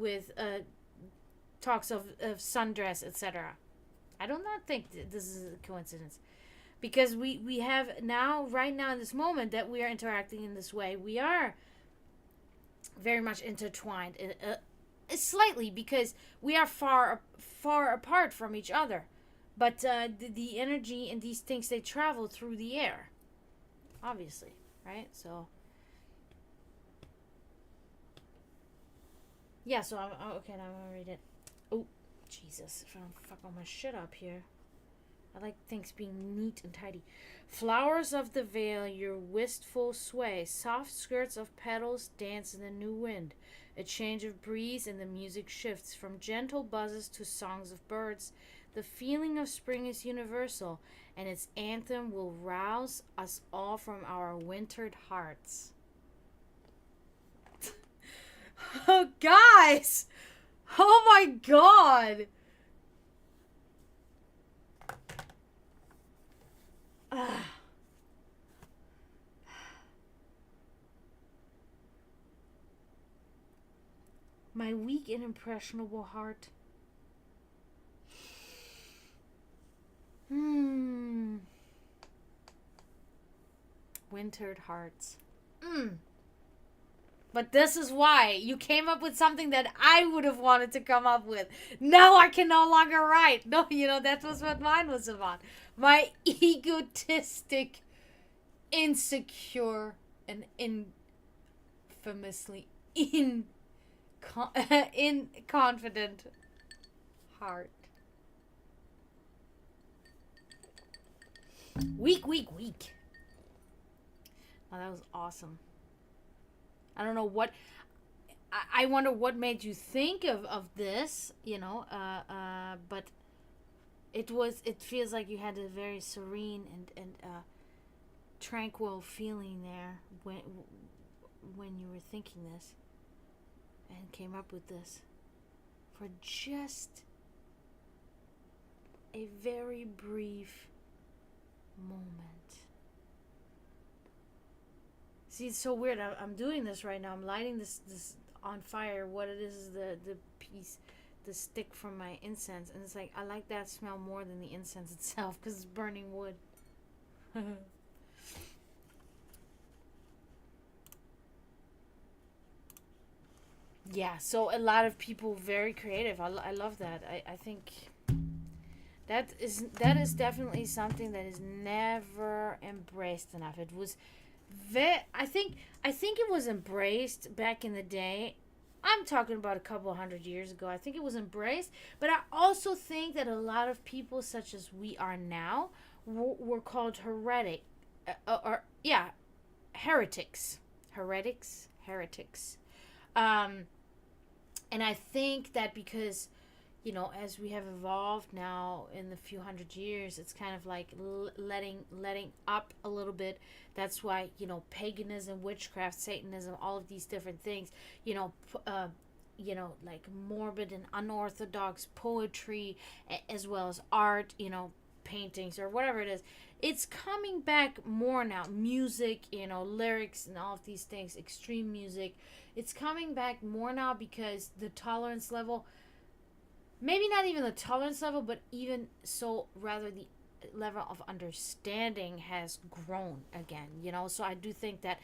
talks of sundress, etc. I do not think this is a coincidence because we have now, right now in this moment that we are interacting in this way, we are very much intertwined, slightly because we are far apart from each other, but the energy and these things, they travel through the air, obviously, right? So yeah, so okay, now I'm gonna read it. Oh, Jesus, if I don't fuck all my shit up here. I like things being neat and tidy. Flowers of the veil, your wistful sway. Soft skirts of petals dance in the new wind. A change of breeze and the music shifts from gentle buzzes to songs of birds. The feeling of spring is universal, and its anthem will rouse us all from our wintered hearts. Oh, guys! Oh my god! Ah. My weak and impressionable heart. Wintered hearts. But this is why you came up with something that I would have wanted to come up with. Now I can no longer write. No, that was what mine was about. My egotistic, insecure, and infamously inconfident heart. Weak, weak, weak. Oh, that was awesome. I don't know what. I wonder what made you think of this, but it feels like you had a very serene and tranquil feeling there when you were thinking this. and came up with this for just a very brief moment. See, it's so weird. I'm doing this right now. I'm lighting this on fire. What it is the piece, the stick from my incense, and it's like I like that smell more than the incense itself because it's burning wood. Yeah, so a lot of people very creative. I love that. I think that is definitely something that is never embraced enough. It was I think it was embraced back in the day. I'm talking about a couple hundred years ago. I think it was embraced, but I also think that a lot of people, such as we are now, were called heretic, or yeah, heretics, heretics. Um, and I think that because as we have evolved now in the few hundred years, it's kind of like letting up a little bit. That's why paganism, witchcraft, Satanism, all of these different things, like morbid and unorthodox poetry, as well as art, paintings or whatever it is. It's coming back more now. Music, lyrics and all of these things, extreme music. It's coming back more now because the tolerance level, maybe not even the tolerance level, but even so, rather the level of understanding has grown again, So I do think that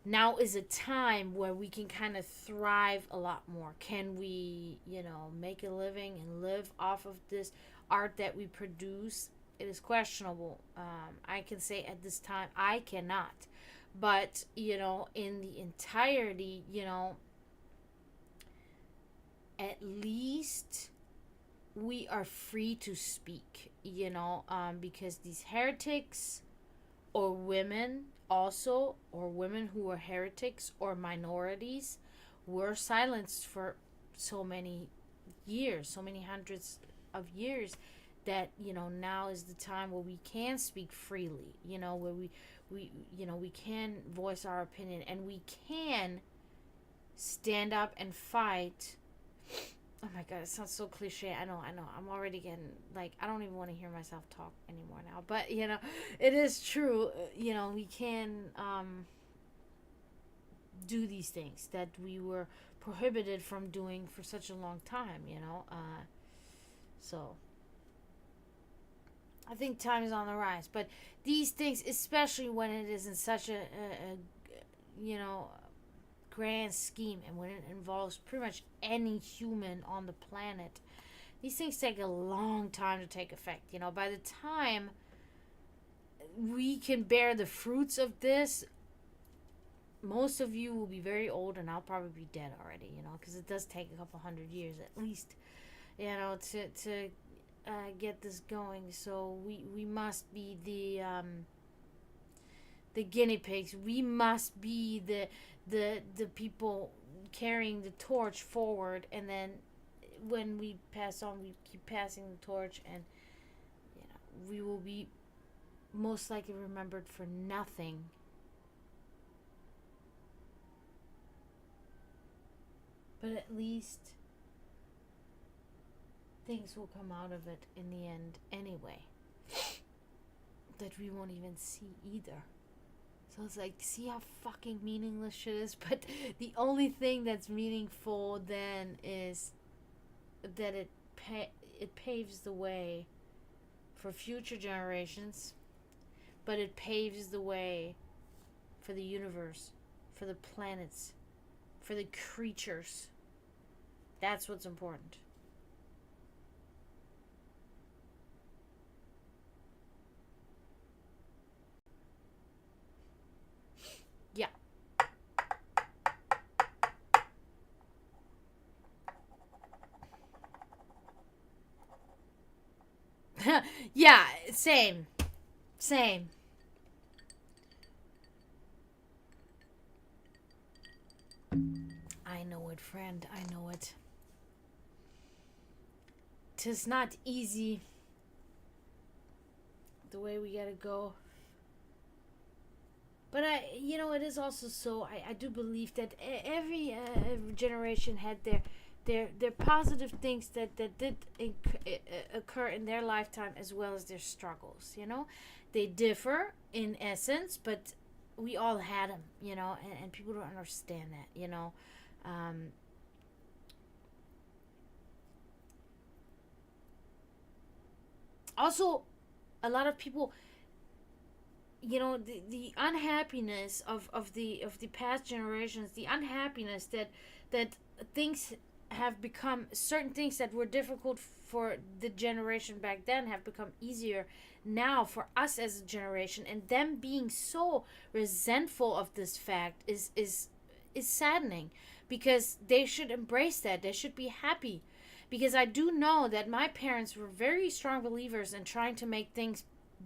now is a time where we can kind of thrive a lot more. Can we, make a living and live off of this art that we produce? It is questionable. I can say at this time I cannot. But, in the entirety, at least we are free to speak, because these heretics or women also, or women who are heretics or minorities, were silenced for so many years, so many hundreds of years, that now is the time where we can speak freely, where we can voice our opinion, and we can stand up and fight. Oh my god, it sounds so cliche. I know. I'm already getting, like, I don't even want to hear myself talk anymore now. But, it is true. We can do these things that we were prohibited from doing for such a long time, So, I think time is on the rise. But these things, especially when it is in such a grand scheme, and when it involves pretty much any human on the planet, these things take a long time to take effect. By the time we can bear the fruits of this, most of you will be very old, and I'll probably be dead already, because it does take a couple hundred years at least, to get this going. So we must be the guinea pigs. We must be the people carrying the torch forward, and then when we pass on, we keep passing the torch, and we will be most likely remembered for nothing, but at least things will come out of it in the end anyway, that we won't even see either. So it's like, see how fucking meaningless shit is? But the only thing that's meaningful then is that it paves the way for future generations, but it paves the way for the universe, for the planets, for the creatures. That's what's important. Yeah. Yeah, same. Same. I know it, friend. I know it. 'Tis not easy the way we gotta go. But it is also so. I do believe that every generation had their positive things that did occur in their lifetime, as well as their struggles. They differ in essence, but we all had them. And people don't understand that. Um, Also, a lot of people, the unhappiness of the past generations, the unhappiness that things have become, certain things that were difficult for the generation back then have become easier now for us as a generation, and them being so resentful of this fact is saddening, because they should embrace that. They should be happy, because I do know that my parents were very strong believers in trying to make things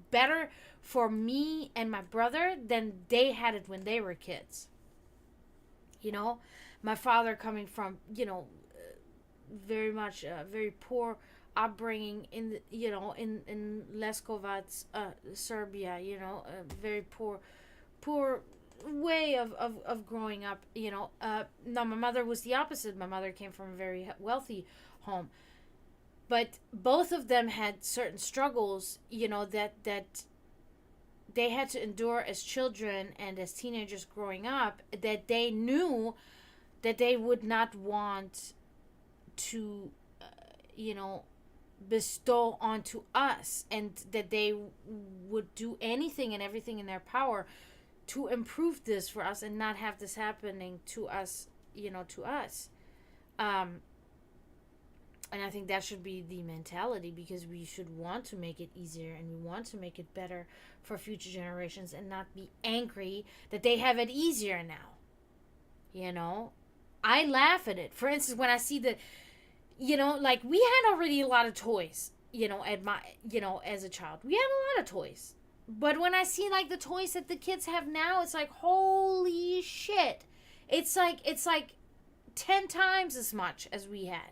better for me and my brother than they had it when they were kids. My father coming from, very much very poor upbringing in in Leskovac, Serbia. A very poor way of growing up. Now my mother was the opposite. My mother came from a very wealthy home, but both of them had certain struggles, that they had to endure as children and as teenagers growing up, that they knew that they would not want to bestow onto us, and that they would do anything and everything in their power to improve this for us and not have this happening to us. And I think that should be the mentality, because we should want to make it easier and we want to make it better for future generations, and not be angry that they have it easier now. I laugh at it. For instance, when I see that, like, we had already a lot of toys, at my, as a child. We had a lot of toys. But when I see, like, the toys that the kids have now, it's like, holy shit. It's like 10 times as much as we had.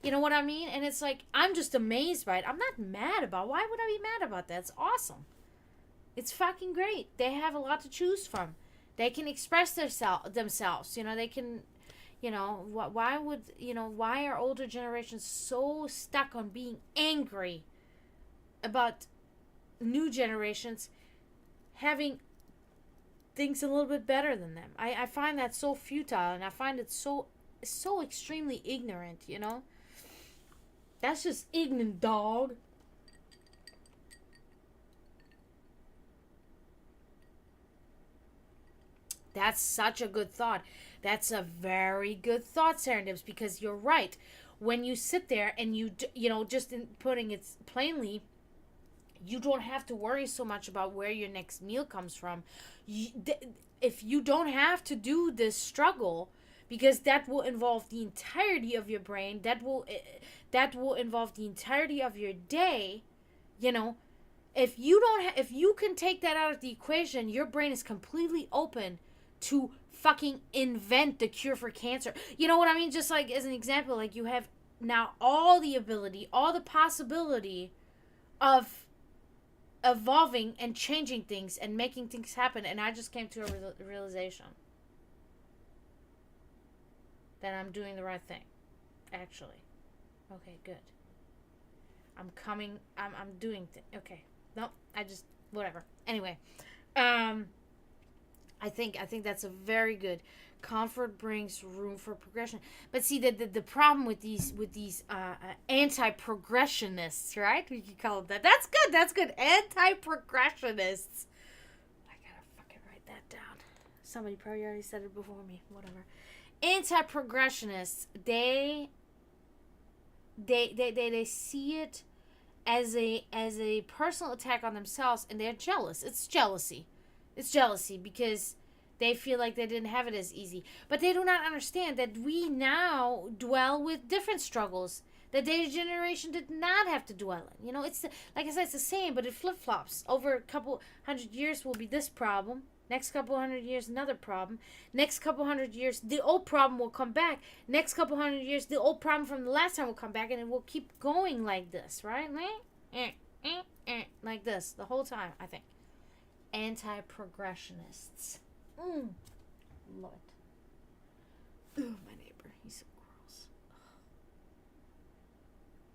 You know what I mean? And it's like, I'm just amazed by it. I'm not mad about. Why would I be mad about that? It's awesome. It's fucking great. They have a lot to choose from. They can express themselves. They can, why are older generations so stuck on being angry about new generations having things a little bit better than them? I find that so futile, and I find it so extremely ignorant. That's just ignorant, dog. That's such a good thought. That's a very good thought, Serendips, because you're right. When you sit there and just in putting it plainly, you don't have to worry so much about where your next meal comes from. If you don't have to do this struggle, because that will involve the entirety of your brain, that will involve the entirety of your day. If you can take that out of the equation, your brain is completely open to fucking invent the cure for cancer. You know what I mean? Just like as an example, like, you have now all the ability, all the possibility of evolving and changing things and making things happen. And I just came to a realization that I'm doing the right thing, actually. Okay, good. I'm doing okay. Nope, whatever. Anyway, I think that's a very good. Comfort brings room for progression. But see, the problem with these anti-progressionists, right? We could call them that. That's good. Anti-progressionists. I gotta fucking write that down. Somebody probably already said it before me. Whatever. Anti-progressionists, they see it as a personal attack on themselves, and they're jealous. It's jealousy because they feel like they didn't have it as easy. But they do not understand that we now dwell with different struggles that their generation did not have to dwell in. It's like I said, it's the same, but it flip-flops. Over a couple hundred years will be this problem. Next couple hundred years, another problem. Next couple hundred years, the old problem will come back. Next couple hundred years, the old problem from the last time will come back, and it will keep going like this, right? Like this the whole time, I think. anti-progressionists. Love it. Oh, my neighbor, he's so gross.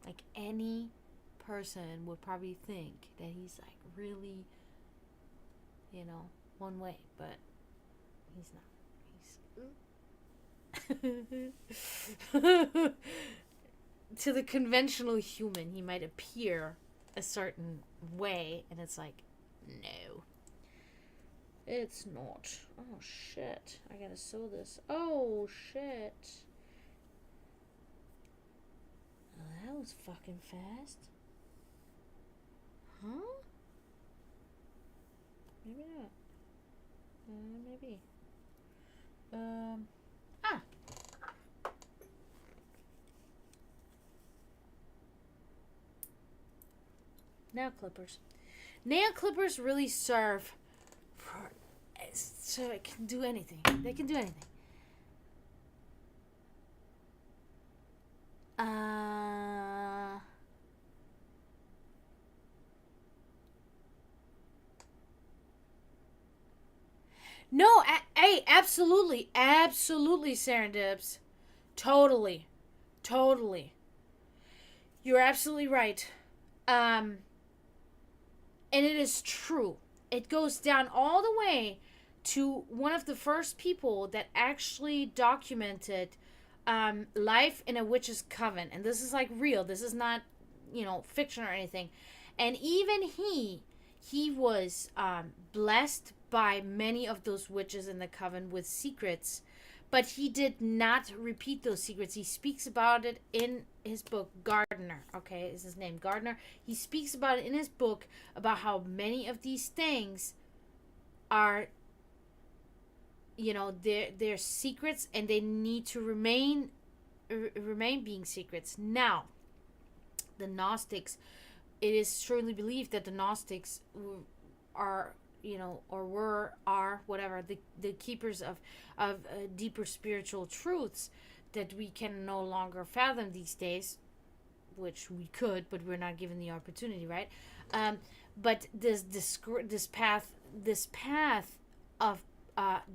Like, any person would probably think that he's like really, one way, but he's not. To the conventional human, he might appear a certain way, and it's like, no, it's not. Oh shit, I gotta sew this. Oh shit. Oh, that was fucking fast. Huh? Maybe not. Maybe. Nail clippers. Nail clippers really serve for, so it can do anything. They can do anything. No, hey, absolutely, Serendips. Totally. You're absolutely right. And it is true. It goes down all the way to one of the first people that actually documented life in a witch's coven. And this is like real. This is not, fiction or anything. And even he was blessed by many of those witches in the coven with secrets, but he did not repeat those secrets. He speaks about it in his book, Gardner. Okay, is his name Gardner? He speaks about it in his book about how many of these things are, they're secrets, and they need to remain being secrets. Now, the Gnostics, it is surely believed that the Gnostics are, are whatever, the keepers of deeper spiritual truths that we can no longer fathom these days, which we could, but we're not given the opportunity, right? But this path of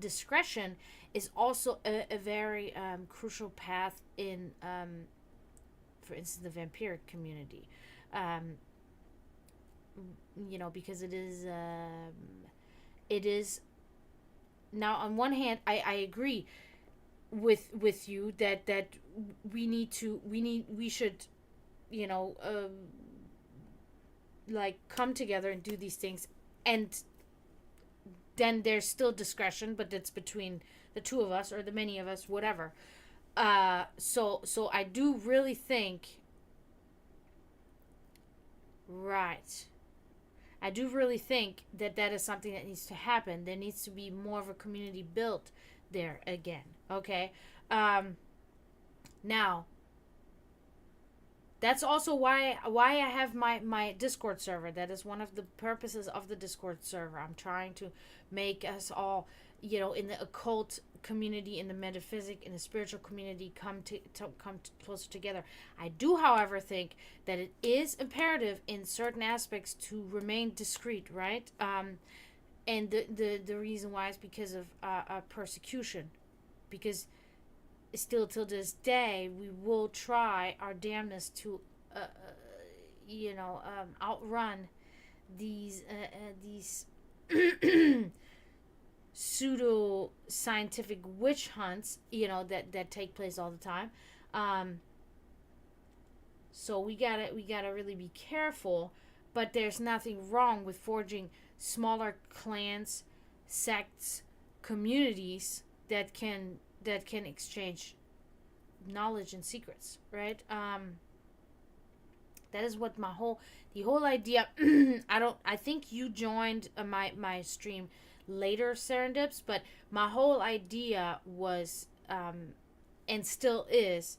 discretion is also a very crucial path in, for instance, the vampiric community. Because it is now, on one hand, I agree with you that we should like come together and do these things, and then there's still discretion, but it's between the two of us or the many of us, whatever. So I do really think, right, I do really think that is something that needs to happen. There needs to be more of a community built there again. Okay. Now, that's also why I have my Discord server. That is one of the purposes of the Discord server. I'm trying to make us all, in the occult community, in the metaphysic, in the spiritual community, come closer together. I do, however, think that it is imperative in certain aspects to remain discreet, right? And the reason why is because of persecution, because still till this day we will try our damnedest to outrun these pseudo scientific witch hunts that take place all the time. So we gotta really be careful, but there's nothing wrong with forging smaller clans, sects, communities that can exchange knowledge and secrets, right? That is what the whole idea. I think you joined my stream later, Serendips, but my whole idea was and still is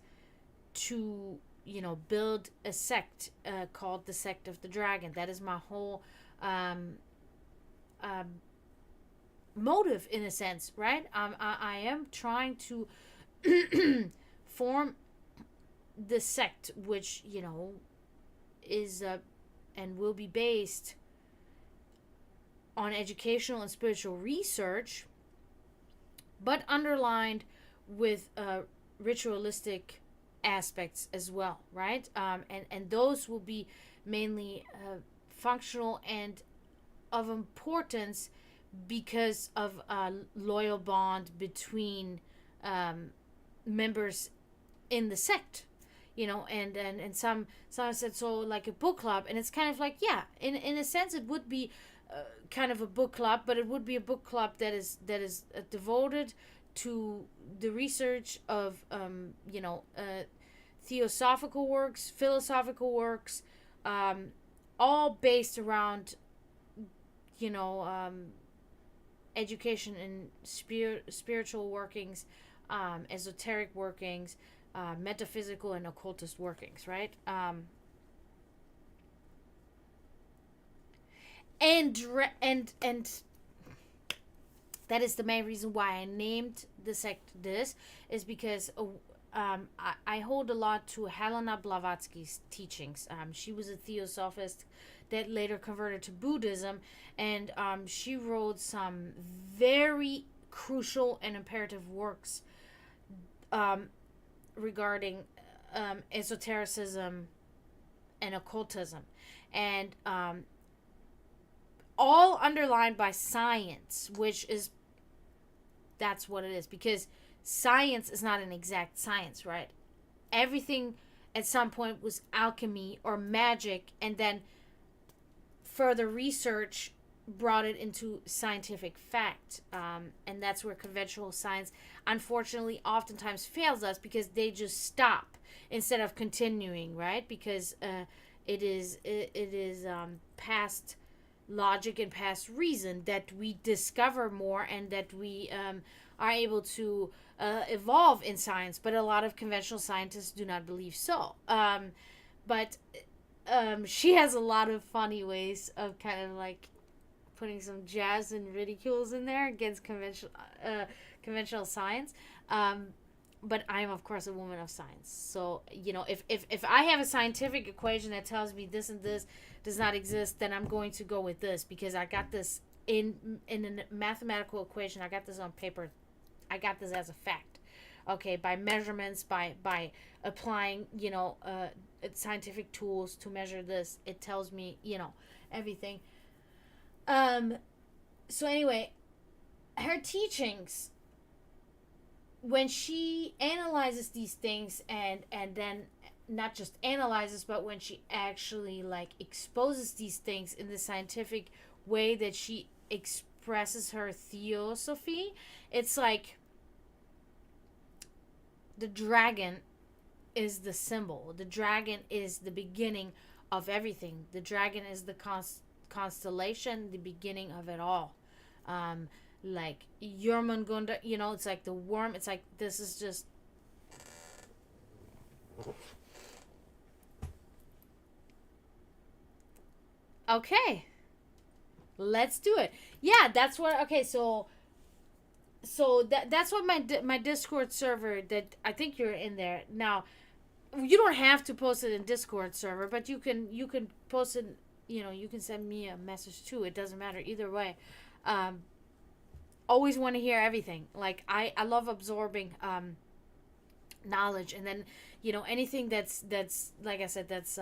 to build a sect called the Sect of the Dragon. That is my whole motive, in a sense, right? I am trying to form the sect, which is and will be based on educational and spiritual research, but underlined with ritualistic aspects as well, right? And those will be mainly functional and of importance because of a loyal bond between members in the sect, and some said so like a book club, and it's kind of like, yeah, in a sense it would be kind of a book club, but it would be a book club that is devoted to the research of theosophical works, philosophical works, all based around education and spiritual workings, esoteric workings, metaphysical and occultist workings, right? And that is the main reason why I named the sect this, is because I hold a lot to Helena Blavatsky's teachings. She was a theosophist that later converted to Buddhism, and she wrote some very crucial and imperative works regarding esotericism and occultism, and all underlined by science, that's what it is, because science is not an exact science, right? Everything at some point was alchemy or magic, and then further research brought it into scientific fact, and that's where conventional science unfortunately oftentimes fails us, because they just stop instead of continuing, right? Because it is past logic and past reason that we discover more, and that we are able to evolve in science. But a lot of conventional scientists do not believe so. But she has a lot of funny ways of kind of like putting some jazz and ridicules in there against conventional science. But I'm, of course, a woman of science. So, if I have a scientific equation that tells me this and this does not exist, then I'm going to go with this, because I got this in a mathematical equation. I got this on paper. I got this as a fact. Okay, by measurements, by applying, scientific tools to measure this, it tells me, everything. So anyway, her teachings, when she analyzes these things, and then not just analyzes, but when she actually like exposes these things in the scientific way that she expresses her theosophy, it's like the dragon is the symbol. The dragon is the beginning of everything. The dragon is the constellation, the beginning of it all. Like Jormungandr, it's like the worm. It's like, this is just. Okay, let's do it. Yeah, that's what. Okay, so that's what my Discord server, that I think you're in there now. You don't have to post it in Discord server, but you can post it. You can send me a message too. It doesn't matter either way. Always want to hear everything. Like I love absorbing knowledge, and then anything that's like I said, that's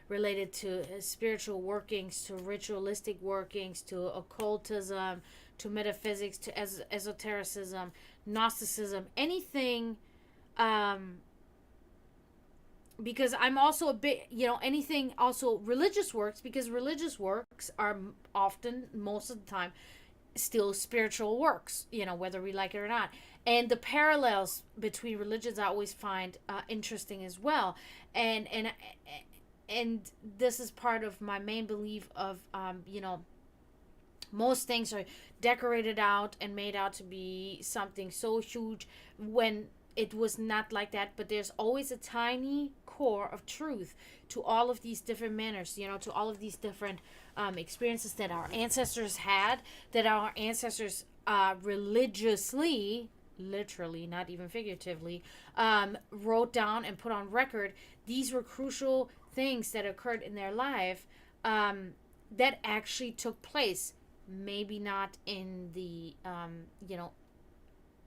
related to spiritual workings, to ritualistic workings, to occultism, to metaphysics, to esotericism, Gnosticism, anything. Because I'm also a bit, anything also religious works, because religious works are often, most of the time, still spiritual works, whether we like it or not. And the parallels between religions I always find interesting as well. And this is part of my main belief of, most things are decorated out and made out to be something so huge when it was not like that. But there's always a tiny core of truth to all of these different manners, to all of these different experiences that our ancestors had, that our ancestors religiously, literally, not even figuratively, wrote down and put on record. These were crucial things that occurred in their life that actually took place maybe not in the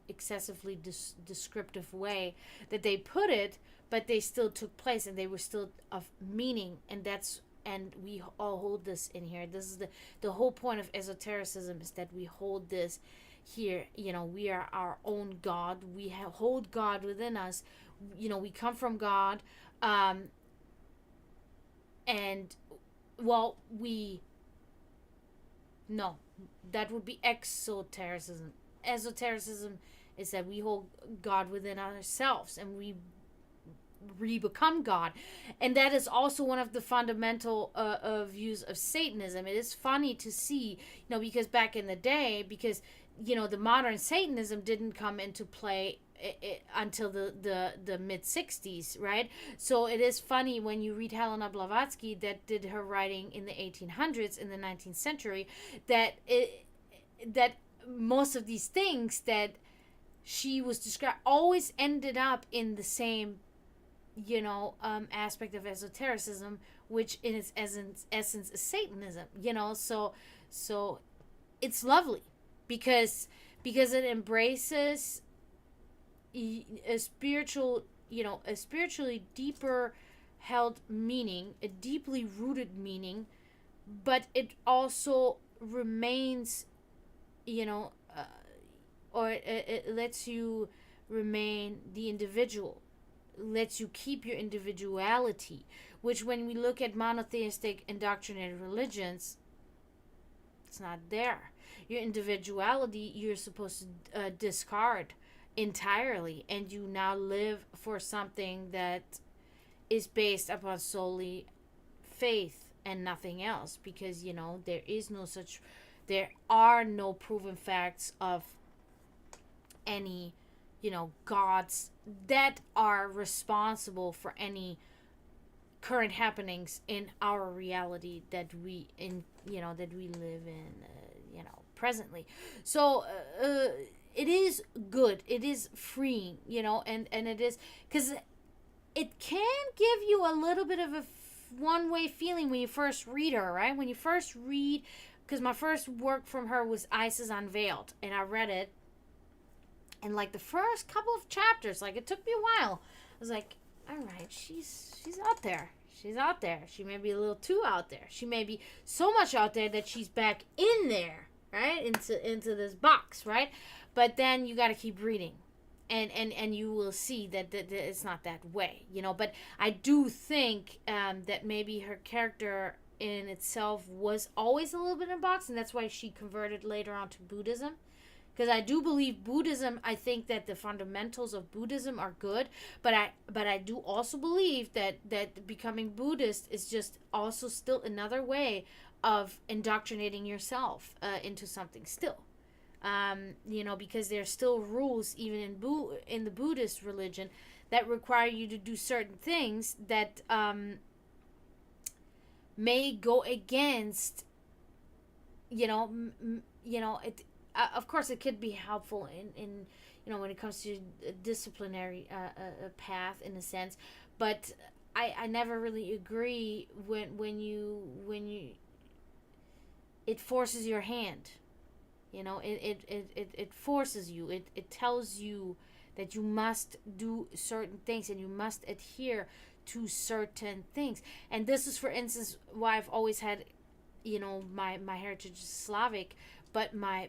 excessively descriptive way that they put it, but they still took place and they were still of meaning. And we all hold this in here. This is the whole point of esotericism, is that we hold this here. We are our own God. We hold God within us. We come from God. And well, no, that would be exotericism. Esotericism is that we hold God within ourselves and we become God. And that is also one of the fundamental views of Satanism. It is funny to see, because back in the day, because the modern Satanism didn't come into play until the mid 60s, right? So it is funny when you read Helena Blavatsky, that did her writing in the 1800s, in the 19th century, that most of these things that she was described always ended up in the same aspect of esotericism, which in its essence is Satanism. So it's lovely because it embraces a spiritually deeper held meaning, a deeply rooted meaning, but it also remains, or it lets you remain the individual, lets you keep your individuality, which when we look at monotheistic indoctrinated religions, it's not there. Your individuality, you're supposed to discard entirely, and you now live for something that is based upon solely faith and nothing else, because there are no proven facts of any gods that are responsible for any current happenings in our reality that we live in presently. So it is good, it is freeing, and it is, because it can give you a little bit of a one-way feeling when you first read her, right? When you first read, because my first work from her was Isis Unveiled, and I read it, and like the first couple of chapters, like it took me a while. I was like, all right, she's out there. She's out there. She may be a little too out there. She may be so much out there that she's back in there, right? Into this box, right? But then you got to keep reading. And you will see that it's not that way, But I do think that maybe her character in itself was always a little bit in a box, and that's why she converted later on to Buddhism. Because I do believe Buddhism, I think that the fundamentals of Buddhism are good, but I do also believe that becoming Buddhist is just also still another way of indoctrinating yourself into something still. Because there's still rules even in the Buddhist religion that require you to do certain things that may go against, it. Of course, it could be helpful in when it comes to a disciplinary path in a sense, but I never really agree when you it forces your hand. It forces you. It tells you that you must do certain things and you must adhere to certain things. And this is, for instance, why I've always had, my heritage is Slavic, but my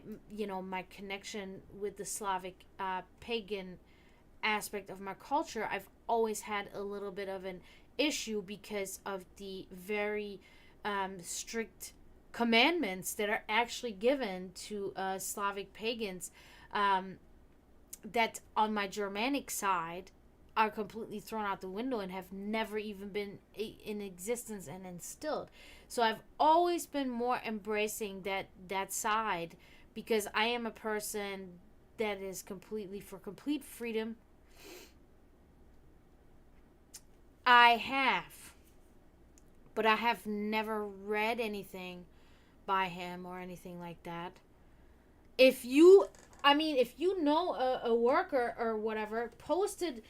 connection with the Slavic pagan aspect of my culture, I've always had a little bit of an issue because of the very strict commandments that are actually given to Slavic pagans that on my Germanic side are completely thrown out the window and have never even been in existence and instilled. So I've always been more embracing that side, because I am a person that is completely for complete freedom. I have never read anything by him or anything like that. If you know a work or whatever, post it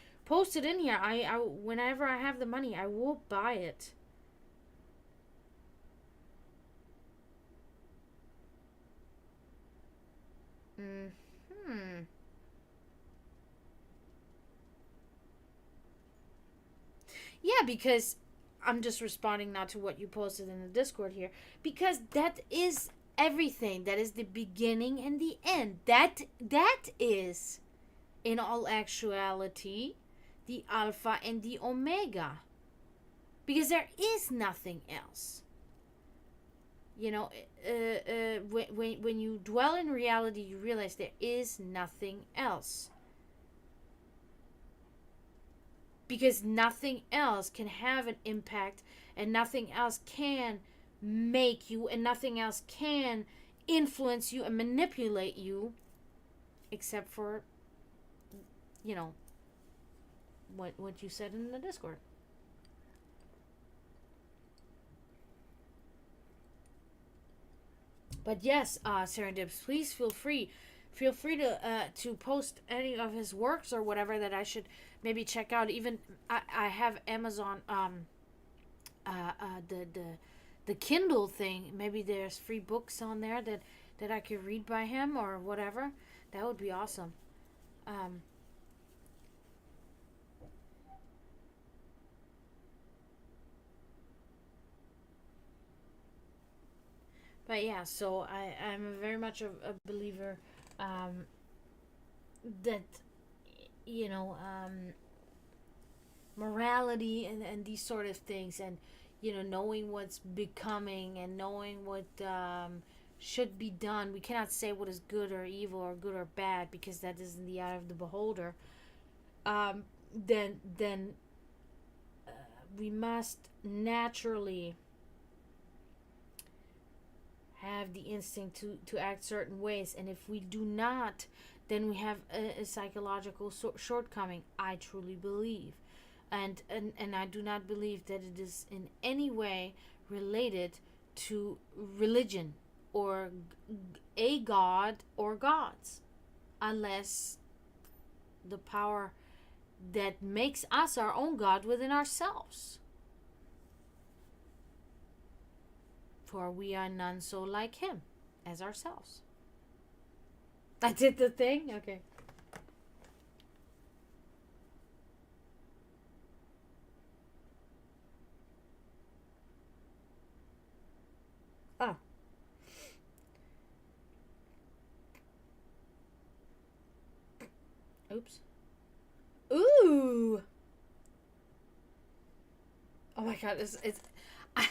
in here. I whenever I have the money, I will buy it. Hmm. Yeah, because I'm just responding now to what you posted in the Discord here. Because that is everything. That is the beginning and the end. That is, in all actuality, the Alpha and the Omega. Because there is nothing else. You know, when you dwell in reality, you realize there is nothing else. Because nothing else can have an impact, and nothing else can make you, and nothing else can influence you and manipulate you, except for, you know, what you said in the Discord. But yes, Serendips, please feel free to post any of his works or whatever that I should maybe check out. Even I have Amazon the Kindle thing. Maybe there's free books on there that I could read by him or whatever. That would be awesome. Um, but yeah, so I'm very much a believer that, you know, morality and these sort of things, and you know, knowing what's becoming and knowing what should be done. We cannot say what is good or evil or good or bad, because that is in the eye of the beholder. Then we must naturally have the instinct to act certain ways, and if we do not, then we have a psychological shortcoming, I truly believe. And I do not believe that it is in any way related to religion or a god or gods, unless the power that makes us our own god within ourselves. For we are none so like him as ourselves. I did the thing? Okay. Oh. Oops. Ooh. Oh my god, it's I,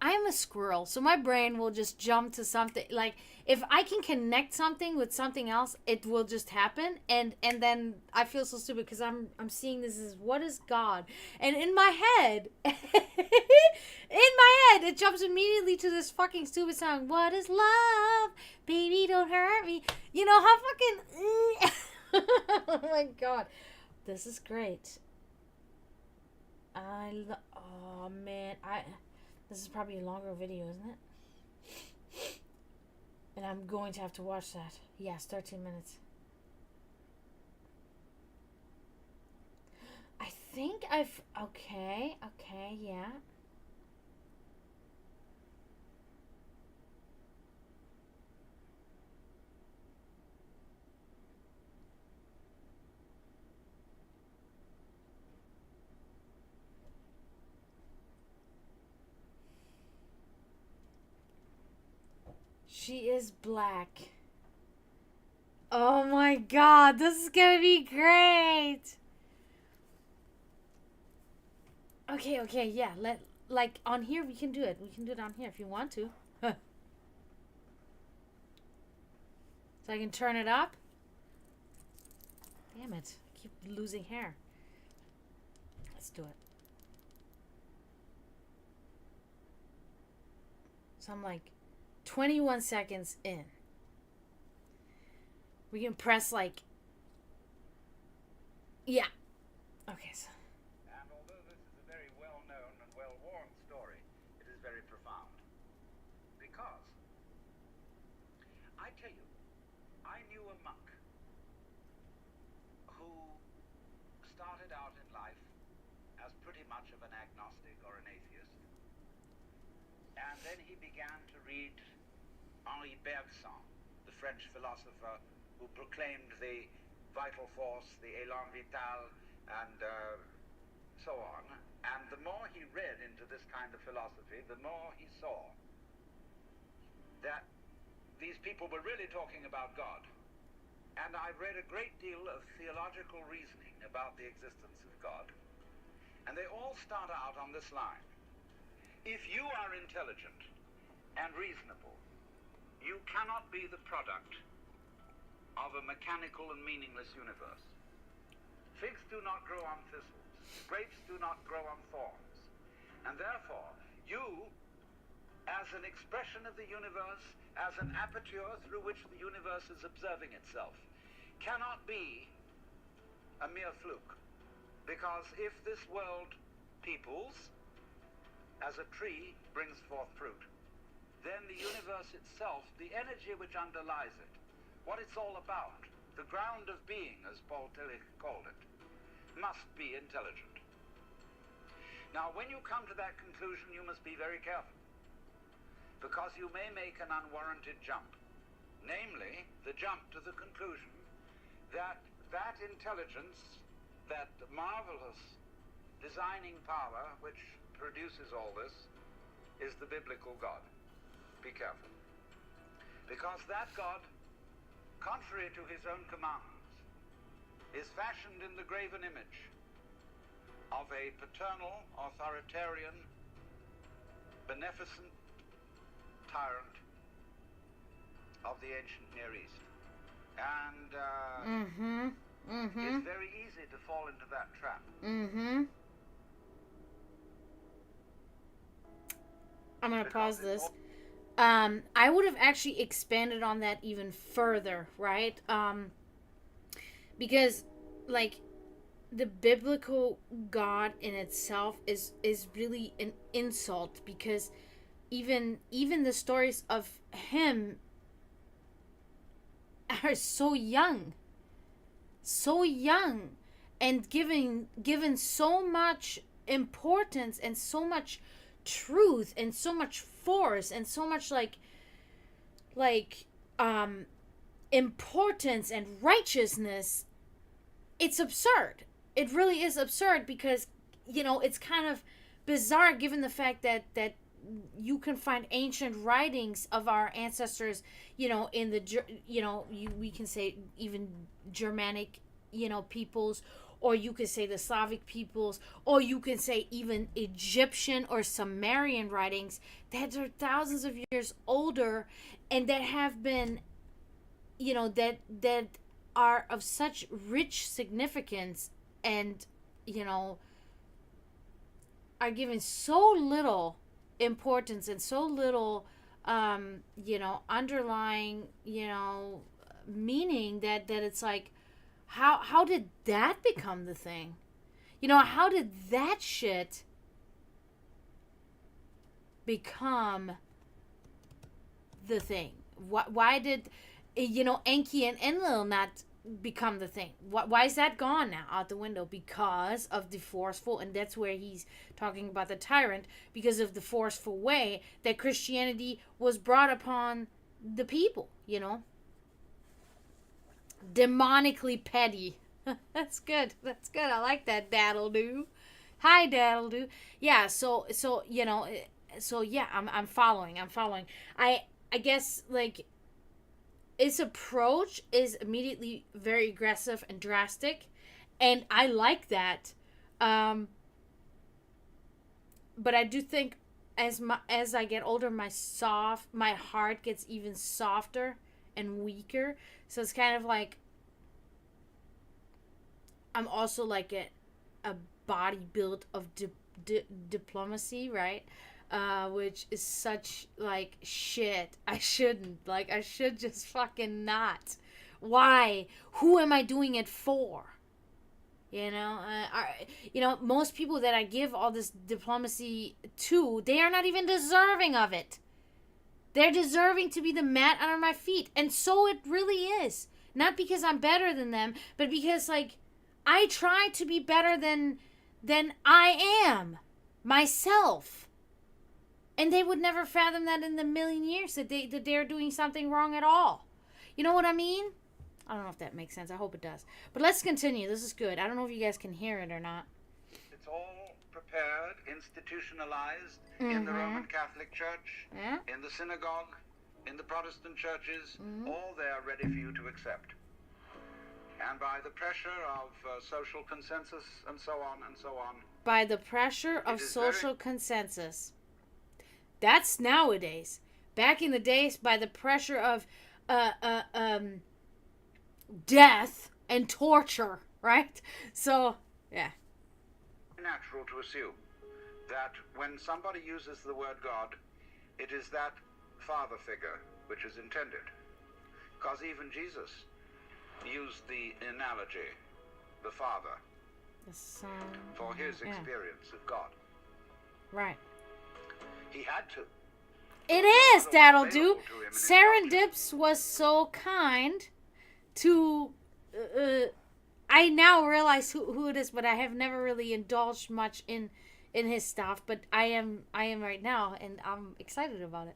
I'm a squirrel, so my brain will just jump to something. Like, if I can connect something with something else, it will just happen, and then I feel so stupid because I'm seeing this as, what is God, and in my head, it jumps immediately to this fucking stupid song. What is love, baby? Don't hurt me. You know how fucking. Oh my god, this is great. Oh man, this is probably a longer video, isn't it? And I'm going to have to watch that. Yes, 13 minutes. I think I've okay, yeah. She is black. Oh my god, this is gonna be great. Okay, yeah. Like on here we can do it. We can do it on here if you want to. So I can turn it up. Damn it. I keep losing hair. Let's do it. So I'm like 21 seconds in. We can press like, yeah. Okay, so. And although this is a very well-known and well-worn story, it is very profound. Because, I tell you, I knew a monk who started out in life as pretty much of an agnostic or an atheist. And then he began to read Henri Bergson, the French philosopher who proclaimed the vital force, the élan vital, and so on. And the more he read into this kind of philosophy, the more he saw that these people were really talking about God. And I've read a great deal of theological reasoning about the existence of God. And they all start out on this line. If you are intelligent and reasonable, you cannot be the product of a mechanical and meaningless universe. Figs do not grow on thistles. Grapes do not grow on thorns. And therefore, you, as an expression of the universe, as an aperture through which the universe is observing itself, cannot be a mere fluke. Because if this world peoples, as a tree brings forth fruit, then the universe itself, the energy which underlies it, what it's all about, the ground of being, as Paul Tillich called it, must be intelligent. Now, when you come to that conclusion, you must be very careful, because you may make an unwarranted jump, namely, the jump to the conclusion that that intelligence, that marvelous designing power which produces all this, is the biblical God. Be careful. Because that God, contrary to his own commandments, is fashioned in the graven image of a paternal, authoritarian, beneficent tyrant of the ancient Near East. And it's very easy to fall into that trap. I'm going to pause this. I would have actually expanded on that even further, right? Because, like, the biblical God in itself is really an insult, because even the stories of him are so young, and given so much importance and so much truth and so much force and so much importance and righteousness. It's absurd. It really is absurd, because it's kind of bizarre given the fact that you can find ancient writings of our ancestors, in the we can say even Germanic peoples, or you could say the Slavic peoples, or you can say even Egyptian or Sumerian writings that are thousands of years older, and that have been, that are of such rich significance, and, are given so little importance and so little, underlying, meaning that it's like, how did that become the thing? How did that shit become the thing? Why did, Enki and Enlil not become the thing? Why is that gone now out the window? Because of the forceful, and that's where he's talking about the tyrant, because of the forceful way that Christianity was brought upon the people, Demonically petty. That's good. I like that, Daddle-Doo. Hi, Daddle-Doo. Yeah, so yeah, I'm following. I guess, like, its approach is immediately very aggressive and drastic, and I like that. But I do think as I get older, my heart gets even softer and weaker. So it's kind of like I'm also like a body built of diplomacy, right? Which is such, like, shit. I shouldn't. Like, I should just fucking not. Why? Who am I doing it for? Most people that I give all this diplomacy to, they are not even deserving of it. They're deserving to be the mat under my feet. And so it really is. Not because I'm better than them, but because, like, I try to be better than I am myself. And they would never fathom that in a million years, that they're doing something wrong at all. You know what I mean? I don't know if that makes sense. I hope it does. But let's continue. This is good. I don't know if you guys can hear it or not. It's all prepared, institutionalized in the Roman Catholic Church, Yeah. in the synagogue, in the Protestant churches, all there ready for you to accept. And by the pressure of social consensus and so on and so on. By the pressure of It is social consensus. That's nowadays. Back in the days, by the pressure of death and torture, right? So, yeah. Natural to assume that when somebody uses the word God, it is that father figure which is intended. Because even Jesus used the analogy, the father, The Son. for his Yeah. experience of God. Right. He had to. It is, that'll do. Available to him in his Serendips was so kind to. I now realize who it is, but I have never really indulged much in his stuff. But I am right now, and I'm excited about it.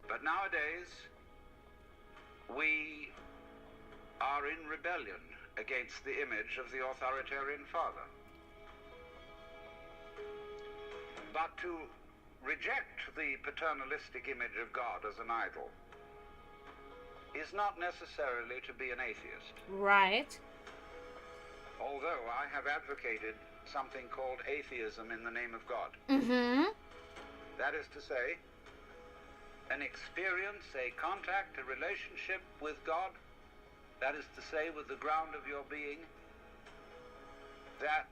But nowadays, we are in rebellion against the image of the authoritarian father. But to reject the paternalistic image of God as an idol is not necessarily to be an atheist. Right. Although I have advocated something called atheism in the name of God. Mm-hmm. That is to say, an experience, a contact, a relationship with God, that is to say, with the ground of your being, that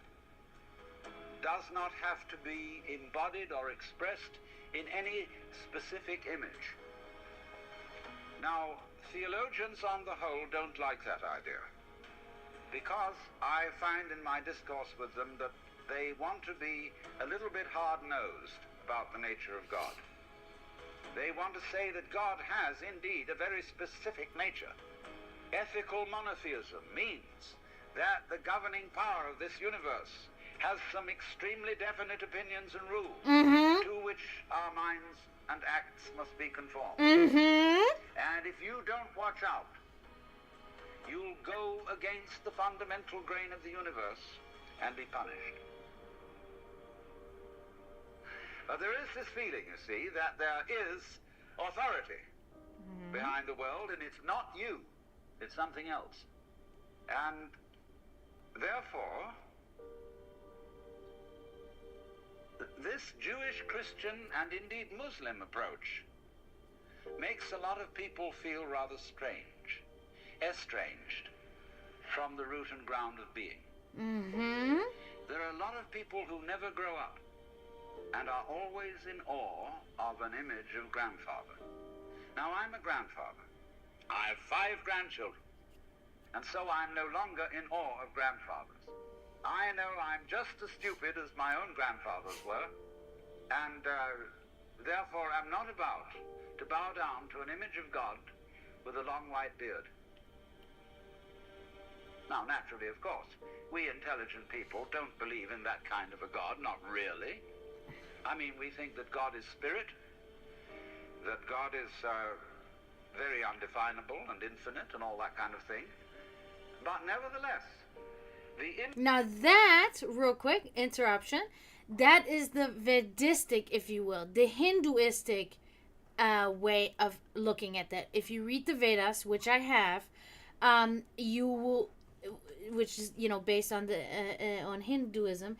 does not have to be embodied or expressed in any specific image. Now, theologians on the whole don't like that idea, because I find in my discourse with them that they want to be a little bit hard-nosed about the nature of God. They want to say that God has indeed a very specific nature. Ethical monotheism means that the governing power of this universe has some extremely definite opinions and rules to which our minds and acts must be conformed. And if you don't watch out, you'll go against the fundamental grain of the universe and be punished. But there is this feeling, you see, that there is authority behind the world, and it's not you, it's something else. And therefore, this Jewish, Christian, and indeed Muslim approach makes a lot of people feel rather strange, estranged from the root and ground of being. There are a lot of people who never grow up and are always in awe of an image of grandfather. Now, I'm a grandfather. I have 5 grandchildren, and so I'm no longer in awe of grandfathers. I know I'm just as stupid as my own grandfathers were, and therefore am not about to bow down to an image of God with a long white beard. Now, naturally, of course, we intelligent people don't believe in that kind of a God, not really. I mean, we think that God is spirit, that God is very undefinable and infinite and all that kind of thing. But nevertheless, now that, real quick, interruption, that is the Vedistic, if you will, the Hinduistic way of looking at that. If you read the Vedas, which I have, you will, which is, you know, based on the on Hinduism,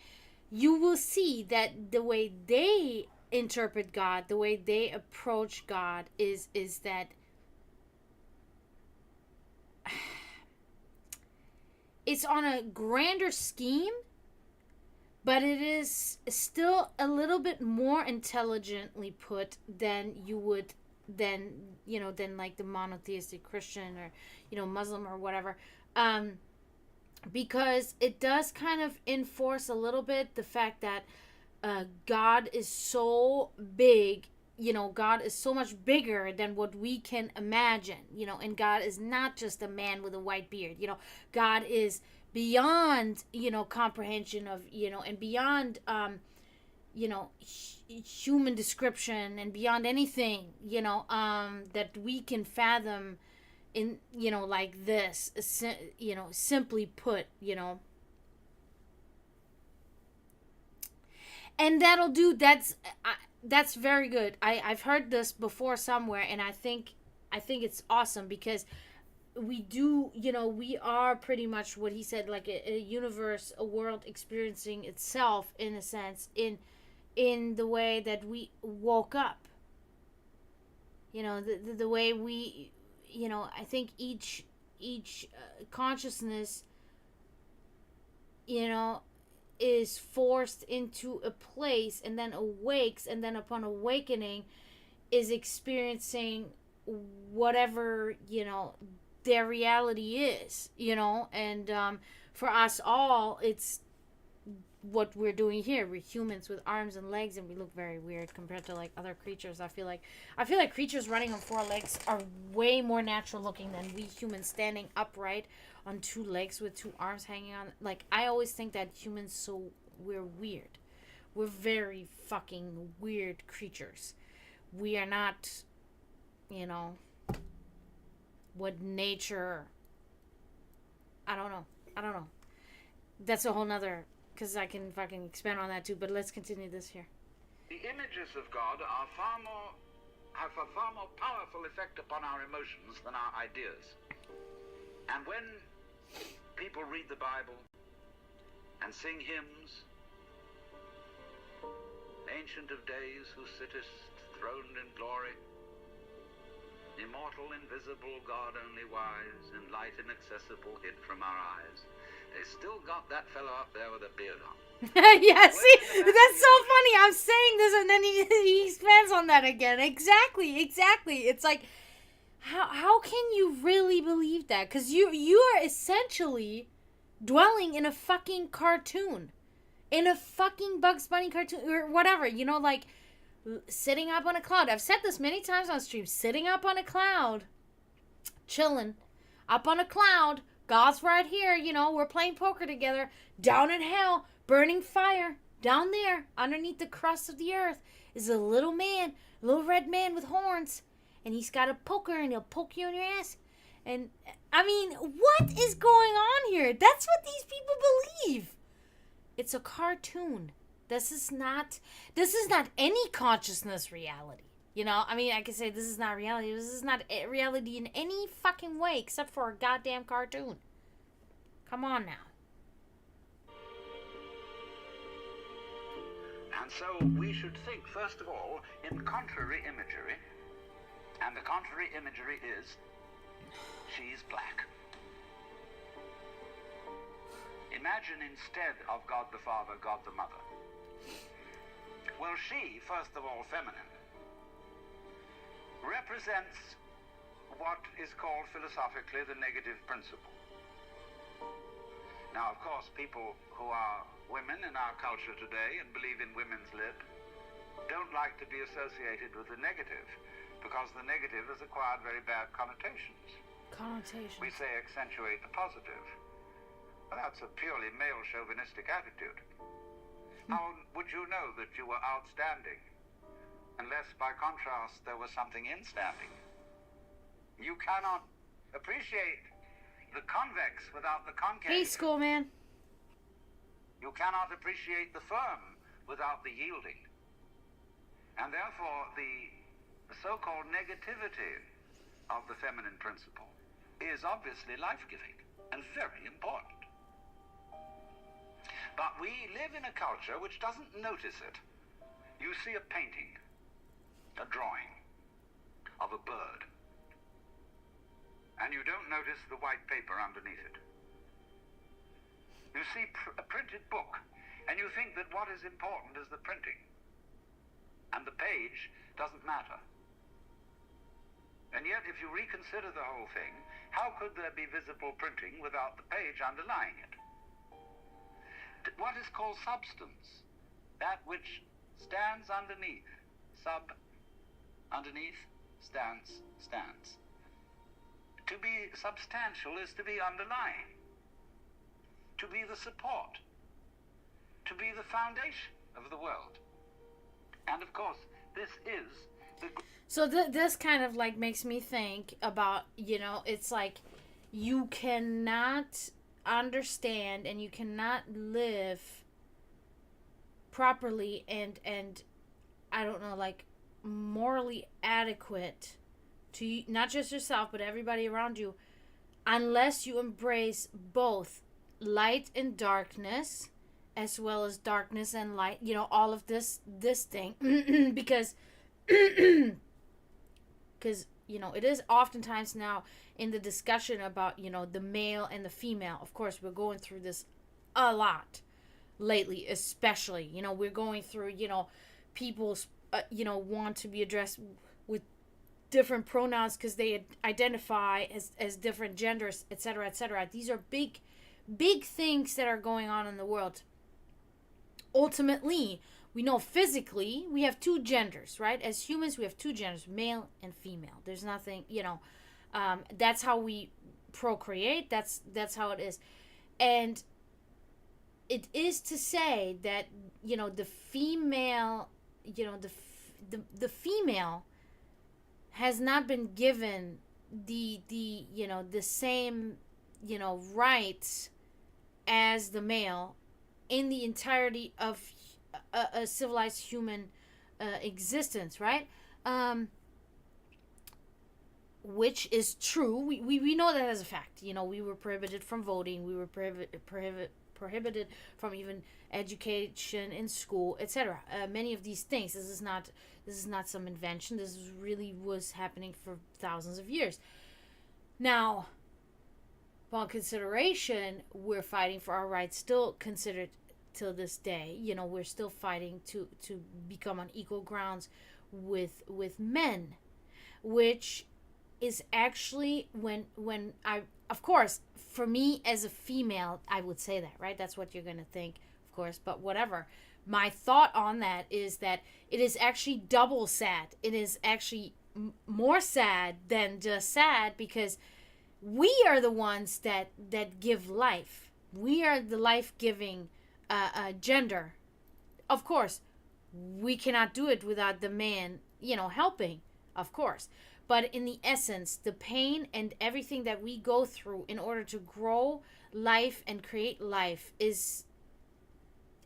you will see that the way they interpret God, the way they approach God is that it's on a grander scheme, but it is still a little bit more intelligently put than you would than like the monotheistic Christian or, you know, Muslim or whatever. Because it does kind of enforce a little bit the fact that God is so big, you know, God is so much bigger than what we can imagine, you know, and God is not just a man with a white beard, you know, God is beyond, you know, comprehension of, you know, and beyond, you know, human description and beyond anything, you know, that we can fathom, in, like this, simply put, and that'll do. That's very good. I've heard this before somewhere, and I think it's awesome, because we do, we are pretty much what he said, like a universe, a world experiencing itself, in a sense, in the way that we woke up. The way we, I think each consciousness, is forced into a place, and then awakes, and then upon awakening is experiencing whatever, their reality is, and for us all, it's what we're doing here. We're humans with arms and legs, and we look very weird compared to like other creatures. I feel like creatures running on 4 legs are way more natural looking than we humans standing upright on 2 legs with 2 arms hanging on. Like, I always think that humans, we're weird. We're very fucking weird creatures. We are not, what nature, I don't know. That's a whole nother, because I can fucking expand on that too, but let's continue this here. The images of God have a far more powerful effect upon our emotions than our ideas. And when people read the Bible and sing hymns, Ancient of Days, who sittest throned in glory, immortal, invisible, God only wise, in light inaccessible hid from our eyes. They still got that fellow up there with a beard on. Yeah, see, that's so funny. I'm saying this, and then he expands on that again. Exactly. It's like, how can you really believe that? Because you are essentially dwelling in a fucking cartoon, in a fucking Bugs Bunny cartoon, or whatever, like sitting up on a cloud. I've said this many times on stream. Sitting up on a cloud, chilling up on a cloud. God's right here, we're playing poker together. Down in hell, burning fire. Down there, underneath the crust of the earth, is a little man, a little red man with horns. And he's got a poker, and he'll poke you in your ass. And, I mean, what is going on here? That's what these people believe. It's a cartoon. This is not any consciousness reality. I mean, I could say this is not reality. This is not reality in any fucking way except for a goddamn cartoon. Come on now. And so we should think, first of all, in contrary imagery. And the contrary imagery is, she's black. Imagine instead of God the Father, God the Mother. Well, she, first of all, feminine, represents what is called philosophically the negative principle. Now, of course, people who are women in our culture today and believe in women's lib don't like to be associated with the negative, because the negative has acquired very bad connotations. We say accentuate the positive. Well, that's a purely male chauvinistic attitude. How would you know that you were outstanding unless, by contrast, there was something instanding? You cannot appreciate the convex without the concave. Hey, school man. You cannot appreciate the firm without the yielding. And therefore, the so-called negativity of the feminine principle is obviously life-giving and very important. But we live in a culture which doesn't notice it. You see a painting, a drawing of a bird, and you don't notice the white paper underneath it. You see a printed book, and you think that what is important is the printing, and the page doesn't matter. And yet, if you reconsider the whole thing, how could there be visible printing without the page underlying it? What is called substance, that which stands underneath, underneath, stands. To be substantial is to be underlying, to be the support, to be the foundation of the world. And of course, this is So this kind of like makes me think about, it's like you cannot understand and you cannot live properly and I don't know, like morally adequate to not just yourself but everybody around you unless you embrace both light and darkness as well as darkness and light, all of this thing because it is oftentimes now in the discussion about the male and the female. Of course, we're going through this a lot lately, especially we're going through people's want to be addressed with different pronouns because they identify as different genders, etc., etc. These are big things that are going on in the world. Ultimately, we know physically we have two genders, right? As humans, we have two genders, male and female. There's nothing, that's how we procreate. That's how it is. And it is to say that, the female, the female has not been given the same, rights as the male in the entirety of a civilized human existence, right? Which is true. We know that as a fact. We were prohibited from voting. We were prohibited from even education in school, etc. Many of these things. This is not some invention. This really was happening for thousands of years. Now, upon consideration, we're fighting for our rights. Still considered till this day. We're still fighting to become on equal grounds with men, which is actually when I, of course, for me as a female, I would say that, right? That's what you're going to think, of course, but whatever. My thought on that is that it is actually double sad. It is actually more sad than just sad because we are the ones that give life. We are the life-giving gender. Of course, we cannot do it without the man, helping, of course. But in the essence, the pain and everything that we go through in order to grow life and create life is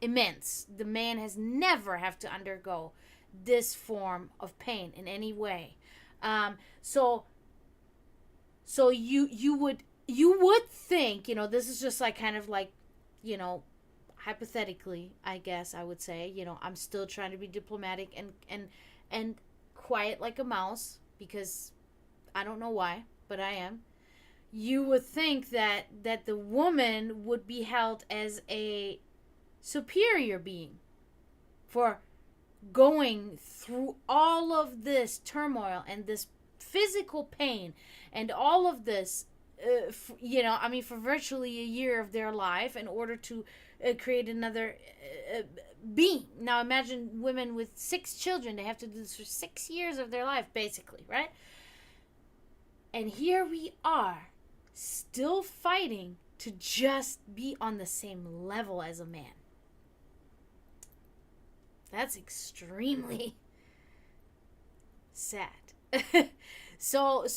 immense. The man has never have to undergo this form of pain in any way. So you would think, this is just like kind of like, hypothetically, I guess I would say, I'm still trying to be diplomatic and quiet like a mouse because I don't know why, but I am. You would think that the woman would be held as a superior being for going through all of this turmoil and this physical pain and all of this for virtually a year of their life in order to create another being. Now imagine women with 6 children. They have to do this for 6 years of their life, basically, right? And here we are, still fighting to just be on the same level as a man. That's extremely sad. So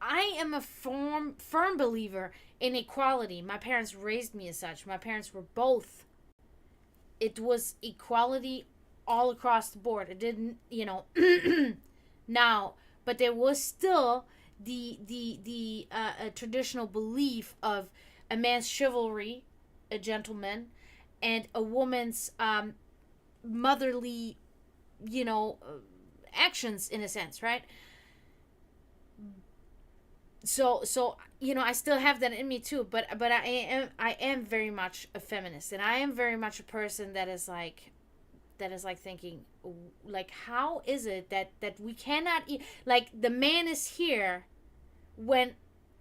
I am a firm believer in equality. My parents raised me as such. My parents were both. It was equality all across the board. It didn't, now, but there was still the traditional belief of a man's chivalry, a gentleman, and a woman's motherly, actions in a sense, right? So I still have that in me too, but I am very much a feminist, and I am very much a person that is like thinking, like, how is it that we cannot like the man is here when,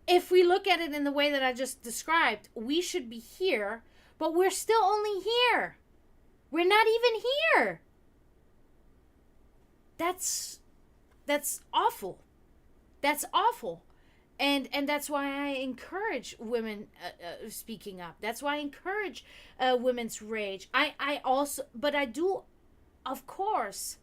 if we look at it in the way that I just described, we should be here, but we're still only here. We're not even here. That's awful. That's awful. And that's why I encourage women speaking up. That's why I encourage women's rage. I also, but I do of course,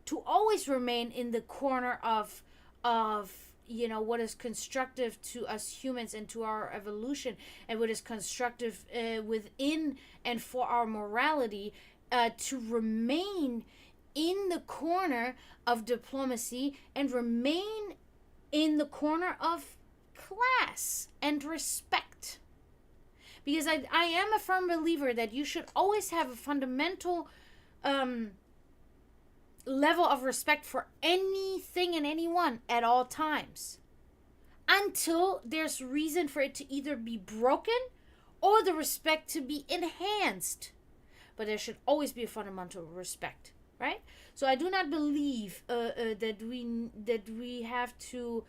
to always remain in the corner of what is constructive to us humans and to our evolution, and what is constructive within and for our morality, to remain in the corner of diplomacy and remain in the corner of class and respect. Because I am a firm believer that you should always have a fundamental level of respect for anything and anyone at all times, until there's reason for it to either be broken or the respect to be enhanced. But there should always be a fundamental respect, right? So I do not believe that we have to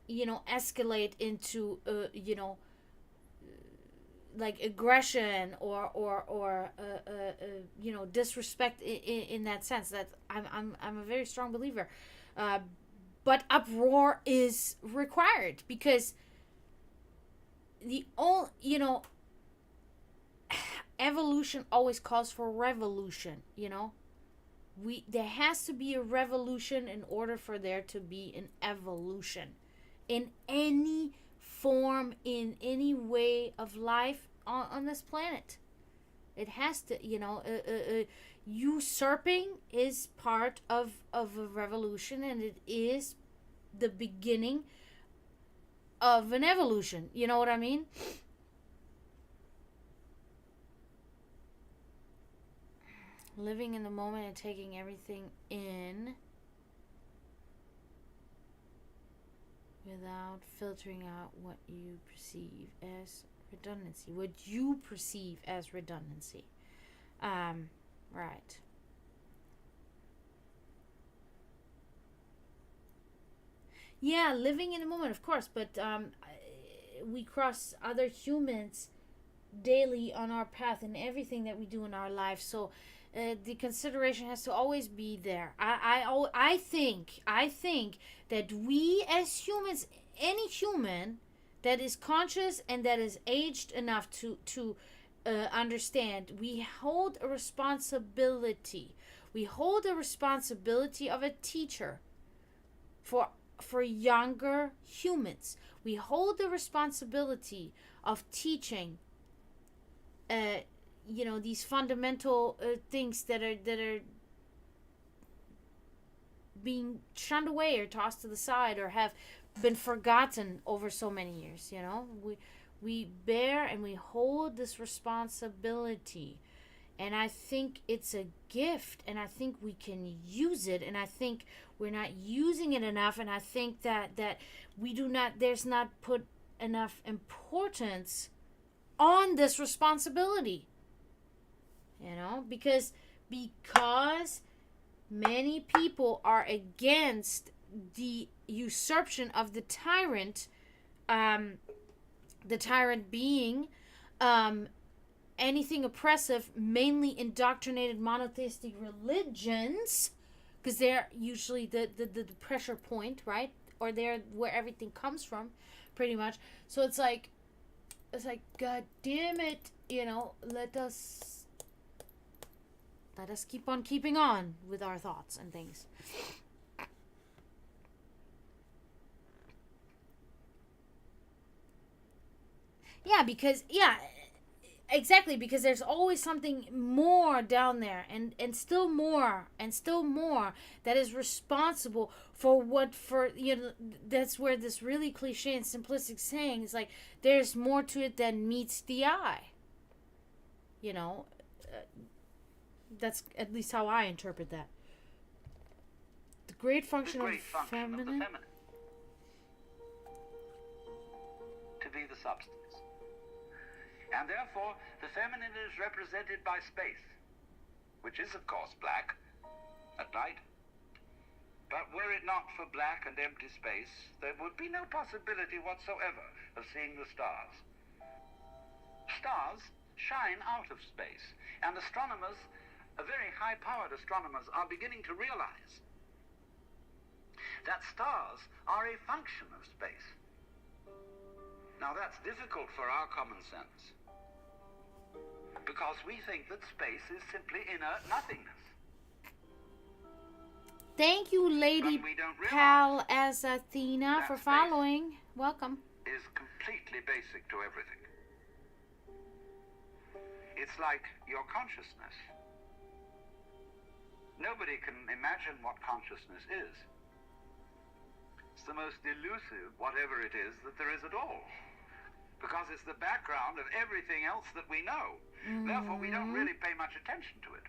escalate into like aggression or disrespect in that sense. That I'm a very strong believer, but uproar is required, because evolution always calls for revolution. There has to be a revolution in order for there to be an evolution in any form, in any way of life on this planet. It has to, usurping is part of a revolution, and it is the beginning of an evolution. You know what I mean? Living in the moment and taking everything in without filtering out what you perceive as redundancy. Right. Yeah, living in the moment, of course, but we cross other humans daily on our path in everything that we do in our life. So the consideration has to always be there. I think that we as humans, any human that is conscious and that is aged enough to understand, we hold a responsibility. We hold the responsibility of a teacher for younger humans. We hold the responsibility of teaching these fundamental things that are being shunned away or tossed to the side or have been forgotten over so many years. We bear and we hold this responsibility, and I think it's a gift, and I think we can use it, and I think we're not using it enough, and I think that there's not put enough importance on this responsibility. Because many people are against the usurpation of the tyrant being anything oppressive, mainly indoctrinated monotheistic religions, because they're usually the pressure point, right? Or they're where everything comes from, pretty much. So it's like, God damn it, let us keep on keeping on with our thoughts and things. Exactly, because there's always something more down there, and still more that is responsible for that's where this really cliche and simplistic saying is like, there's more to it than meets the eye. That's at least how I interpret that. The great function, of the feminine to be the substance. And therefore, the feminine is represented by space, which is, of course, black at night. But were it not for black and empty space, there would be no possibility whatsoever of seeing the stars. Stars shine out of space, and astronomers, very high-powered astronomers, are beginning to realize that stars are a function of space. Now, that's difficult for our common sense. because we think that space is simply inert nothingness. Thank you, Lady But we don't realize Pal as Athena, that for space following. Welcome. is completely basic to everything. It's like your consciousness. Nobody can imagine what consciousness is. It's the most elusive, whatever it is, that there is at all. Because it's the background of everything else that we know. Therefore, we don't really pay much attention to it.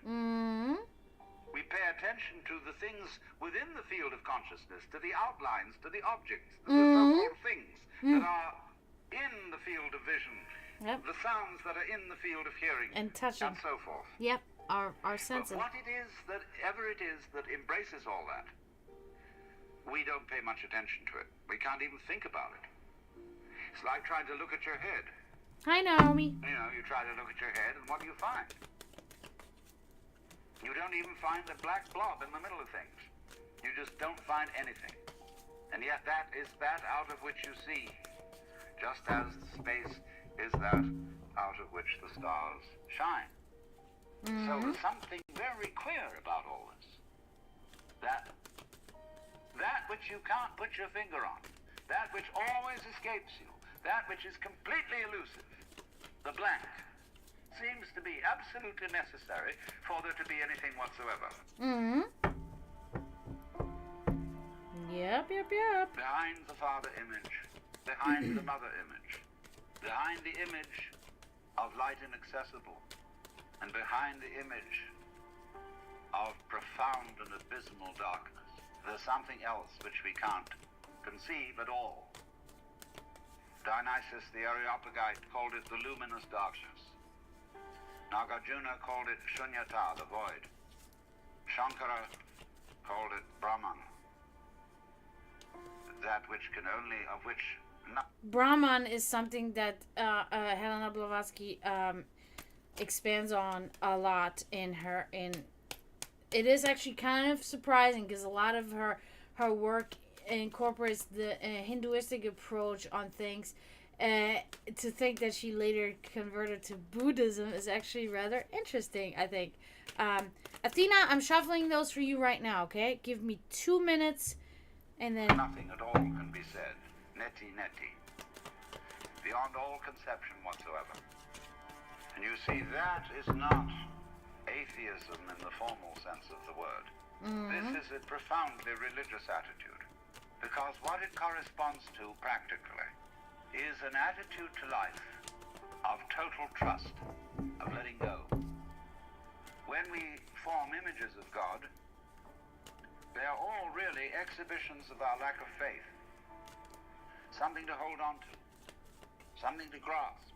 We pay attention to the things within the field of consciousness, to the outlines, to the objects, to the so-called things that are in the field of vision, the sounds that are in the field of hearing, And touching. and so forth. Yep, our But senses. what it is that ever it is that embraces all that, we don't pay much attention to it. We can't even think about it. It's like trying to look at your head. Hi, Naomi. You know, you try to look at your head, and what do you find? You don't even find a black blob in the middle of things. You just don't find anything. And yet that is that out of which you see. Just as space is that out of which the stars shine. So there's something very queer about all this. That which you can't put your finger on, that which always escapes you, that which is completely elusive, the blank, seems to be absolutely necessary for there to be anything whatsoever. Yep. Behind the father image, behind the mother image, behind the image of light inaccessible, and behind the image of profound and abysmal darkness, there's something else which we can't conceive at all. Dionysus the Areopagite called it the luminous darkness. Nagarjuna called it Shunyata, the void. Shankara called it Brahman, that which can only, of which Brahman is something that Helena Blavatsky expands on a lot in her. It is actually kind of surprising because a lot of her work incorporates the Hinduistic approach on things. To think that she later converted to Buddhism is actually rather interesting, I think. Athena, I'm shuffling those for you right now, okay? Give me 2 minutes, and then... nothing at all can be said. Neti neti. Beyond all conception whatsoever. And you see, that is not atheism in the formal sense of the word. This is a profoundly religious attitude. Because what it corresponds to practically is an attitude to life of total trust, of letting go. When we form images of God, they are all really exhibitions of our lack of faith. Something to hold on to, something to grasp.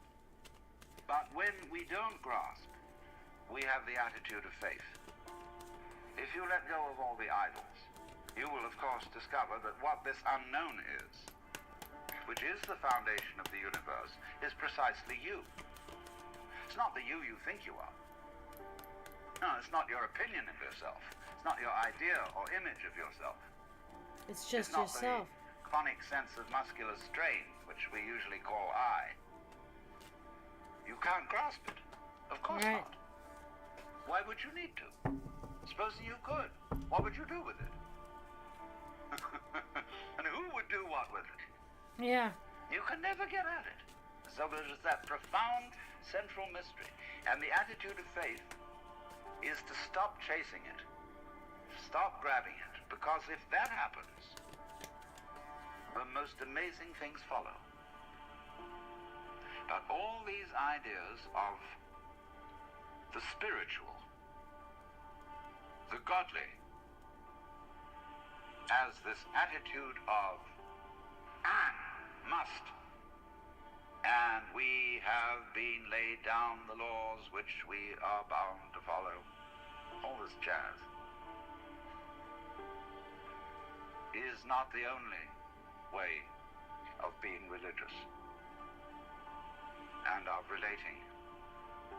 But when we don't grasp, we have the attitude of faith. If you let go of all the idols, you will of course discover that what this unknown is, which is the foundation of the universe, is precisely you. It's not the you think you are. No, it's not your opinion of yourself. It's not your idea or image of yourself. It's just not yourself. The chronic sense of muscular strain, which we usually call I. You can't grasp it. Of course Right. not. Why would you need to? Supposing you could, what would you do with it? And who would do what with it? Yeah. You can never get at it. So there is that profound central mystery. And the attitude of faith is to stop chasing it. Stop grabbing it. Because if that happens, the most amazing things follow. But all these ideas of the spiritual, the godly, as this attitude of must, and we have been laid down the laws which we are bound to follow, all this jazz, is not the only way of being religious and of relating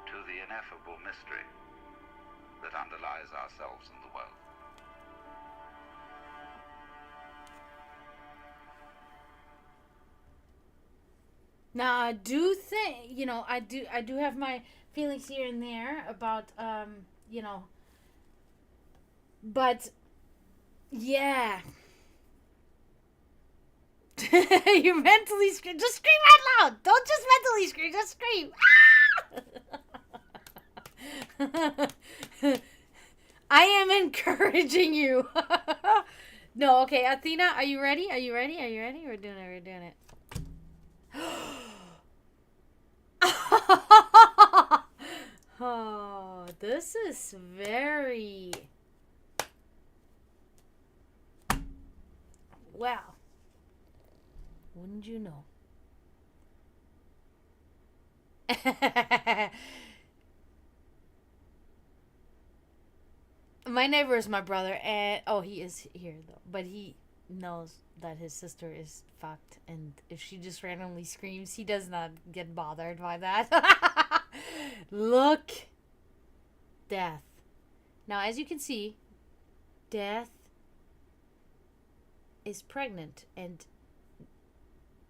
to the ineffable mystery that underlies ourselves and the world. Now I do think, I do have my feelings here and there about, but yeah. You mentally scream. Just scream out loud. Don't just mentally scream. Just scream. I am encouraging you. No, okay, Athena, are you ready? Are you ready? Are you ready? We're doing it. We're doing it. Oh, this is very... Well, wouldn't you know? My neighbor is my brother, and he is here though. But he knows that his sister is fucked, and if she just randomly screams, he does not get bothered by that. Look, Death. Now, as you can see, Death is pregnant, and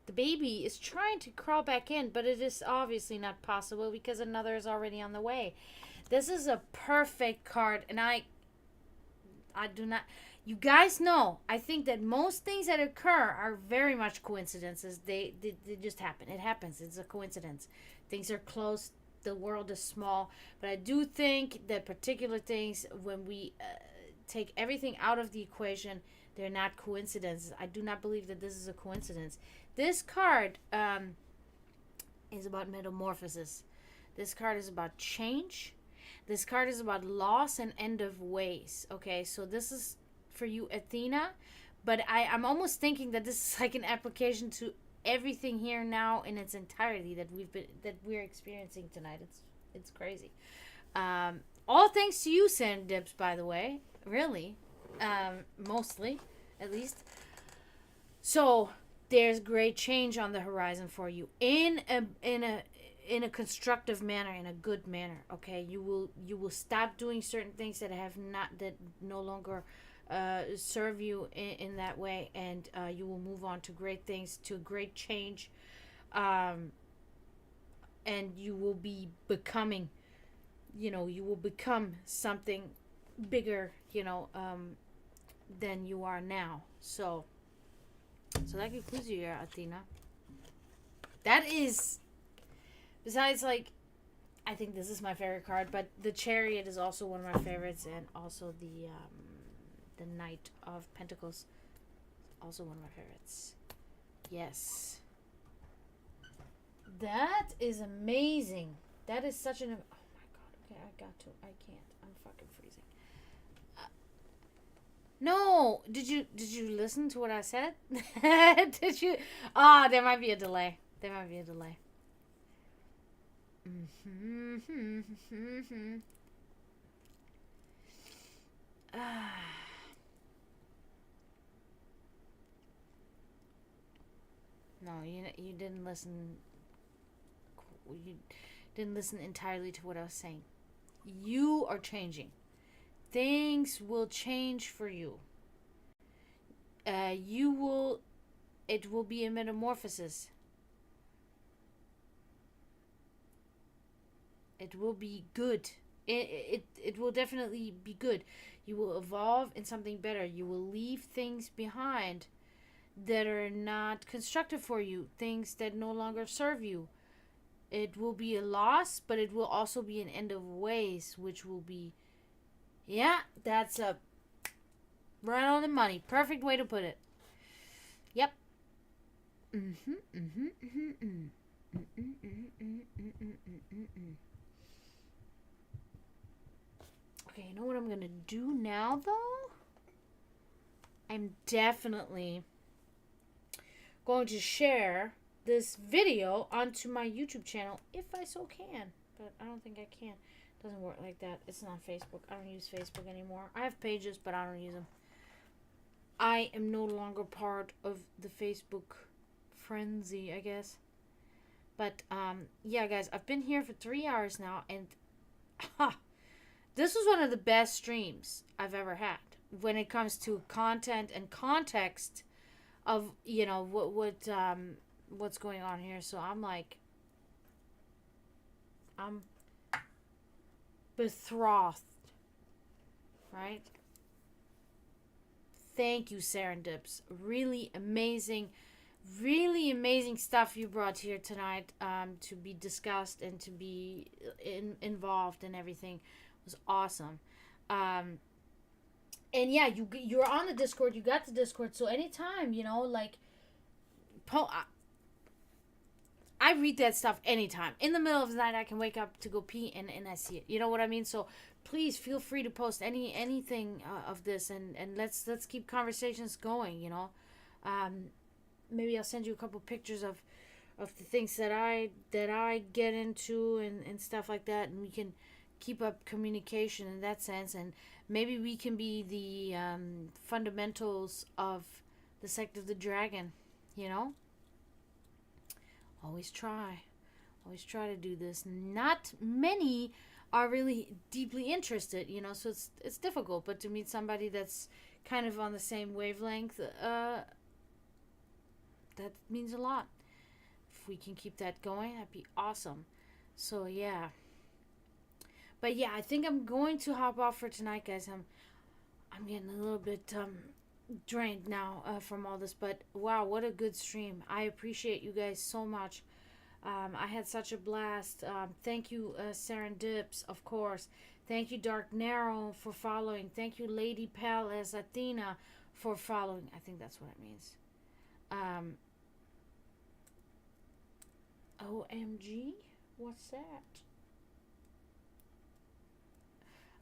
the baby is trying to crawl back in, but it is obviously not possible because another is already on the way. This is a perfect card, and I do not... You guys know, I think that most things that occur are very much coincidences. They just happen. It happens. It's a coincidence. Things are close. The world is small. But I do think that particular things, when we take everything out of the equation, they're not coincidences. I do not believe that this is a coincidence. This card is about metamorphosis. This card is about change. This card is about loss and end of ways. Okay, so this is for you, Athena. But I'm almost thinking that this is like an application to everything here now in its entirety that we're experiencing tonight. It's crazy. All thanks to you, Sandips, by the way. Really. Mostly, at least. So there's great change on the horizon for you in a constructive manner, in a good manner. Okay, you will stop doing certain things that no longer serve you in that way, and you will move on to great things, to great change, and you will be becoming, you will become something bigger, than you are now. So that concludes you, Athena. That is, besides, like, I think this is my favorite card, but the Chariot is also one of my favorites, and also the Knight of Pentacles, also one of my favorites. Yes. That is amazing. That is such an... Oh my god. Okay, I can't. I'm fucking freezing. No! Did you listen to what I said? Did you... there might be a delay. No, you didn't listen. You didn't listen entirely to what I was saying. You are changing. Things will change for you. It will be a metamorphosis. It will be good. It will definitely be good. You will evolve in something better. You will leave things behind that are not constructive for you, things that no longer serve you. It will be a loss, but it will also be an end of ways, which will be, yeah, that's a right on the money. Perfect way to put it. Yep. Okay, you know what I'm gonna do now, though? I'm definitely going to share this video onto my YouTube channel if I so can, but I don't think I can. It doesn't work like that. It's not Facebook. I don't use Facebook anymore. I have pages, but I don't use them. I am no longer part of the Facebook frenzy, I guess. But yeah, guys, I've been here for 3 hours now, and this was one of the best streams I've ever had when it comes to content and context of, what's going on here. So I'm betrothed, right? Thank you, Serendips. Really amazing stuff you brought here tonight, to be discussed and to be involved and everything. It was awesome. And yeah, you're on the Discord. You got the Discord, so anytime, like, I read that stuff anytime. In the middle of the night, I can wake up to go pee, and I see it. You know what I mean? So please feel free to post anything of this, and let's keep conversations going. Maybe I'll send you a couple pictures of the things that I get into and stuff like that, and we can keep up communication in that sense, and maybe we can be the fundamentals of the sect of the dragon. Always try to do this. Not many are really deeply interested, so it's difficult, but to meet somebody that's kind of on the same wavelength, that means a lot. If we can keep that going, that'd be awesome. So yeah, but yeah, I think I'm going to hop off for tonight, guys. I'm getting a little bit drained now from all this, but wow, what a good stream. I appreciate you guys so much. I had such a blast. Thank you, Serendips, of course. Thank you, Dark Narrow, for following. Thank you, Lady Pal as Athena, for following. I think that's what it means. OMG? What's that?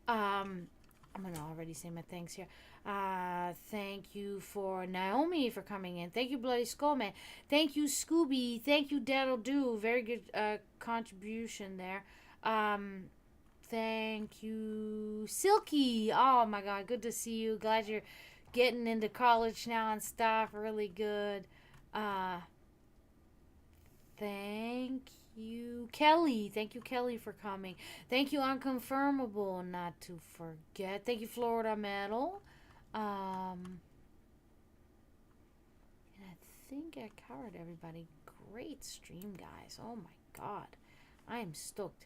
I'm gonna already say my thanks here. Thank you for Naomi for coming in. Thank you, Bloody Skullman. Thank you, Scooby. Thank you, Daddle Do. Very good contribution there. Thank you, Silky. Oh my God, good to see you. Glad you're getting into college now and stuff. Really good. Thank you, Kelly. Thank you, Kelly, for coming. Thank you, Unconfirmable, not to forget. Thank you, Florida Metal. And I think I covered everybody. Great stream, guys. Oh my God. I am stoked.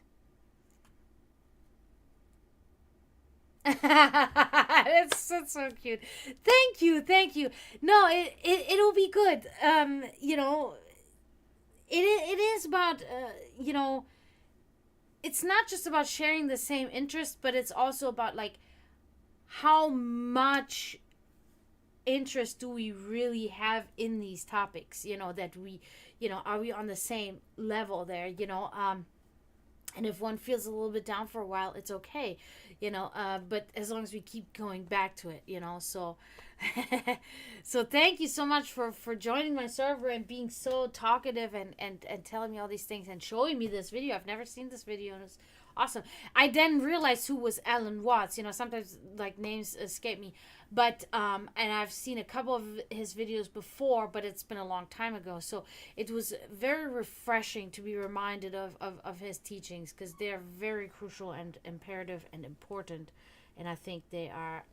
That's so cute. Thank you. No, it'll be good. It is about, it's not just about sharing the same interest, but it's also about, like, how much interest do we really have in these topics, that we, are we on the same level there, and if one feels a little bit down for a while, it's okay, but as long as we keep going back to it, so so thank you so much for joining my server and being so talkative and telling me all these things and showing me this video. I've never seen this video, and it's awesome. I then realized who was Alan Watts. Sometimes, like, names escape me, but and I've seen a couple of his videos before, but it's been a long time ago, so it was very refreshing to be reminded of his teachings, because they're very crucial and imperative and important, and I think they are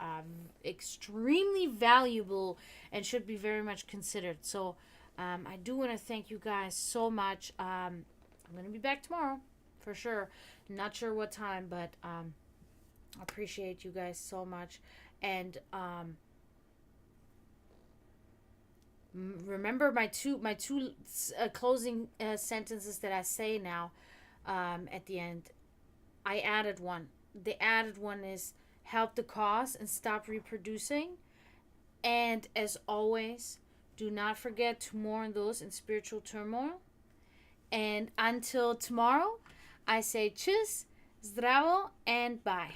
extremely valuable and should be very much considered. So I do want to thank you guys so much. I'm going to be back tomorrow for sure. Not sure what time, but I appreciate you guys so much. And remember my two closing sentences that I say now at the end. I added one. The added one is help the cause and stop reproducing. And as always, do not forget to mourn those in spiritual turmoil. And until tomorrow, I say tschüss, zdravo, and bye.